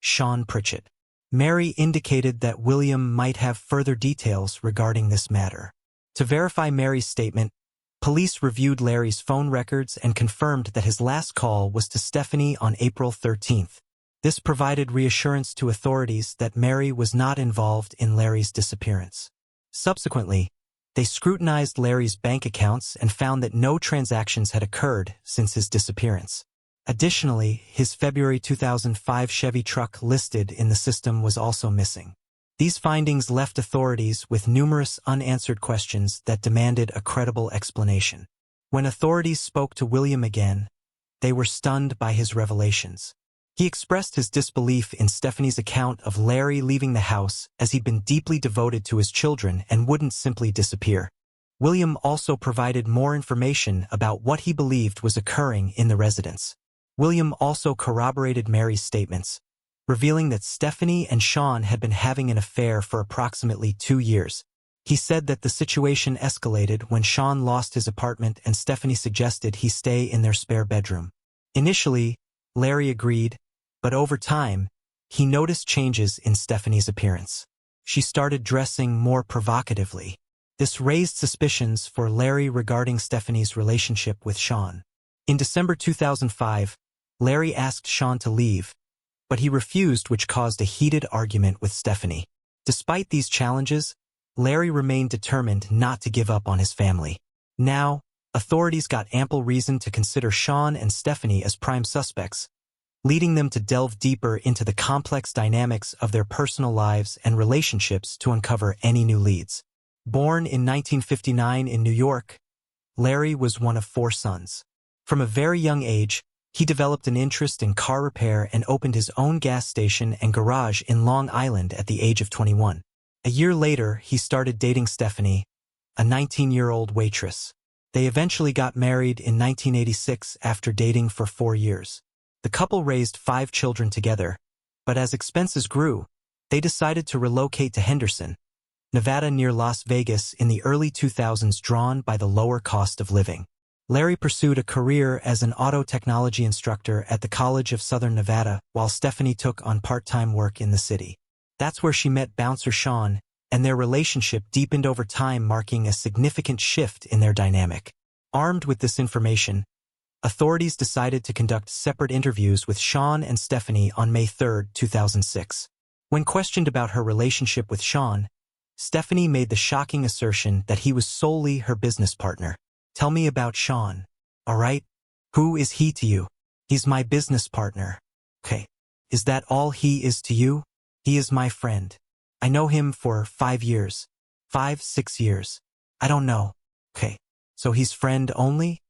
Sean Pritchett. Mary indicated that William might have further details regarding this matter. To verify Mary's statement, police reviewed Larry's phone records and confirmed that his last call was to Stephanie on April 13th. This provided reassurance to authorities that Mary was not involved in Larry's disappearance. Subsequently, they scrutinized Larry's bank accounts and found that no transactions had occurred since his disappearance. Additionally, his February 2005 Chevy truck listed in the system was also missing. These findings left authorities with numerous unanswered questions that demanded a credible explanation. When authorities spoke to William again, they were stunned by his revelations. He expressed his disbelief in Stephanie's account of Larry leaving the house, as he'd been deeply devoted to his children and wouldn't simply disappear. William also provided more information about what he believed was occurring in the residence. William also corroborated Mary's statements, revealing that Stephanie and Sean had been having an affair for approximately 2 years. He said that the situation escalated when Sean lost his apartment and Stephanie suggested he stay in their spare bedroom. Initially, Larry agreed, but over time, he noticed changes in Stephanie's appearance. She started dressing more provocatively. This raised suspicions for Larry regarding Stephanie's relationship with Sean. In December 2005, Larry asked Sean to leave, but he refused, which caused a heated argument with Stephanie. Despite these challenges, Larry remained determined not to give up on his family. Now, authorities got ample reason to consider Sean and Stephanie as prime suspects, leading them to delve deeper into the complex dynamics of their personal lives and relationships to uncover any new leads. Born in 1959 in New York, Larry was one of 4 sons. From a very young age, He developed an interest in car repair and opened his own gas station and garage in Long Island at the age of 21. A year later, he started dating Stephanie, a 19-year-old waitress. They eventually got married in 1986 after dating for 4 years. The couple raised 5 children together, but as expenses grew, they decided to relocate to Henderson, Nevada near Las Vegas in the early 2000s, drawn by the lower cost of living. Larry pursued a career as an auto technology instructor at the College of Southern Nevada, while Stephanie took on part-time work in the city. That's where she met bouncer Sean, and their relationship deepened over time, marking a significant shift in their dynamic. Armed with this information, authorities decided to conduct separate interviews with Sean and Stephanie on May 3, 2006. When questioned about her relationship with Sean, Stephanie made the shocking assertion that he was solely her business partner. "Tell me about Sean. All right? Who is he to you?" "He's my business partner." "Okay. Is that all he is to you?" "He is my friend. I know him for 5 years. 5, 6 years. I don't know." "Okay. So he's friend only?"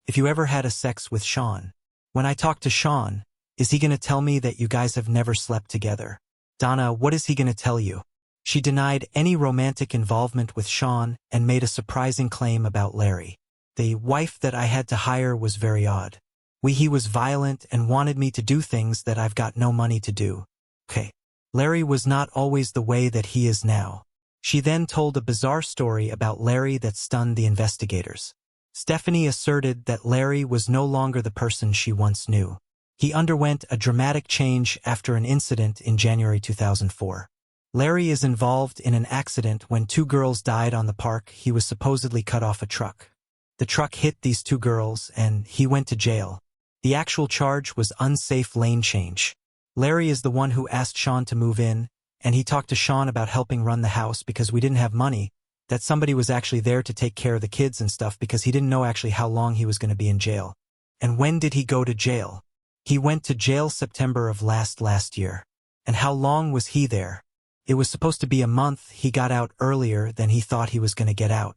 If you ever had a sex with Sean. When I talk to Sean, is he gonna tell me that you guys have never slept together?" "Donna, what is he gonna tell you?" She denied any romantic involvement with Sean and made a surprising claim about Larry. "The wife that I had to hire was very odd. He was violent and wanted me to do things that I've got no money to do." "Okay. Larry was not always the way that he is now." She then told a bizarre story about Larry that stunned the investigators. Stephanie asserted that Larry was no longer the person she once knew. He underwent a dramatic change after an incident in January 2004. Larry is involved in an accident when 2 girls died on the park. He was supposedly cut off a truck. The truck hit these 2 girls and he went to jail. The actual charge was unsafe lane change. Larry is the one who asked Sean to move in, and he talked to Sean about helping run the house because we didn't have money, that somebody was actually there to take care of the kids and stuff because he didn't know actually how long he was going to be in jail. And when did he go to jail? He went to jail September of last year. And how long was he there? It was supposed to be a month. He got out earlier than he thought he was going to get out.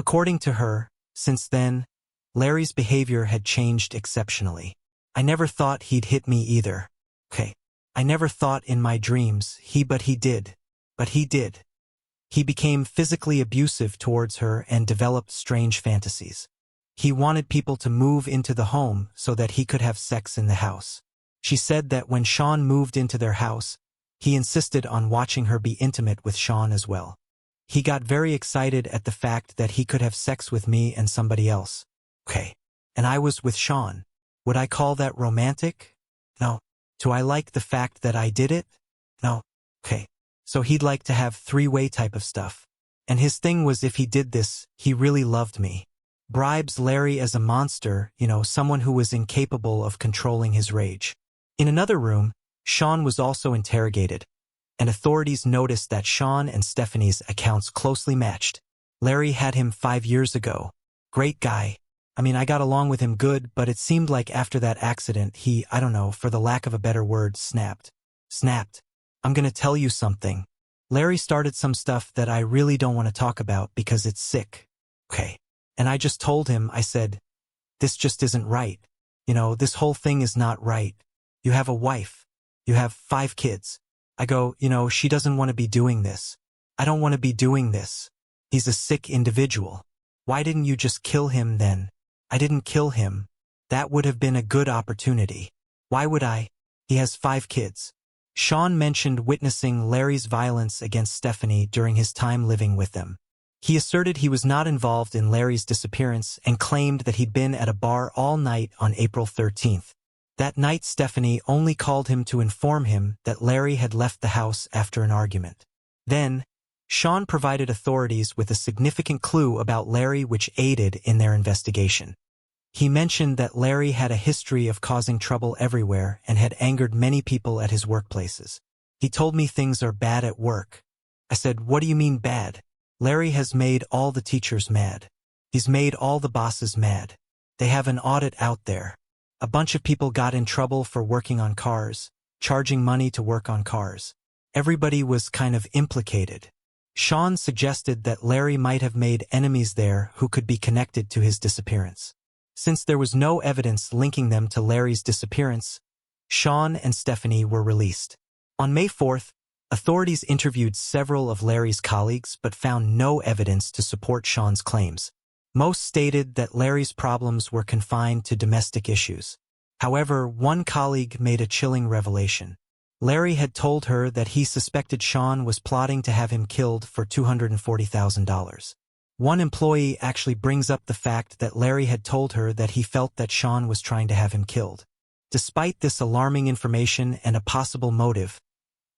According to her, since then, Larry's behavior had changed exceptionally. "I never thought he'd hit me either. Okay. I never thought in my dreams but he did. But he did. He became physically abusive towards her and developed strange fantasies. He wanted people to move into the home so that he could have sex in the house." She said that when Sean moved into their house, he insisted on watching her be intimate with Sean as well. "He got very excited at the fact that he could have sex with me and somebody else. Okay. And I was with Sean. Would I call that romantic? No. Do I like the fact that I did it? No. Okay. So he'd like to have 3-way type of stuff. And his thing was if he did this, he really loved me. Bribes Larry as a monster, someone who was incapable of controlling his rage." In another room, Sean was also interrogated, and authorities noticed that Sean and Stephanie's accounts closely matched. Larry had him 5 years ago. Great guy. I got along with him good, but it seemed like after that accident he, I don't know, for the lack of a better word, snapped. "I'm gonna tell you something. Larry started some stuff that I really don't want to talk about because it's sick. Okay. And I just told him, I said, this just isn't right. This whole thing is not right. You have a wife. You have 5 kids. I go, she doesn't want to be doing this. I don't want to be doing this. He's a sick individual. Why didn't you just kill him then?" "I didn't kill him. That would have been a good opportunity. Why would I? He has 5 kids. Sean mentioned witnessing Larry's violence against Stephanie during his time living with them. He asserted he was not involved in Larry's disappearance and claimed that he'd been at a bar all night on April 13th. That night, Stephanie only called him to inform him that Larry had left the house after an argument. Then, Sean provided authorities with a significant clue about Larry which aided in their investigation. He mentioned that Larry had a history of causing trouble everywhere and had angered many people at his workplaces. "He told me things are bad at work." I said, "What do you mean bad?" "Larry has made all the teachers mad. He's made all the bosses mad. They have an audit out there. A bunch of people got in trouble for working on cars, charging money to work on cars. Everybody was kind of implicated." Sean suggested that Larry might have made enemies there who could be connected to his disappearance. Since there was no evidence linking them to Larry's disappearance, Sean and Stephanie were released. On May 4th, authorities interviewed several of Larry's colleagues but found no evidence to support Sean's claims. Most stated that Larry's problems were confined to domestic issues. However, one colleague made a chilling revelation. Larry had told her that he suspected Sean was plotting to have him killed for $240,000. One employee actually brings up the fact that Larry had told her that he felt that Sean was trying to have him killed. Despite this alarming information and a possible motive,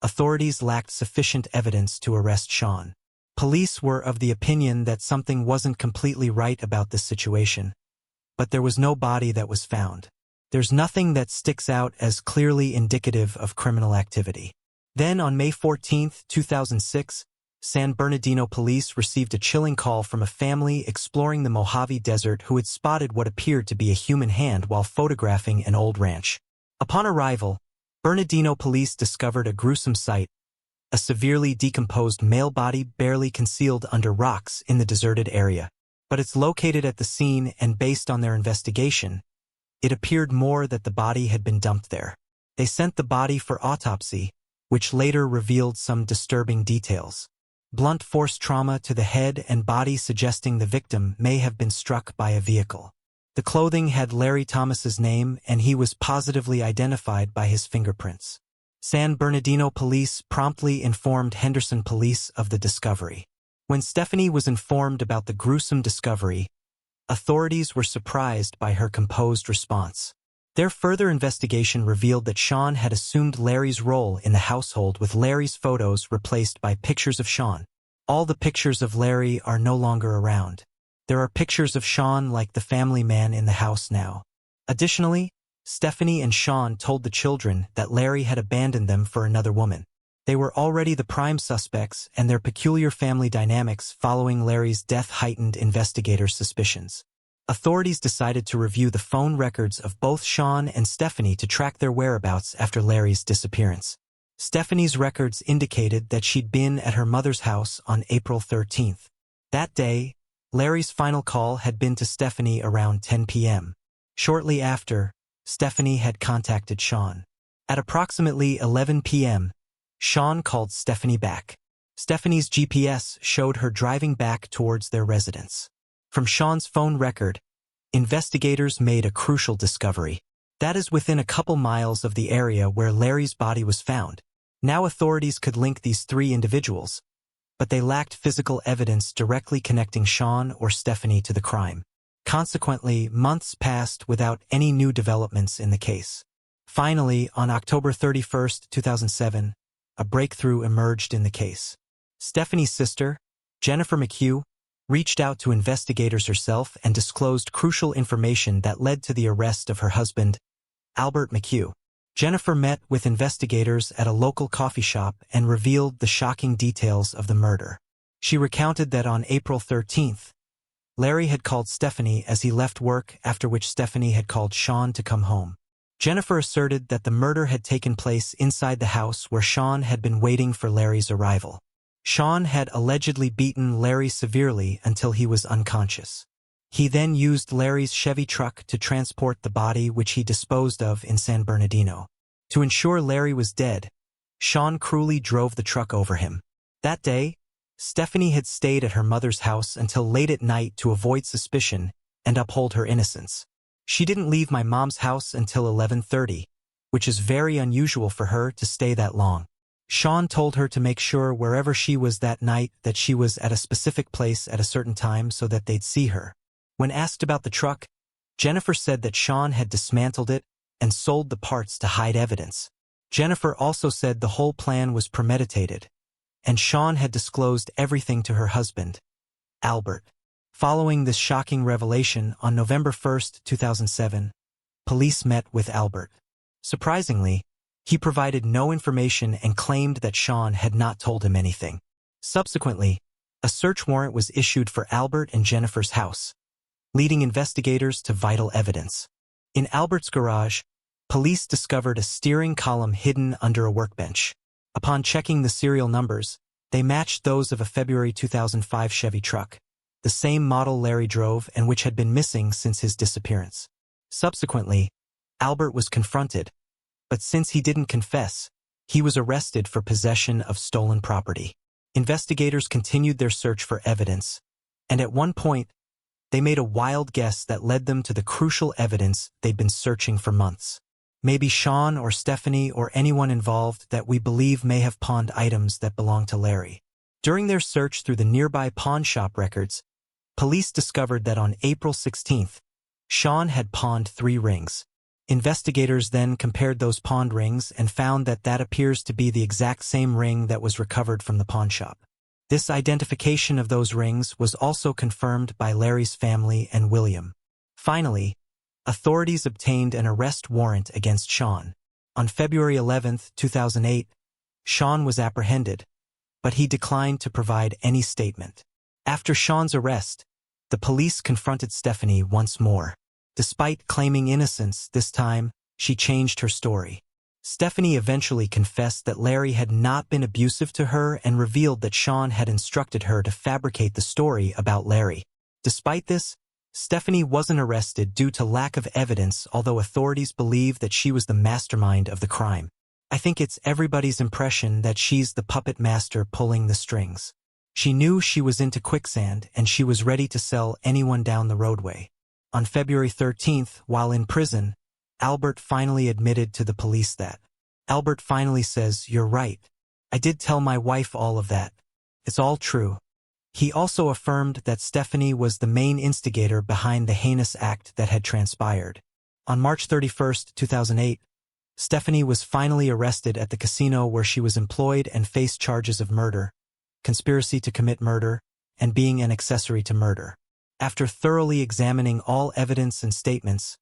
authorities lacked sufficient evidence to arrest Sean. Police were of the opinion that something wasn't completely right about this situation, but there was no body that was found. There's nothing that sticks out as clearly indicative of criminal activity. Then on May 14, 2006, San Bernardino police received a chilling call from a family exploring the Mojave Desert who had spotted what appeared to be a human hand while photographing an old ranch. Upon arrival, Bernardino police discovered a gruesome sight, a severely decomposed male body barely concealed under rocks in the deserted area. But it's located at the scene, and based on their investigation, it appeared more that the body had been dumped there. They sent the body for autopsy, which later revealed some disturbing details. Blunt force trauma to the head and body suggesting the victim may have been struck by a vehicle. The clothing had Larry Thomas's name, and he was positively identified by his fingerprints. San Bernardino police promptly informed Henderson police of the discovery. When Stephanie was informed about the gruesome discovery, authorities were surprised by her composed response. Their further investigation revealed that Sean had assumed Larry's role in the household, with Larry's photos replaced by pictures of Sean. All the pictures of Larry are no longer around. There are pictures of Sean like the family man in the house now. Additionally, Stephanie and Sean told the children that Larry had abandoned them for another woman. They were already the prime suspects, and their peculiar family dynamics following Larry's death heightened investigators' suspicions. Authorities decided to review the phone records of both Sean and Stephanie to track their whereabouts after Larry's disappearance. Stephanie's records indicated that she'd been at her mother's house on April 13th. That day, Larry's final call had been to Stephanie around 10 p.m. Shortly after, Stephanie had contacted Sean. At approximately 11 p.m., Sean called Stephanie back. Stephanie's GPS showed her driving back towards their residence. From Sean's phone record, investigators made a crucial discovery. That is within a couple miles of the area where Larry's body was found. Now authorities could link these three individuals, but they lacked physical evidence directly connecting Sean or Stephanie to the crime. Consequently, months passed without any new developments in the case. Finally, on October 31, 2007, a breakthrough emerged in the case. Stephanie's sister, Jennifer McHugh, reached out to investigators herself and disclosed crucial information that led to the arrest of her husband, Albert McHugh. Jennifer met with investigators at a local coffee shop and revealed the shocking details of the murder. She recounted that on April 13th, Larry had called Stephanie as he left work, after which Stephanie had called Sean to come home. Jennifer asserted that the murder had taken place inside the house where Sean had been waiting for Larry's arrival. Sean had allegedly beaten Larry severely until he was unconscious. He then used Larry's Chevy truck to transport the body, which he disposed of in San Bernardino. To ensure Larry was dead, Sean cruelly drove the truck over him. That day, Stephanie had stayed at her mother's house until late at night to avoid suspicion and uphold her innocence. She didn't leave my mom's house until 11:30, which is very unusual for her to stay that long. Sean told her to make sure wherever she was that night that she was at a specific place at a certain time so that they'd see her. When asked about the truck, Jennifer said that Sean had dismantled it and sold the parts to hide evidence. Jennifer also said the whole plan was premeditated, and Sean had disclosed everything to her husband, Albert. Following this shocking revelation, on November 1, 2007, police met with Albert. Surprisingly, he provided no information and claimed that Sean had not told him anything. Subsequently, a search warrant was issued for Albert and Jennifer's house, leading investigators to vital evidence. In Albert's garage, police discovered a steering column hidden under a workbench. Upon checking the serial numbers, they matched those of a February 2005 Chevy truck. the same model Larry drove and which had been missing since his disappearance. Subsequently, Albert was confronted, but since he didn't confess, he was arrested for possession of stolen property. Investigators continued their search for evidence, and at one point, they made a wild guess that led them to the crucial evidence they'd been searching for months. Maybe Sean or Stephanie or anyone involved that we believe may have pawned items that belonged to Larry. During their search through the nearby pawn shop records, police discovered that on April 16th, Sean had pawned 3 rings. Investigators then compared those pawned rings and found that that appears to be the exact same ring that was recovered from the pawn shop. This identification of those rings was also confirmed by Larry's family and William. Finally, authorities obtained an arrest warrant against Sean. On February 11, 2008, Sean was apprehended, but he declined to provide any statement. After Sean's arrest, the police confronted Stephanie once more. Despite claiming innocence this time, she changed her story. Stephanie eventually confessed that Larry had not been abusive to her and revealed that Sean had instructed her to fabricate the story about Larry. Despite this, Stephanie wasn't arrested due to lack of evidence, although authorities believe that she was the mastermind of the crime. I think it's everybody's impression that she's the puppet master pulling the strings. She knew she was into quicksand and she was ready to sell anyone down the roadway. On February 13th, while in prison, Albert finally admitted to the police that. Albert finally says, "You're right. I did tell my wife all of that. It's all true." He also affirmed that Stephanie was the main instigator behind the heinous act that had transpired. On March 31st, 2008, Stephanie was finally arrested at the casino where she was employed and faced charges of murder, conspiracy to commit murder, and being an accessory to murder. After thoroughly examining all evidence and statements,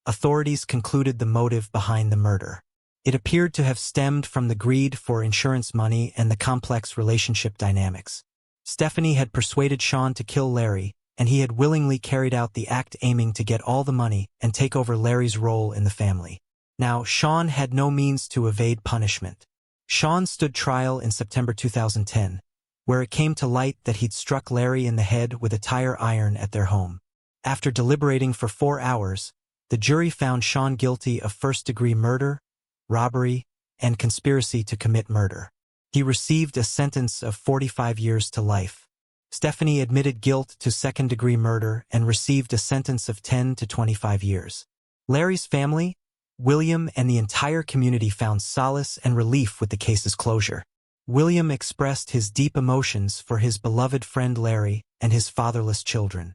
authorities concluded the motive behind the murder. It appeared to have stemmed from the greed for insurance money and the complex relationship dynamics. Stephanie had persuaded Sean to kill Larry, and he had willingly carried out the act aiming to get all the money and take over Larry's role in the family. Now, Sean had no means to evade punishment. Sean stood trial in September 2010, where it came to light that he'd struck Larry in the head with a tire iron at their home. After deliberating for 4 hours, the jury found Sean guilty of first-degree murder, robbery, and conspiracy to commit murder. He received a sentence of 45 years to life. Stephanie admitted guilt to second-degree murder and received a sentence of 10 to 25 years. Larry's family, William, and the entire community found solace and relief with the case's closure. William expressed his deep emotions for his beloved friend Larry and his fatherless children.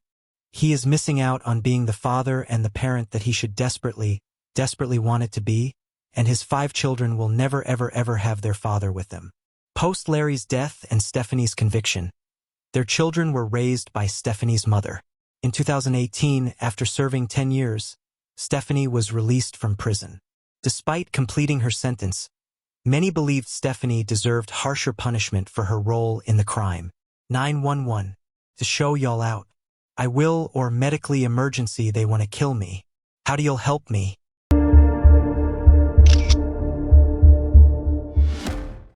He is missing out on being the father and the parent that he should desperately wanted to be, and his 5 children will never ever have their father with them. Post Larry's death and Stephanie's conviction, their children were raised by Stephanie's mother. In 2018, after serving 10 years, Stephanie was released from prison. Despite completing her sentence, many believed Stephanie deserved harsher punishment for her role in the crime. 911. To show y'all out. I will or medically emergency they want to kill me. How do y'all help me?